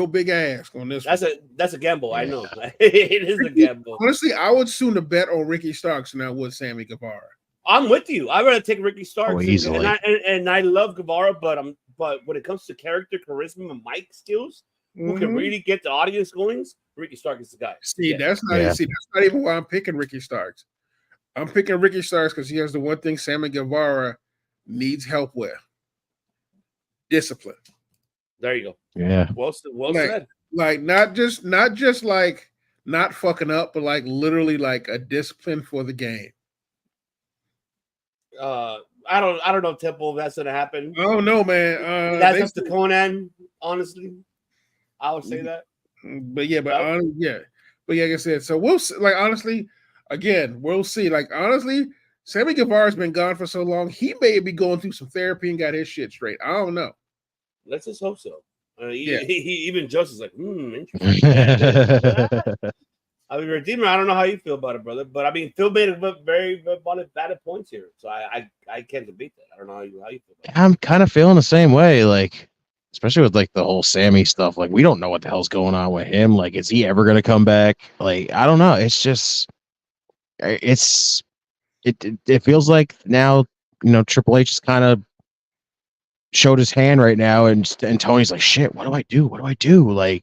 big ask on this. That's a gamble. I know. It is a gamble. Honestly, I would sooner bet on Ricky Starks than I would Sammy Guevara. I'm with you. I'd rather take Ricky Starks. Easily. And I love Guevara, but when it comes to character, charisma, and mic skills, who can really get the audience going, Ricky Starks is the guy. That's not even why I'm picking Ricky Starks. I'm picking Ricky Starks because he has the one thing Sammy Guevara needs help with: discipline. There you go. Yeah. Well said. Like not just like not fucking up, but like literally like a discipline for the game. I don't know, Temple, if that's gonna happen. Oh no, man. That's up to Conan, honestly. I would say that. But like I said, so we'll see, like honestly, again, we'll see. Like honestly, Sammy Guevara's been gone for so long, he may be going through some therapy and got his shit straight. I don't know. Let's just hope so. Even Joseph's like, interesting. I mean, Redeemer, I don't know how you feel about it, brother, but I mean, Phil made a very valid points here, so I can't debate that. I don't know how you feel about it. I'm kind of feeling the same way, like, especially with like the whole Sammy stuff. Like, we don't know what the hell's going on with him. Like, is he ever gonna come back? Like, I don't know. It's just, it feels like now, Triple H is kind of showed his hand right now, and Tony's like, shit, what do I do? Like,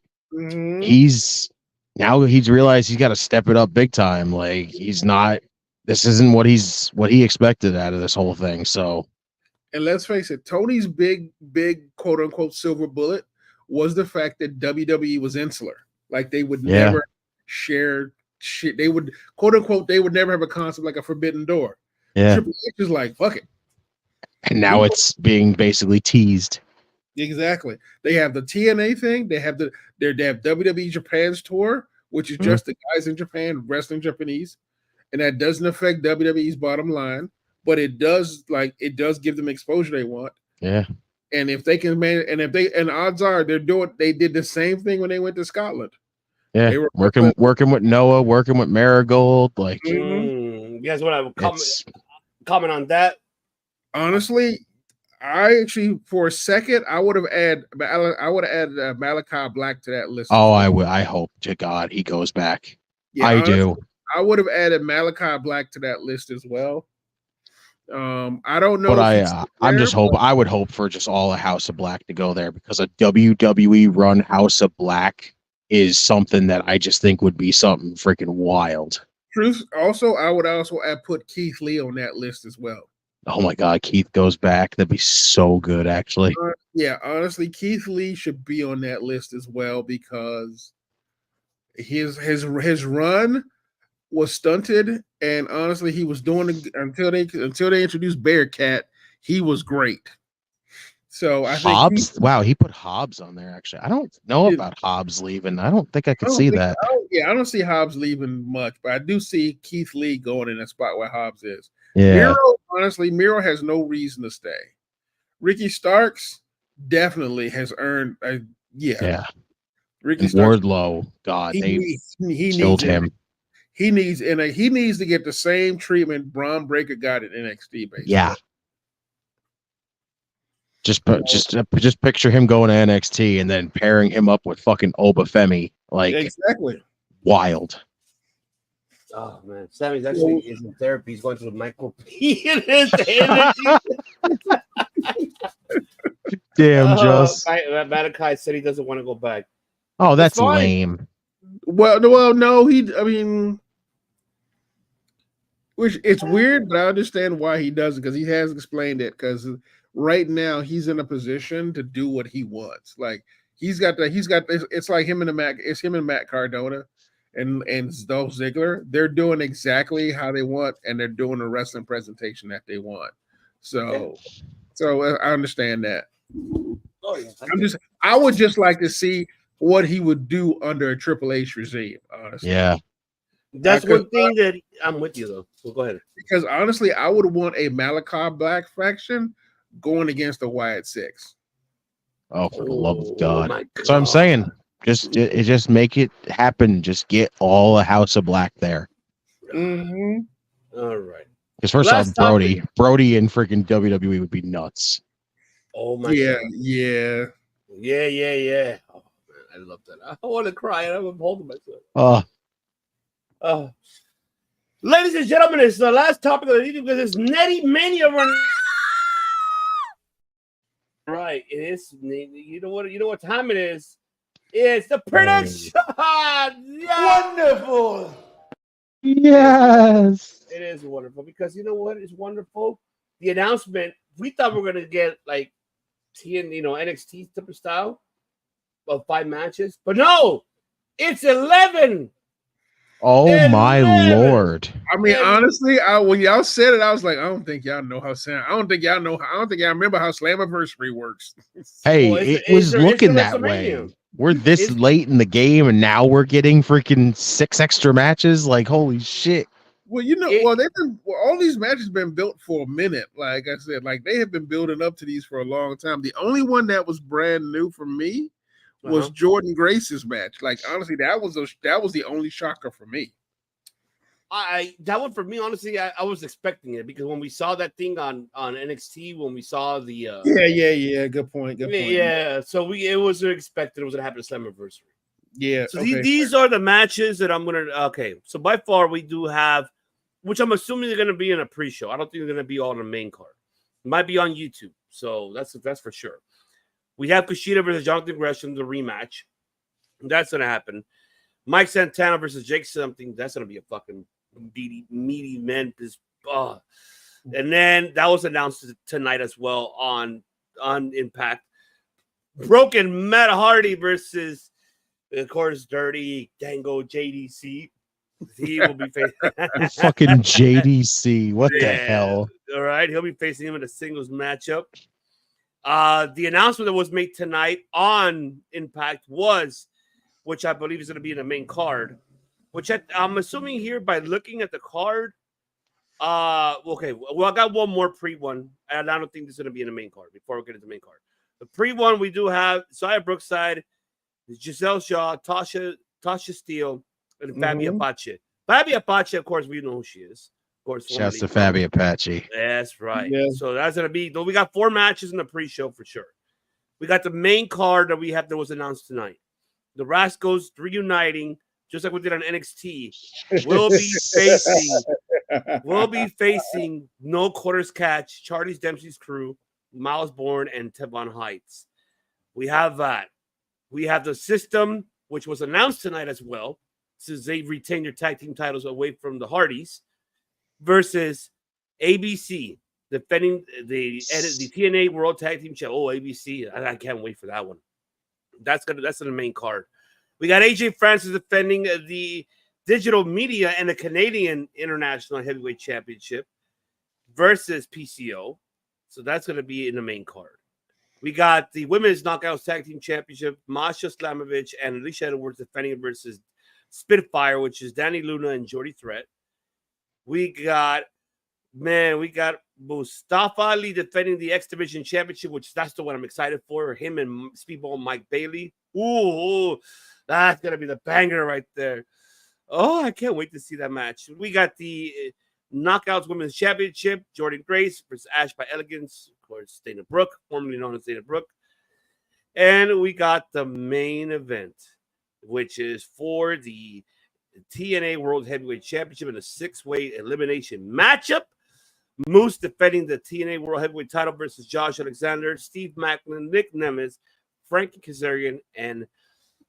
he's realized he's got to step it up big time. Like, this isn't what he expected out of this whole thing. So, and let's face it, Tony's big quote unquote silver bullet was the fact that WWE was insular. Like, they would never share shit. They would quote unquote, they would never have a concept like a forbidden door. Yeah. Triple H is like, fuck it. And now it's being basically teased. Exactly. They have the TNA thing. They have WWE Japan's tour, which is just the guys in Japan wrestling Japanese, and that doesn't affect WWE's bottom line, but it does give them exposure they want. Yeah. And if they can and odds are they did the same thing when they went to Scotland. Yeah. They were working with Noah, working with Marigold. Like, you guys want to comment on that? Honestly, I actually, for a second, I would have added Malachi Black to that list. Oh, I would. I hope to God he goes back. Yeah, honestly, I would have added Malachi Black to that list as well. I don't know, but I'm just hoping. I would hope for just all a House of Black to go there, because a WWE run House of Black is something that I just think would be something freaking wild. Truth. Also, I would put Keith Lee on that list as well. Oh my God, Keith goes back. That'd be so good, actually. Yeah, honestly, Keith Lee should be on that list as well, because his run was stunted, and honestly, he was doing until they introduced Bearcat. He was great. So I think Hobbs. Wow, he put Hobbs on there. Actually, I don't know about Hobbs leaving. I don't think I could see that. I don't see Hobbs leaving much, but I do see Keith Lee going in a spot where Hobbs is. Yeah. Miro has no reason to stay. Ricky Starks, definitely has earned. Yeah. Ricky And Starks. Wardlow, God, He they needs killed him. He needs to get the same treatment Braun Breaker got at NXT. Basically. Yeah. Just picture him going to NXT and then pairing him up with fucking Obafemi. Like, exactly. Wild. Oh man, Sammy's actually is in therapy. He's going through the micro P in his energy. Damn, Just. Malachi said he doesn't want to go back. Oh, that's lame. Well, no, I mean, which it's weird, but I understand why he does it because he has explained it. Because right now he's in a position to do what he wants. Like he's got this. It's like him and Matt Cardona and Dolph Ziggler. They're doing exactly how they want, and they're doing a wrestling presentation that they want. So I understand that. Oh yeah, I would just like to see what he would do under a Triple H regime. Honestly, yeah, that's one thing that I'm with you though. So go ahead. Because honestly, I would want a Malachi Black faction going against the Wyatt Six. Oh, for the love of God! So I'm saying, just make it happen. Just get all the House of Black there. Mm-hmm. All right. Because first off, Brody and freaking WWE would be nuts. Oh my God. Yeah. Oh man, I love that. I want to cry and I'm holding myself. Ladies and gentlemen, it's the last topic of the evening because it's Netty Mania running. Right, it is. You know what time it is? It's the prediction. Wonderful. Yes. It is wonderful because you know what is wonderful? The announcement. We thought we were gonna get like NXT type of style of 5 matches, but no, it's 11. Oh my Lord! I mean, honestly, when y'all said it, I was like, I don't think y'all know how Sam. I don't think y'all remember how Slammiversary works. Hey, it was looking that way. We're this late in the game, and now we're getting freaking 6 extra matches. Like, holy shit! Well, all these matches been built for a minute. Like I said, like they have been building up to these for a long time. The only one that was brand new for me was Jordan Grace's match. Like honestly, that was the only shocker for me. That one for me, honestly, I was expecting it because when we saw that thing on NXT, when we saw the yeah, good point. Yeah, so it was expected it was gonna happen at Slammiversary. Yeah. So these are the matches that I'm gonna. Okay, so by far we do have, which I'm assuming they're gonna be in a pre-show. I don't think they're gonna be all on the main card. It might be on YouTube, so that's for sure. We have Kushida versus Jonathan Gresham, the rematch. That's gonna happen. Mike Santana versus Jake something. That's gonna be a fucking meaty man. And then that was announced tonight as well on Impact. Broken Matt Hardy versus, of course, Dirty Dango JDC. He will be facing fucking JDC. What the hell? All right, he'll be facing him in a singles matchup. The announcement that was made tonight on Impact was, which I believe is going to be in the main card, which I'm assuming here by looking at the card. Okay, well, I got one more pre-one, and I don't think this is going to be in the main card before we get into the main card. The pre-one, we do have Xia Brookside, Giselle Shaw, Tasha Steele, and Fabi Apache. Fabi Apache, of course, we know who she is. Of course, shouts to Fabi Apache. That's right. Yeah. So that's going to be, we got 4 matches in the pre-show for sure. We got the main card that was announced tonight. The Rascals reuniting, just like we did on NXT. We'll be facing No Quarters Catch, Charlie Dempsey's crew, Miles Bourne, and Tevon Heights. We have that. We have the System, which was announced tonight as well, since they retain their tag team titles away from the Hardys, versus ABC, defending the TNA World Tag Team Champion. Oh, ABC. I can't wait for that one. That's in the main card. We got AJ Francis defending the Digital Media and the Canadian International Heavyweight Championship versus PCO. So that's going to be in the main card. We got the Women's Knockouts Tag Team Championship, Masha Slamovich and Alicia Edwards defending versus Spitfire, which is Danny Luna and Jordy Threat. We got Man, we got Mustafa Ali defending the X Division Championship, which that's the one I'm excited for. Him and Speedball Mike Bailey. Ooh, that's gonna be the banger right there. Oh, I can't wait to see that match. We got the Knockouts Women's Championship, Jordan Grace versus Ash by Elegance, of course, Dana Brooke, formerly known as Dana Brooke. And we got the main event, which is for the TNA World Heavyweight Championship in a 6-way elimination matchup. Moose defending the TNA World Heavyweight title versus Josh Alexander, Steve Macklin, Nick Nemeth, Frankie Kazarian, and,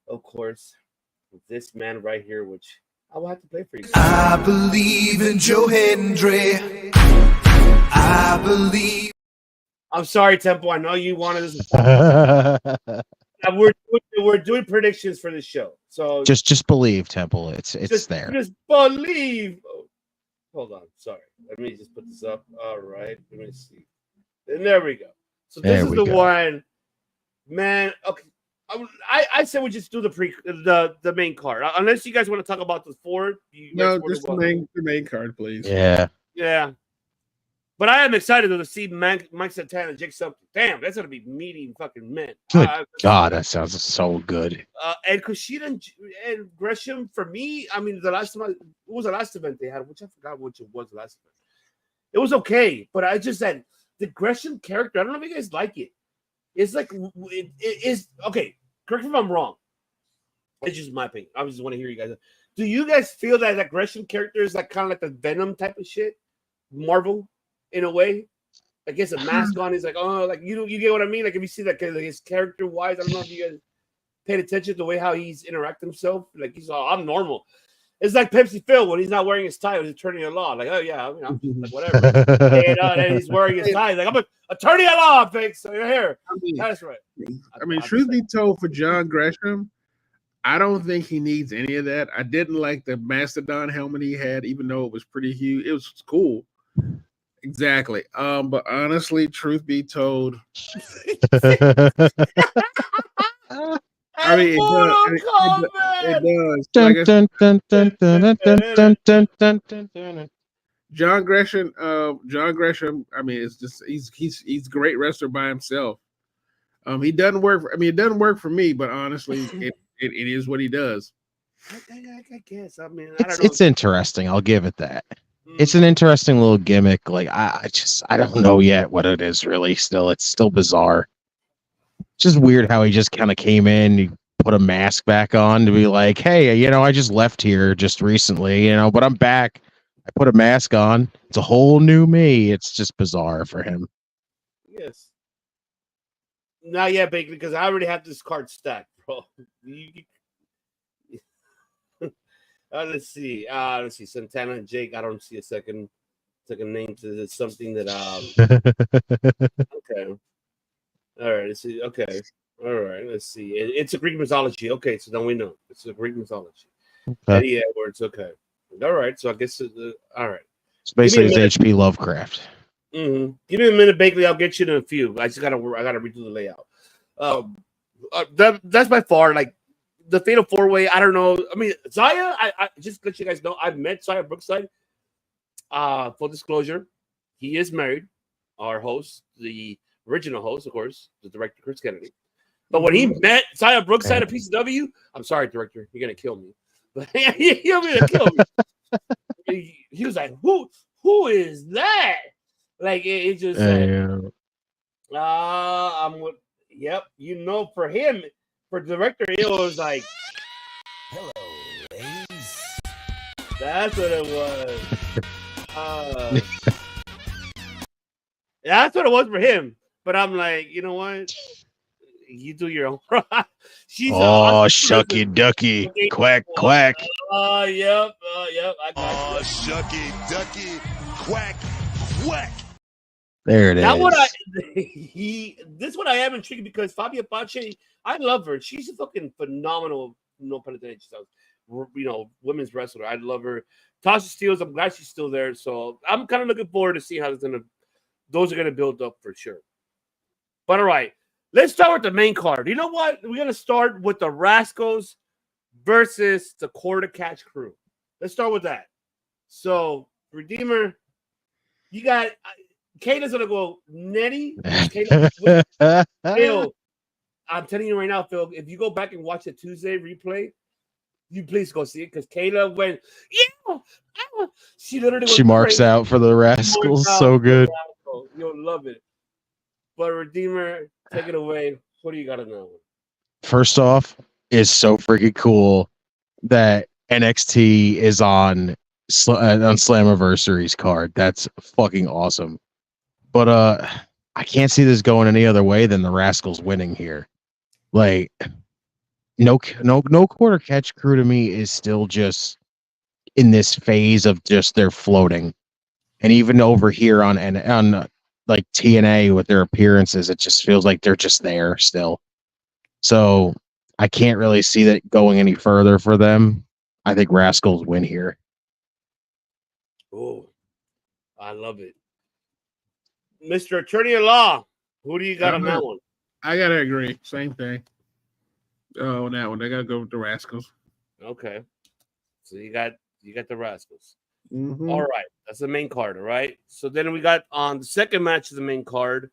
of course, this man right here, which I will have to play for you. I believe in Joe Hendry. I believe. I'm sorry, Temple. I know you wanted this. We're doing predictions for this show, so just believe, Temple. It's there. Just believe. Oh, hold on. Sorry. Let me just put this up. All right. Let me see. And there we go. So this is the one, man. Okay. I said we just do the main card, unless you guys want to talk about the four. No, just the main card, please. Yeah. But I am excited to see Mike Santana and Jake something. Damn, that's gonna be meaty fucking men. Good God, that sounds so good. And Kushida and Gresham, for me, I mean, what was the last event they had? Which I forgot which it was the last event. It was okay, but I just said the Gresham character. I don't know if you guys like it. It's like it is okay. Correct me if I'm wrong. It's just my opinion. I just want to hear you guys. Do you guys feel that Gresham character is like kind of like the Venom type of shit? Marvel, in a way? Like, he has a mask on. He's like, oh, like, you get what I mean? Like, if you see that his character wise, I don't know if you guys paid attention to the way how he's interacting himself. Like, he's all, I'm normal. It's like Pepsi Phil when he's not wearing his tie, he's attorney at law. Like, oh yeah, I mean, I'm just like whatever. And he's wearing his tie. He's like, I'm an attorney at law, thanks. So you're here. That's right. I mean, truth be told, for John Gresham, I don't think he needs any of that. I didn't like the Mastodon helmet he had, even though it was pretty huge. It was cool. Exactly. But honestly, truth be told, I mean, it does. John Gresham. I mean, it's just he's a great wrestler by himself. He doesn't work. It doesn't work for me, but honestly, it is what he does. I guess. I mean, it's interesting. I'll give it that. It's an interesting little gimmick. Like I don't know yet what it is really. It's still bizarre. It's just weird how he just kind of came in, he put a mask back on to be like, hey, I just left here just recently, but I'm back. I put a mask on. It's a whole new me. It's just bizarre for him. Yes. Not yet, Baker, because I already have this card stacked, bro. Let's see. Santana and Jake. I don't see a second name to something that. Okay. All right. Let's see. Okay. All right. Let's see. It's a Greek mythology. Okay, so then we know it's a Greek mythology. Eddie Edwards. Okay. All right. So I guess. All right. It's basically it's H.P. Lovecraft. Mm-hmm. Give me a minute, Bakley. I'll get you in a few. I gotta redo the layout. That's by far like the Fatal 4-Way. I don't know. I mean, Zaya. I just to let you guys know, I've met Zaya Brookside. Full disclosure, he is married. Our host, the original host, of course, the director Chris Kennedy. But when he met Zaya Brookside at PCW, I'm sorry, director, you're gonna kill me. But you're gonna kill me. He was like, "Who is that?" Like it just. I'm with. Yep, for him, for director, it was like, "Hello, ladies." That's what it was. That's what it was for him. But I'm like, you know what? You do your own. She's shucky ducky, quack quack. Yep. Shucky ducky, quack quack. There it is. This one I am intrigued because Fabia Pache, I love her. She's a fucking phenomenal, no pun intended, women's wrestler. I love her. Tasha Steelz, I'm glad she's still there. So I'm kind of looking forward to see how those are gonna build up for sure. But all right, let's start with the main card. You know what? We're gonna start with the Rascals versus the Quarter Catch Crew. Let's start with that. So Redeemer You got Kayla's gonna go Nettie. Phil, I'm telling you right now, Phil. If you go back and watch the Tuesday replay, you please go see it because Kayla went. Yeah, she literally. She marks crazy. out for the Rascals. So good. You'll love it. But Redeemer, take it away. What do you got to know? First off, it's so freaking cool that NXT is on Slammiversary's card. That's fucking awesome. But I can't see this going any other way than the Rascals winning here. Like, no quarter catch crew to me is still just in this phase of just they're floating. And even over here on like TNA with their appearances, it just feels like they're just there still. So I can't really see that going any further for them. I think Rascals win here. Oh, I love it. Mr. Attorney at Law, who do you got on that one? I gotta agree. Same thing. Oh, on that one, I gotta go with the Rascals. Okay, so you got the Rascals. Mm-hmm. All right, that's the main card. All right, so then we got on the second match of the main card,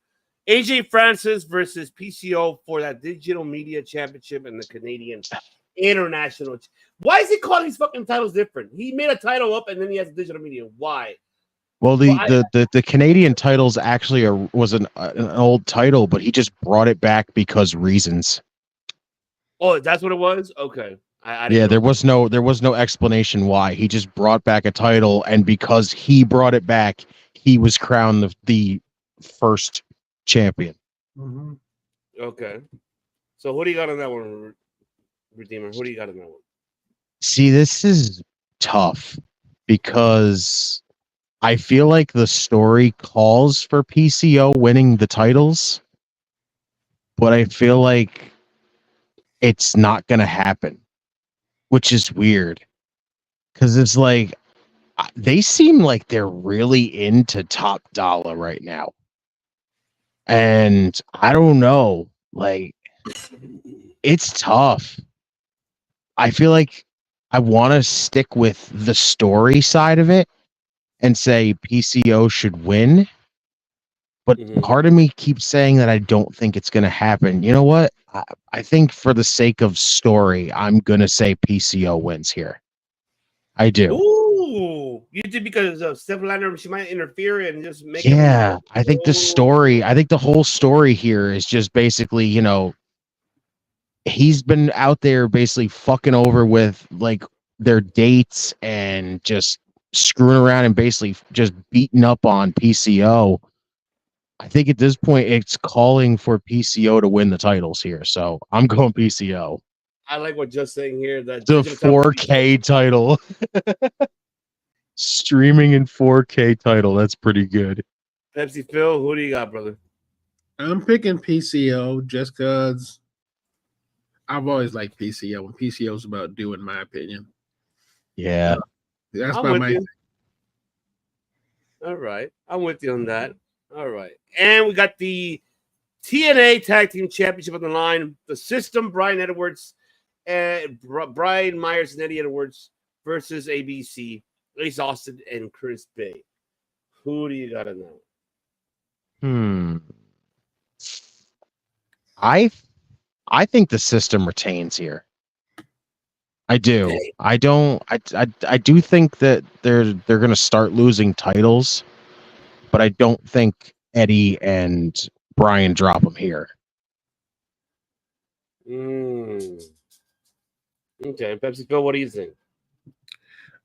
AJ Francis versus PCO for that Digital Media Championship and the Canadian International. Why is he calling these fucking titles different? He made a title up and then he has Digital Media. Why? Well, the Canadian titles actually was an old title, but he just brought it back because reasons. Oh, that's what it was? Okay. I Yeah, there was no explanation why. He just brought back a title, and because he brought it back, he was crowned the first champion. Mm-hmm. Okay. So who do you got on that one, Redeemer? Who do you got on that one? See, this is tough because I feel like the story calls for PCO winning the titles, but I feel like it's not going to happen, which is weird because it's like they seem like they're really into Top Dollar right now. And I don't know, like, it's tough. I feel like I want to stick with the story side of it and say PCO should win. But part of me keeps saying that I don't think it's going to happen. You know what? I think for the sake of story, I'm going to say PCO wins here. I do. Ooh, you did because of Steph Lander, she might interfere and just make Yeah, I think the whole story here is just basically, you know, he's been out there basically fucking over with like their dates and just screwing around and basically just beating up on PCO. I think at this point it's calling for PCO to win the titles here. So I'm going PCO. I like what just saying here that The 4K title. Streaming in 4K title. That's pretty good. Pepsi Phil, who do you got, brother? I'm picking PCO just because I've always liked PCO. When PCO's about due, in my opinion. Yeah. That's I'm my with main you. All right. I'm with you on that. All right. And we got the TNA Tag Team Championship on the line. The System, Brian Edwards, and Brian Myers and Eddie Edwards versus ABC, Ace Austin, and Chris Bay. Who do you got in that? I think the System retains here. I do. I do think that they're going to start losing titles, but I don't think Eddie and Brian drop them here. Okay, Pepsi Phil, what do you think?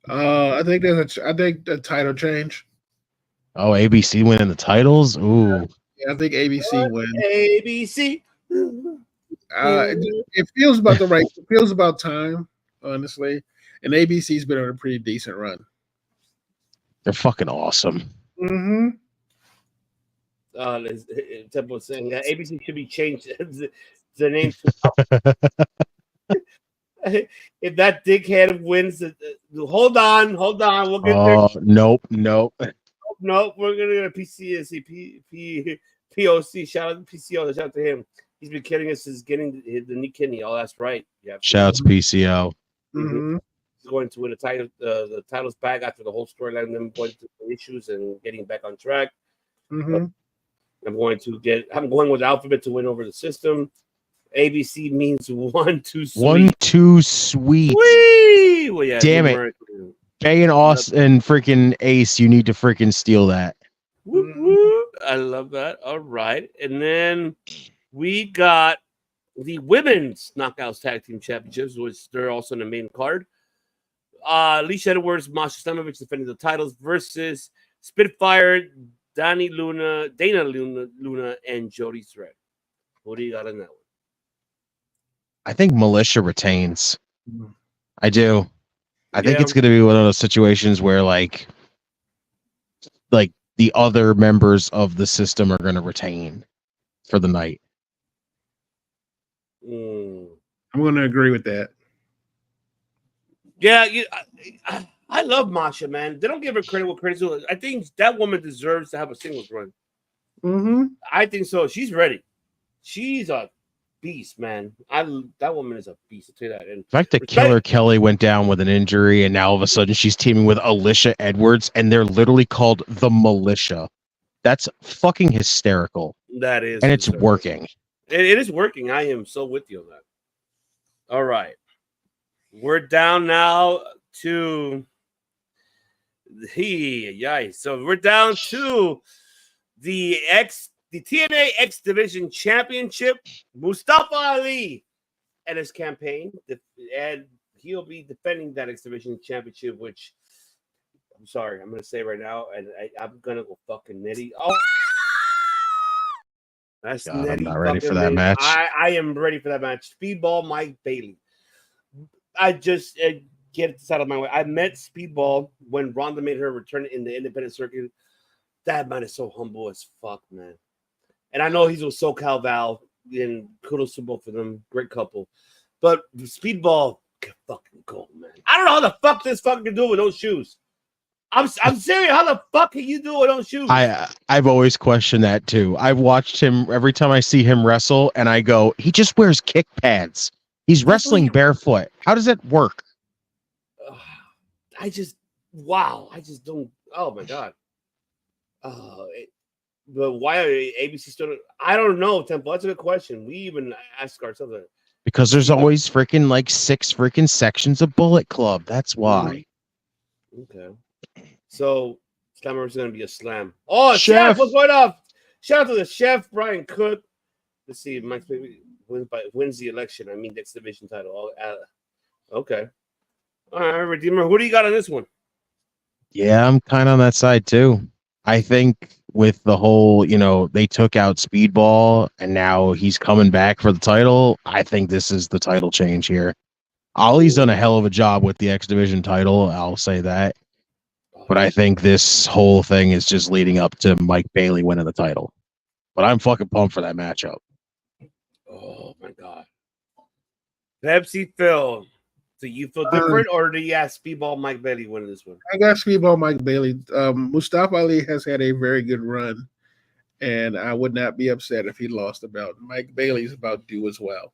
I think the title change. Oh, ABC winning the titles? Ooh. Yeah, I think ABC wins. ABC. It feels about the right. It feels about time, honestly. And ABC's been on a pretty decent run. They're fucking awesome. Mm-hmm. Temple was saying that ABC should be changed the name. If that dickhead wins, hold on, we'll get there. Nope. Nope, we're gonna get a POC. Shout out to PCO. Shout out to him. He's been kidding us since getting the new kidney. Oh, that's right. Yeah. Shouts PCO. Mm-hmm. going to win the titles back after the whole storyline, them going through issues and getting back on track. Mm-hmm. I'm going with Alphabet to win over the system. ABC means 1, 2, sweet. 1, 2, sweet. Whee! Well, yeah, damn it. Bay and Austin freaking Ace, you need to freaking steal that. Whoop, whoop. I love that. All right. And then we got the women's Knockouts Tag Team Championships, which they're also in the main card. Alicia Edwards, Masha Slamovich defending the titles versus Spitfire, Dana Luna, and Jody Thread. What do you got on that one? I think Militia retains. I do. I think it's going to be one of those situations where like the other members of the system are going to retain for the night. I'm going to agree with that. Yeah, I love Masha, man. They don't give her credit what credit's due. I think that woman deserves to have a singles run. Mm-hmm. I think so. She's ready. She's a beast, man. That woman is a beast. I'll tell you that. And The fact that Killer Kelly went down with an injury and now all of a sudden she's teaming with Alicia Edwards and they're literally called the Militia. That's fucking hysterical. That is. And it's working. It is working. I am so with you on that. All right. We're down now to So we're down to the TNA X Division Championship. Mustafa Ali and his campaign, and he'll be defending that X Division Championship. Which I'm sorry, I'm gonna say right now, and I'm gonna go fucking nitty. Oh, that's God, nitty. I'm not ready for that nitty. match. I am ready for that match. Speedball Mike Bailey. I just get this out of my way. I met Speedball when Ronda made her return in the independent circuit. That man is so humble as fuck, man. And I know he's with SoCal Val, and kudos to both of them. Great couple. But Speedball can fucking go, man. I don't know how the fuck this fucking can do it with those shoes. I'm serious. How the fuck can you do it with those shoes? I've always questioned that too. I've watched him every time I see him wrestle, and I go, he just wears kick pads. He's wrestling barefoot. How does that work? I just don't. Oh my god. But why are ABC still? I don't know, Temple. That's a good question. We even ask ourselves that. Because there's always freaking like 6 freaking sections of Bullet Club. That's why. Okay. So Slammer is going to be a slam. Oh, Chef, what's going on? Shout out to the Chef, Brian Cook. Let's see, Mike wins the election. I mean, the X Division title. Okay. All right, Redeemer. Who do you got on this one? Yeah, I'm kind of on that side too. I think with the whole, they took out Speedball and now he's coming back for the title. I think this is the title change here. Ollie's done a hell of a job with the X Division title. I'll say that. But I think this whole thing is just leading up to Mike Bailey winning the title. But I'm fucking pumped for that matchup. Oh my god. Pepsi Phil. Do you feel different, or do you ask Speedball Mike Bailey winning this one? I got Speedball Mike Bailey. Mustafa Ali has had a very good run, and I would not be upset if he lost the belt. Mike Bailey's about due as well.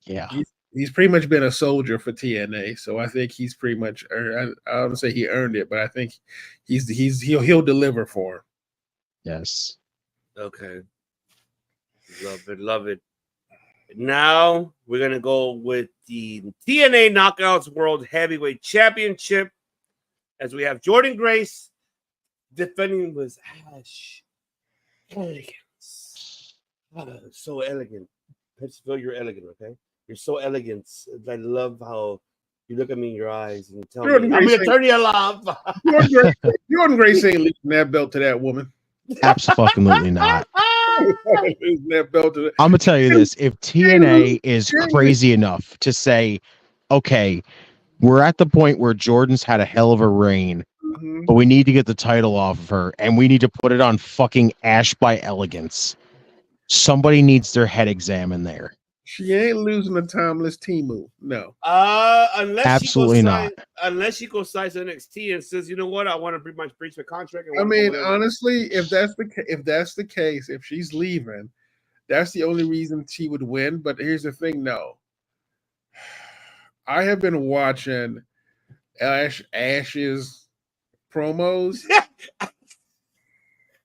Yeah. He's pretty much been a soldier for TNA, so I think he's pretty much earned. I don't say he earned it, but I think he'll deliver for him. Yes. Okay. Love it. Now we're gonna go with the TNA Knockouts World Heavyweight Championship, as we have Jordan Grace defending with Ash Elegance. So elegant. Phil, you're elegant, okay? You're so elegant. I love how you look at me in your eyes and tell me, I'm gonna turn you off. Jordan Grace ain't leaving that belt to that woman. Absolutely not. I'm gonna tell you this: if TNA is crazy enough to say, "Okay, we're at the point where Jordan's had a hell of a reign, but we need to get the title off of her, and we need to put it on fucking Ash by Elegance," somebody needs their head examined there. She ain't losing a timeless Timu. No. Unless absolutely not. Unless she goes signs NXT and says, "You know what? I want to breach my contract." I mean, honestly, if that's the case, if she's leaving, that's the only reason she would win. But here's the thing: no, I have been watching Ash's promos.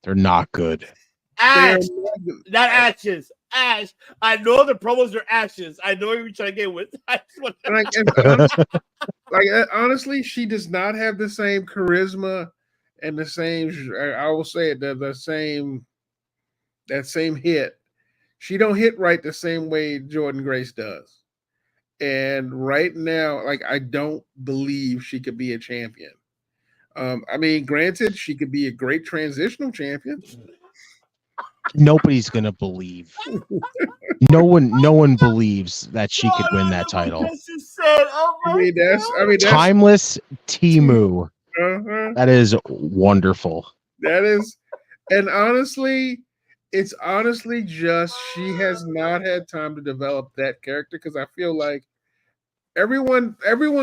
They're not good. Ash, not Ashes. Ash. I know the promos are Ashes. I know you're trying to get with. Honestly, she does not have the same charisma and the same. I will say it. The same. That same hit. She don't hit right the same way Jordan Grace does. And right now, like, I don't believe she could be a champion. I mean, granted, she could be a great transitional champion. Nobody's gonna believe. No one believes that she could win that title. That's Timeless Timu. Uh-huh. That is wonderful. That is, and honestly, it's honestly just she has not had time to develop that character, because I feel like everyone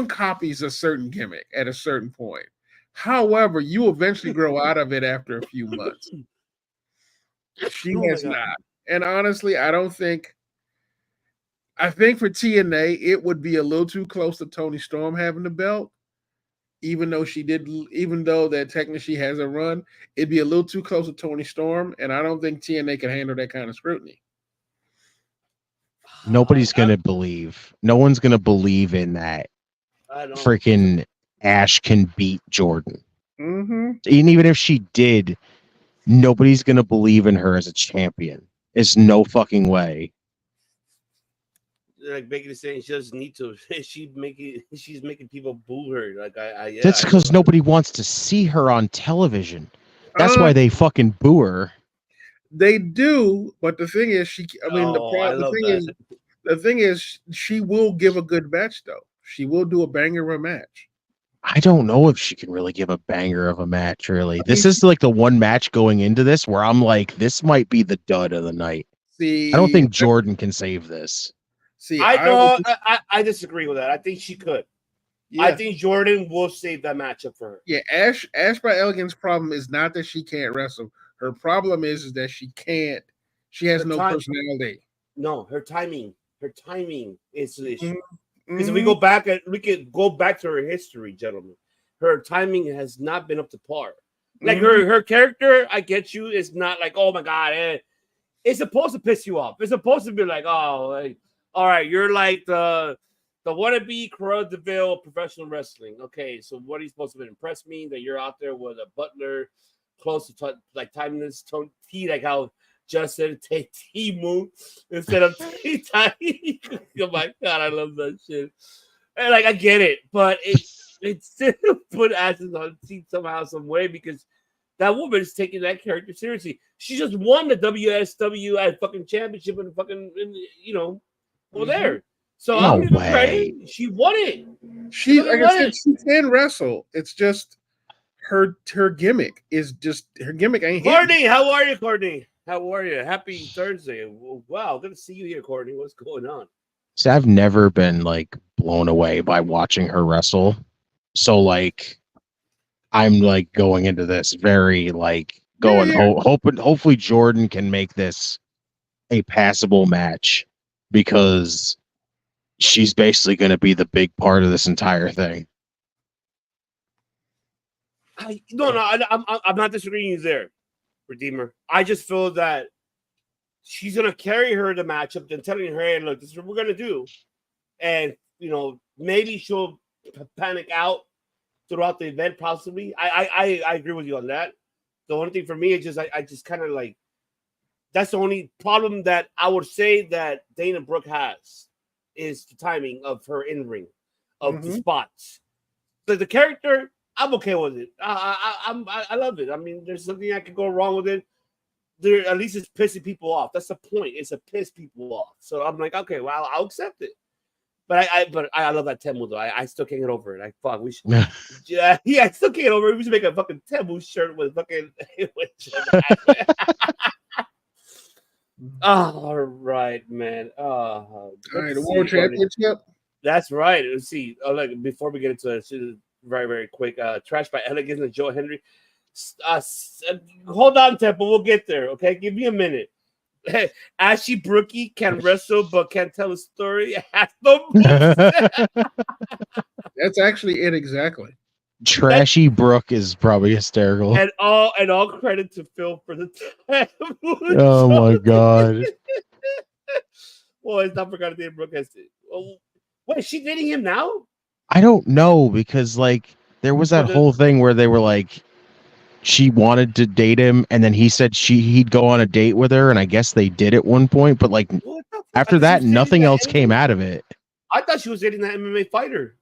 copies a certain gimmick at a certain point. However, you eventually grow out of it after a few months. She has not. And honestly, I think for TNA, it would be a little too close to Toni Storm having the belt. Even though that technically she has a run, it'd be a little too close to Toni Storm, and I don't think TNA can handle that kind of scrutiny. Nobody's gonna believe. No one's gonna believe in that. Freaking Ash can beat Jordan. Mm-hmm. And even if she did, nobody's gonna believe in her as a champion. There's no fucking way. Like Becky is saying, she doesn't need to. She's making people boo her. Like yeah, That's because nobody wants to see her on television. That's why they fucking boo her. They do, but the thing is, the thing is, she will give a good match though. She will do a banger of a match. I don't know if she can really give a banger of a match. Really, this is like the one match going into this where I'm like, this might be the dud of the night. See, I don't think Jordan can save this. See, I disagree with that. I think she could. Yeah. I think Jordan will save that matchup for her. Yeah, Ash by Elegant's problem is not that she can't wrestle. Her problem is that she has no personality. No, her timing is the issue. Mm-hmm. Because if we could go back to her history, gentlemen. Her timing has not been up to par. Like her character, I get you. It's not like, oh my god, it's supposed to piss you off. It's supposed to be like, oh, like, all right, you're like the wannabe Cruella DeVille of professional wrestling. Okay, so what are you supposed to impress me that you're out there with a butler close to like timeless T, like how Justin take Timu instead of T. Oh my god, I love that shit. And like I get it, but it still put asses on seat somehow, some way, because that woman is taking that character seriously. She just won the WSW at fucking championship and fucking over there. So No I'm giving way. credit. She won it. She, like I said, she can wrestle. It's just her gimmick is just her gimmick ain't Courtney, hitting. how are you, Courtney? How are you? Happy Thursday. Wow, good to see you here, Courtney. What's going on? So I've never been like blown away by watching her wrestle. So like I'm like going into this very like hopefully Jordan can make this a passable match, because she's basically going to be the big part of this entire thing. I'm not disagreeing with you there, Redeemer. I just feel that she's gonna carry her the matchup and telling her, hey, look, this is what we're gonna do, and maybe she'll panic out throughout the event, possibly. I agree with you on that. The only thing for me is just I just kind of like, that's the only problem that I would say that Dana Brooke has, is the timing of her in-ring, of the spots. So the character, I'm okay with it. I love it. I mean, there's something I could go wrong with it. There, at least it's pissing people off. That's the point. It's to piss people off. So I'm like, okay, well, I'll accept it. But I love that Temu though. I still can't get over it. Like, fuck, we should. Yeah, I still can't get over it. We should make a fucking Temu shirt with fucking. All right, man. All right, the World Championship. That's right. Let's see. Oh, look, before we get into it, very, very quick. Trash by Elegance and Joe Henry. Hold on, Temple. We'll get there. Okay, give me a minute. Hey, Ashley Brookie can wrestle but can't tell a story. Has no moves. That's actually it exactly. Trashy Brooke is probably hysterical. And all credit to Phil for the time. Oh my god. Well, it's not forgot Dave Brooke has to. Oh, wait, is she dating him now? I don't know because like there was that whole thing where they were like she wanted to date him and then he said he'd go on a date with her and I guess they did at one point, but like after that nothing else came out of it. I thought she was dating that MMA fighter.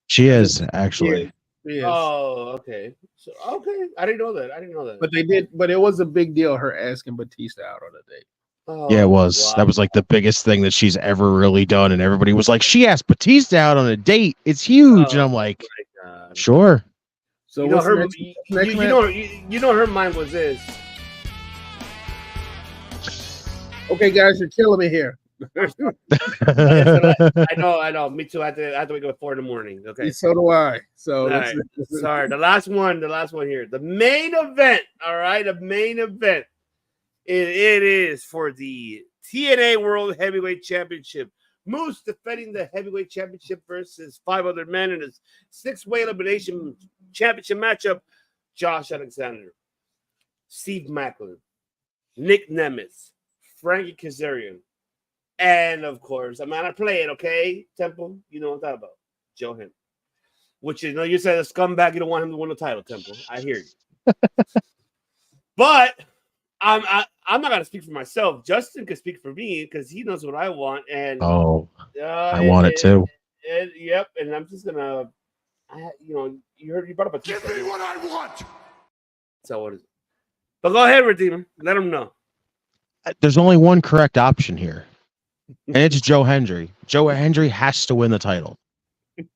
She is actually. Yes. Oh, okay. So okay, I didn't know that. But they did. But it was a big deal. Her asking Batista out on a date. Oh, Yeah, it was. Wow. That was like the biggest thing that she's ever really done, and everybody was like, "She asked Batista out on a date. It's huge." And I'm like, "Sure." So you know her. You know her mind was this. Okay, guys, you're killing me here. I know. Me too. I have to wake up at 4 a.m. Okay. So do I. So right. Sorry. The last one here. The main event. All right. The main event. It is for the TNA World Heavyweight Championship. Moose defending the heavyweight championship versus 5 other men in his 6-way elimination championship matchup. Josh Alexander, Steve Macklin, Nick Nemeth, Frankie Kazarian, and of course, I'm not play it, okay? Temple, you know what I'm talking about. Joe Henry. Which you said a scumbag, you don't want him to win the title, Temple. I hear you. But I'm not gonna speak for myself. Justin can speak for me because he knows what I want, and I want it too. Yep, and I'm just gonna, you brought up a give me what I want. So what is it? But go ahead, Redeemer. Let him know. There's only one correct option here, and it's Joe Hendry. Joe Hendry has to win the title.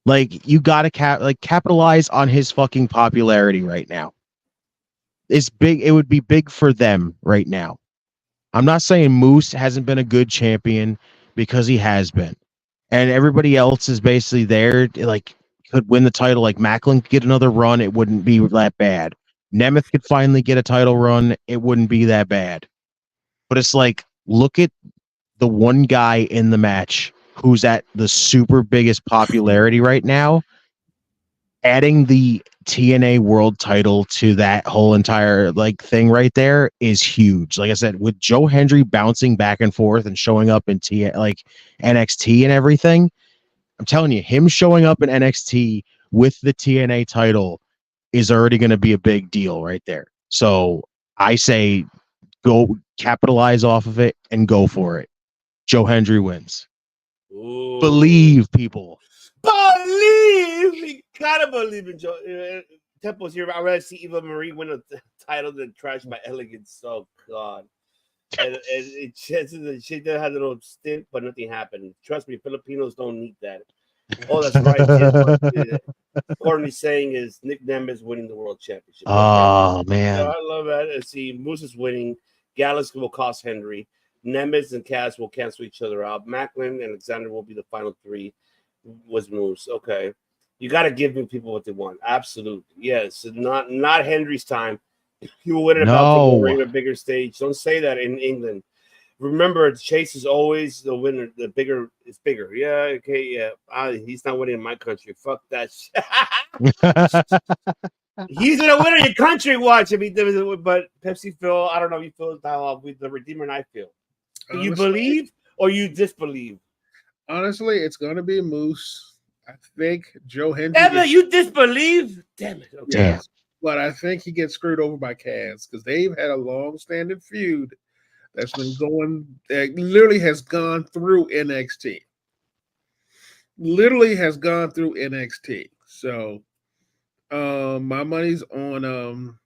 Like you gotta capitalize on his fucking popularity right now. It's big. It would be big for them right now. I'm not saying Moose hasn't been a good champion because he has been. And everybody else is basically there, like, could win the title. Like, Macklin could get another run. It wouldn't be that bad. Nemeth could finally get a title run. It wouldn't be that bad. But it's like, look at the one guy in the match who's at the super biggest popularity right now. Adding the TNA world title to that whole entire thing right there is huge. Like I said, with Joe Hendry bouncing back and forth and showing up in NXT and everything, I'm telling you, him showing up in NXT with the TNA title is already going to be a big deal right there. So I say go capitalize off of it and go for it. Joe Hendry wins. Ooh. Believe, people. Believe. You gotta believe in Joe. Temple's here. I'd rather see Eva Marie win a title than trash by elegance. Oh God. And she did have a little stint, but nothing happened. Trust me, Filipinos don't need that. Oh, that's right. Courtney saying is Nick Nemeth winning the world championship. Oh man, I love that. See, Moose is winning. Gallus will cost Henry. Nemeth and Cass will cancel each other out. Macklin and Alexander will be the final 3. Was Moose okay? You got to give people what they want. Absolutely, yes. Not Henry's time. He will win it about to go a bigger stage. Don't say that in England. Remember, Chase is always the winner. The bigger is bigger. Yeah, okay, yeah. He's not winning in my country. Fuck that shit. He's gonna win in your country. Watch him. But Pepsi Phil, I don't know. You feel how the Redeemer and I feel. Do you believe or you disbelieve? Honestly, it's gonna be Moose. I think Joe Hendry. Damn it, you disbelieve? Damn it. Okay. Damn. But I think he gets screwed over by Cass because they've had a long-standing feud that's been going, that literally has gone through NXT. So my money's on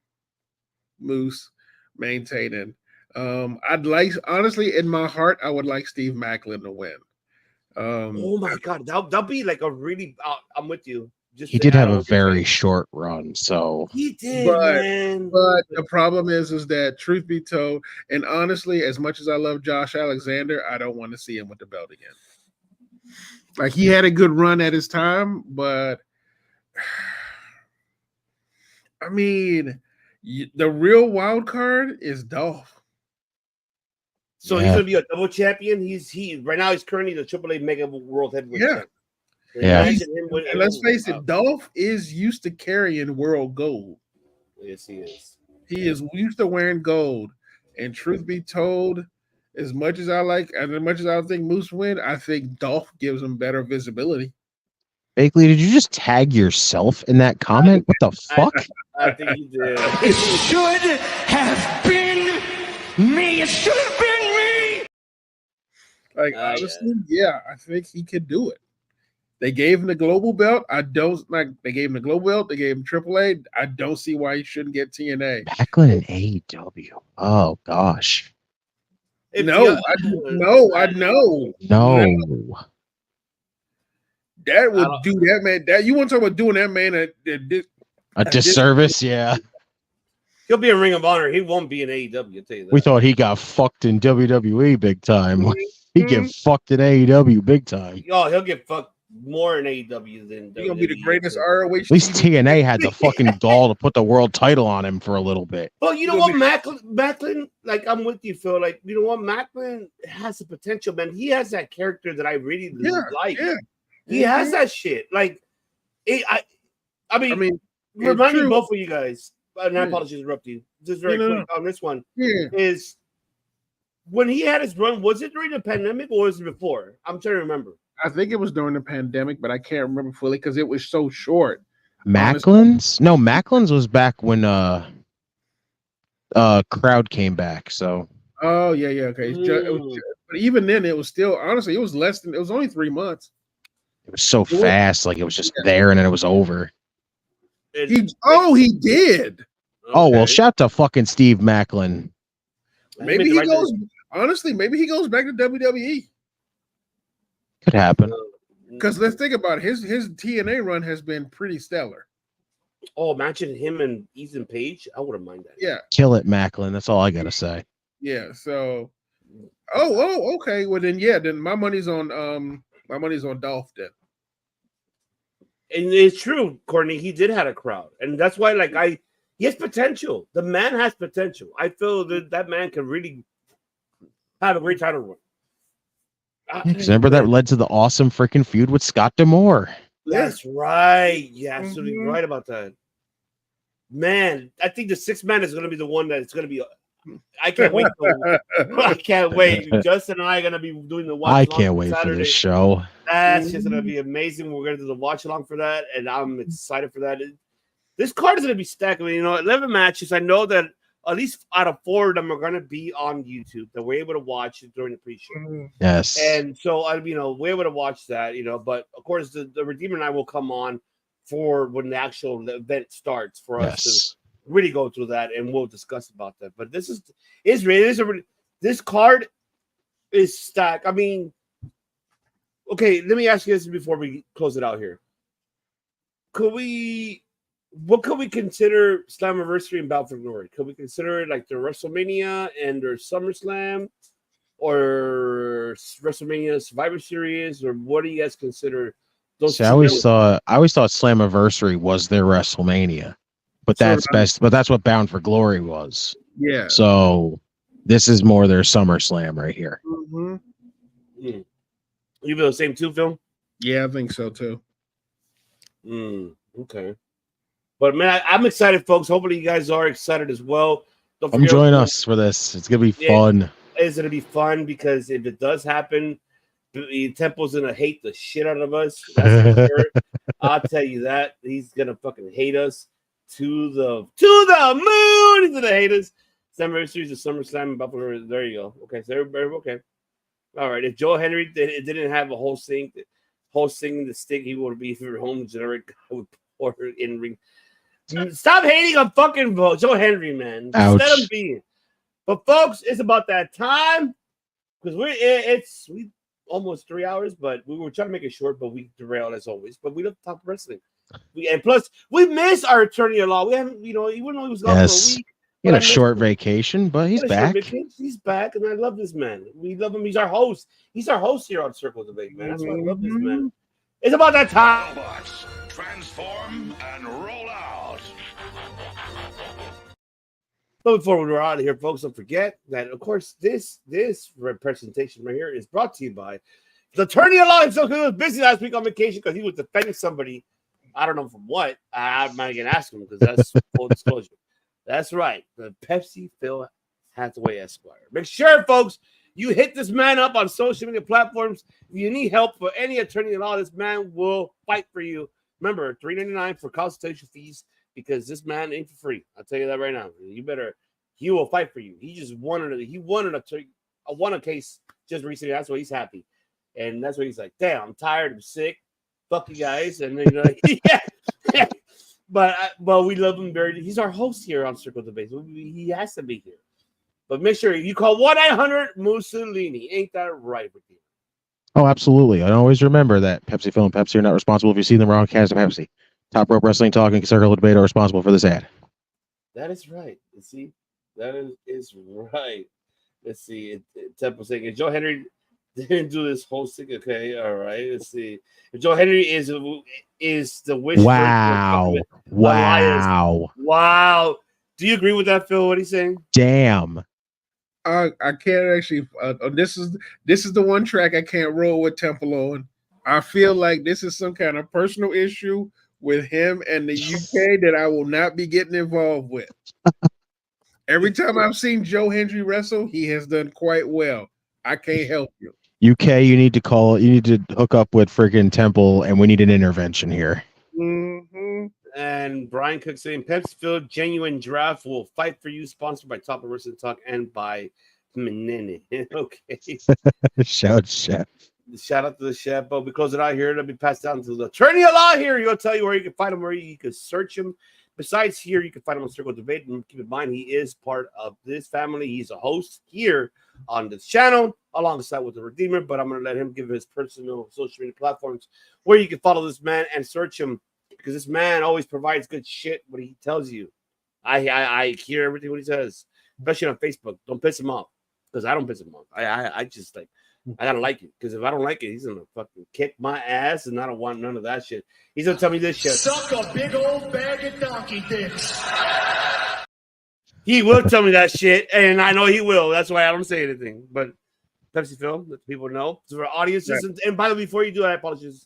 Moose maintaining. Honestly, in my heart, I would like Steve Macklin to win. Oh my God, that'll be like a really. I'm with you. He did have a very short run, so he did, man. But the problem is that truth be told, and honestly, as much as I love Josh Alexander, I don't want to see him with the belt again. Like, he had a good run at his time, but I mean, the real wild card is Dolph. So he's gonna be a double champion. Right now he's currently the AAA Mega World Heavyweight champion. Yeah. And let's face it, Dolph is used to carrying world gold. Yes, he is. He is used to wearing gold. And truth be told, as much as I think Moose win, I think Dolph gives him better visibility. Bakley, did you just tag yourself in that comment? What the fuck? I think he did. It should have been me. It should have been me. Like, honestly, yeah, I think he could do it. They gave him the global belt. They gave him the global belt. They gave him AAA. I don't see why he shouldn't get TNA. Backlund and AEW. Oh gosh. I know. That would do that man. That you want to talk about doing that man a disservice? Yeah. He'll be in Ring of Honor. He won't be in AEW. I'll tell you that. We thought he got fucked in WWE big time. He get fucked in AEW big time. Oh, he'll get fucked more in AEW than he's gonna be the greatest ROH. At least TNA had the fucking gall to put the world title on him for a little bit. Well, you know what, Macklin, like I'm with you, Phil. Like, you know what, Macklin has the potential, man. He has that character that I really like. Yeah. He has that shit. Like, I mean, remind me both of you guys. And I apologize to interrupt you. Just very quick on this one. Is when he had his run, was it during the pandemic or was it before? I'm trying to remember. I think it was during the pandemic, but I can't remember fully because it was so short. Macklin's? No, Macklin's was back when Crowd came back. So. Oh yeah, okay. But even then, it was still honestly, it was only 3 months. It was so fast, like it was just there and then it was over. He did. Oh well, shout to fucking Steve Macklin. Maybe he goes. Honestly, maybe he goes back to WWE. Could happen. Because let's think about it. His TNA run has been pretty stellar. Oh, imagine him and Ethan Page. I wouldn't mind that. Yeah. Kill it, Macklin. That's all I gotta say. Yeah. So. Oh, okay. Well then, yeah. Then my money's on Dolph then. And it's true, Courtney. He did have a crowd, and that's why, he has potential. The man has potential. I feel that man can really have a great title run. Remember that led to the awesome freaking feud with Scott D'Amore. That's right. You're absolutely right about that. Man, I think the 6 man is going to be the one that it's going to be. I can't wait. I can't wait. Justin and I are going to be doing the watch. I can't wait for this show. That's just going to be amazing. We're going to do the watch along for that, and I'm excited for that. This card is going to be stacked. I mean, 11 matches. I know that at least out of 4 of them are going to be on YouTube that we're able to watch during the pre-show. Yes. And so, we're able to watch that, but of course, the Redeemer and I will come on for when the actual event starts for us to really go through that, and we'll discuss about that. But this card is stacked. I mean, okay, let me ask you this before we close it out here. What could we consider Slammiversary and Bound for Glory? Could we consider it like their WrestleMania and their SummerSlam, or WrestleMania Survivor Series, or what do you guys consider those? See, I always thought Slammiversary was their WrestleMania, but that's best. But that's what Bound for Glory was. Yeah. So this is more their SummerSlam right here. Mm-hmm. You feel the same too, Phil? Yeah, I think so too. Okay. But man, I'm excited, folks. Hopefully, you guys are excited as well. Come join us for this. It's gonna be fun. It's gonna be fun because if it does happen, Tempo's gonna hate the shit out of us. That's for sure. I'll tell you that he's gonna fucking hate us to the moon. He's gonna hate us. Summer Series of SummerSlam Buffalo. There you go. Okay, so everybody okay. All right. If Joe Henry didn't have a whole thing the stick, he would be for home generic or in ring. Stop hating on fucking Joe Henry, man. Just let him be. But folks, it's about that time because we almost 3 hours, but we were trying to make it short, but we derailed as always. But we love to talk wrestling. And plus, we miss our attorney-in-law. We haven't, even though he was gone for a week. He had a short vacation, but he's back. He's back, and I love this man. We love him. He's our host. He's our host here on Circle Debate, man. That's why I love this man. It's about that time. Robots, transform and roll out. But before we're out of here, folks, don't forget that, of course, this representation right here is brought to you by the attorney at law himself, who was busy last week on vacation because he was defending somebody. I don't know from what. I'm not going to ask him because that's full disclosure. That's right. The Pepsi Phil Hathaway Esquire. Make sure, folks, you hit this man up on social media platforms. If you need help for any attorney at law, this man will fight for you. Remember, $3.99 for consultation fees because this man ain't for free. I'll tell you that right now. He will fight for you. He just won a case just recently. That's why he's happy. And that's why he's like, damn, I'm tired, I'm sick. Fuck you guys. And then yeah. But we love him very. He's our host here on Circle Debate. He has to be here. But make sure you call 1-800-Mussolini. Ain't that right with you? Oh, absolutely. I always remember that Pepsi Phil and Pepsi are not responsible if you see them wrong. Cans of Pepsi. Top Rope Wrestling Talk and Circle Debate are responsible for this ad. That is right. You see, that is right. Let's see. Temple saying, if Joe Henry didn't do this hosting, okay, all right. Let's see. If Joe Henry is the wish. Wow. Do you agree with that, Phil? What he's saying? Damn. I can't actually. This is the one track I can't roll with Temple on. I feel like this is some kind of personal issue with him and the UK that I will not be getting involved with. Every time I've seen Joe Hendry wrestle, he has done quite well. I can't help you. UK, you need to hook up with freaking Temple, and we need an intervention here. Mm-hmm. And Brian Cook saying, Pepsi Phil Genuine Draft will fight for you, sponsored by Top of Wrestling Talk and by Menene. Okay. Shout out to the chef. But we close it out here. It'll be passed down to the attorney at law here. He'll tell you where you can find him, where you can search him. Besides here, you can find him on Circle Debate. And keep in mind, he is part of this family. He's a host here on this channel, alongside with the Redeemer. But I'm going to let him give his personal social media platforms where you can follow this man and search him, because this man always provides good shit what he tells you. I hear everything what he says, especially on Facebook. Don't piss him off, because I don't piss him off. I just like, I gotta like it, because if I don't like it, he's gonna fucking kick my ass, and I don't want none of that shit. He's gonna tell me this shit. Suck a big old bag of donkey dicks. He will tell me that shit, and I know he will. That's why I don't say anything. But Pepsi Phil, let people know. So for audiences, and by the way, before you do it, I apologize.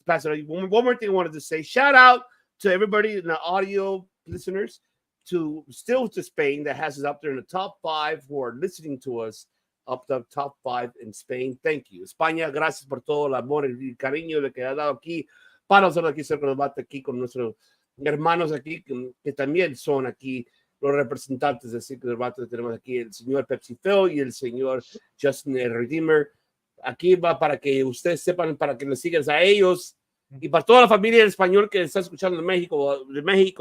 Pass it on. One more thing I wanted to say. Shout out to everybody in the audio listeners to Spain that has us up there in the top 5 who are listening to us up the top 5 in Spain. Thank you. España, gracias por todo el amor y el cariño que ha dado aquí para nosotros aquí cerca del debate, aquí con nuestros hermanos aquí que también son aquí los representantes del Circo del Debate. Tenemos aquí el señor Pepsi Phil y el señor Justin el Redeemer. Aquí va para que ustedes sepan, para que les sigan a ellos y para toda la familia en español que está escuchando de México,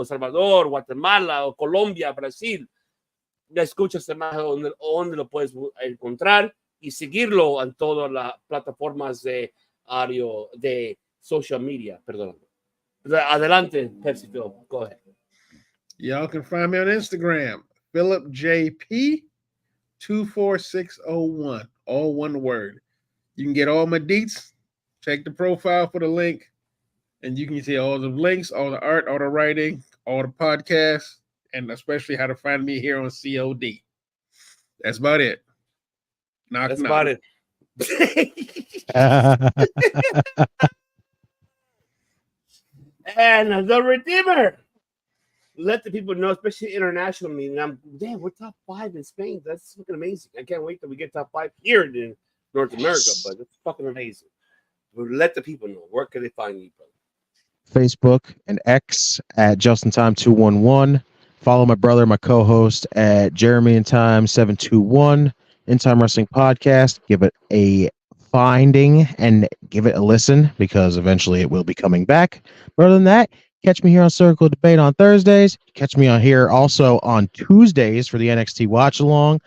Salvador, Guatemala, o Colombia, Brasil. Ya escuchas más donde lo puedes encontrar y seguirlo en todas las plataformas de audio, de social media. Perdón. Adelante, Pepsi Phil. Go ahead. Y'all can find me on Instagram, PhilipJP24601, all one word. You can get all my deets. Check the profile for the link, and you can see all the links, all the art, all the writing, all the podcasts, and especially how to find me here on COD. That's about it. That's about it. And the Redeemer. Let the people know, especially internationally. And we're top 5 in Spain. That's fucking amazing. I can't wait till we get top 5 here in North America, but it's fucking amazing. We'll let the people know. Where can they find you, brother? Facebook and X at JustinTime211. Follow my brother, my co-host at Jeremy in Time 721. In Time Wrestling Podcast. Give it a finding and give it a listen, because eventually it will be coming back. But other than that, catch me here on Circle Debate on Thursdays. Catch me on here also on Tuesdays for the NXT watch along.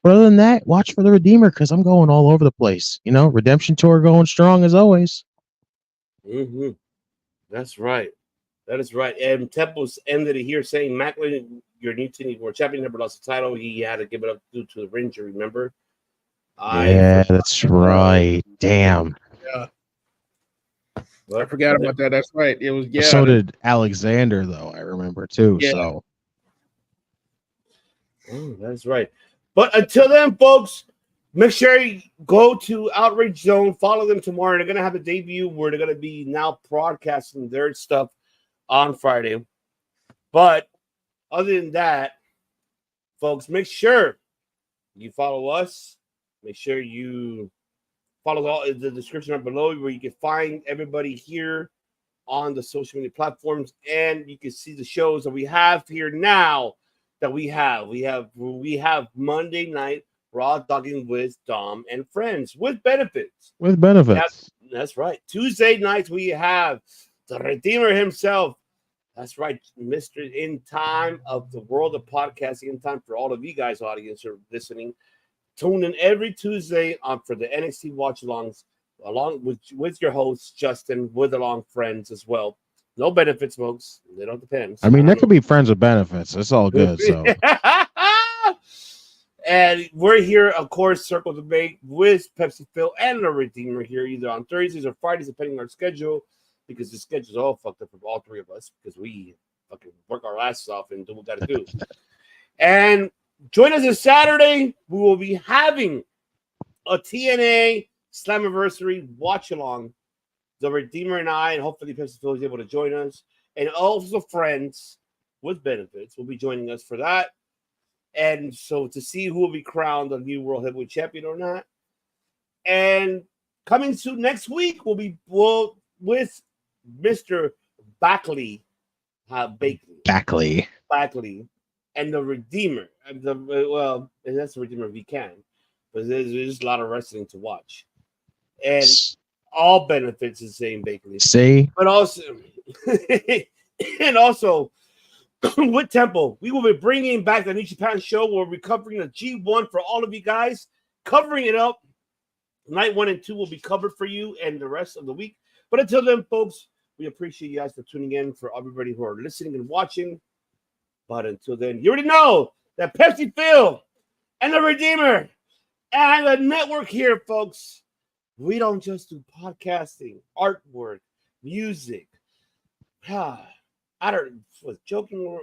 But other than that, watch for the Redeemer, because I'm going all over the place. You know, Redemption Tour going strong as always. Mm-hmm. That's right. That is right. And Temple's ended it here saying, Macklin, your new TNA World Champion, never lost the title. He had to give it up due to the injury, remember? Yeah, that's right. Damn. Yeah. I forgot about that. That's right. It was, yeah. So did Alexander, though, I remember, too. Yeah. So. Oh, that's right. But until then, folks, make sure you go to Outrage Zone. Follow them tomorrow. They're going to have a debut where they're going to be now broadcasting their stuff on Friday. But other than that, folks, make sure you follow us. Make sure you follow all the description up below where you can find everybody here on the social media platforms, and you can see the shows that we have here now. That we have Monday night Raw Dogging with Dom and Friends with benefits. With benefits. That's right. Tuesday nights we have the Redeemer himself. That's right, Mr. In Time of the world of podcasting. In time for all of you guys, audience, who are listening. Tune in every Tuesday for the NXT watch-alongs, along with your host Justin, with along friends as well. No benefits, folks. They don't depend. I mean, there could be friends with benefits. It's all good. So, and we're here, of course, Circle Debate with Pepsi Phil and the Redeemer here, either on Thursdays or Fridays, depending on our schedule, because the schedule's all fucked up for all three of us because we fucking work our asses off and do what we got to do. And join us this Saturday. We will be having a TNA Slammiversary watch along. The Redeemer and I, and hopefully Pepsi Phil is able to join us. And also friends with benefits will be joining us for that. And so to see who will be crowned the new World Heavyweight Champion or not. And coming soon next week, we'll with Mr. Backley. Backley. And the Redeemer. And that's the Redeemer if he can. But there's just a lot of wrestling to watch. And all benefits the same, basically. See? But also, and also, with Temple, we will be bringing back the New Japan show where we're covering the G1 for all of you guys, covering it up. Night 1 and 2 will be covered for you and the rest of the week. But until then, folks, we appreciate you guys for tuning in, for everybody who are listening and watching. But until then, you already know that Pepsi Phil and the Redeemer and the network here, folks. We don't just do podcasting, artwork, music. I was joking, or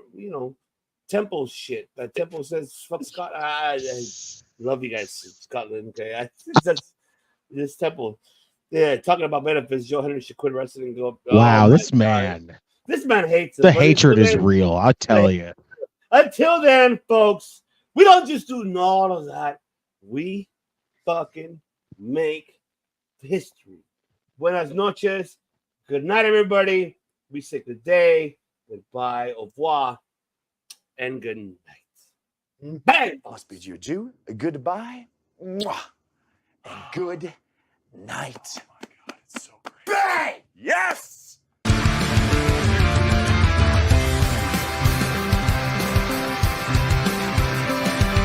Temple shit. That Temple says fuck Scott. I love you guys, Scotland. Okay, this Temple. Yeah, talking about benefits. Joe Henry should quit wrestling and go up. Wow, this man hates it. The hatred is real. I'll tell you. Until then, folks, we don't just do all of that. We fucking make history. Buenas noches. Good night, everybody. We say good day, goodbye, au revoir, and good night. Bang! Boss bids you adieu, a goodbye, mwah, and good night. Oh my God, it's so great. Bang! Yes!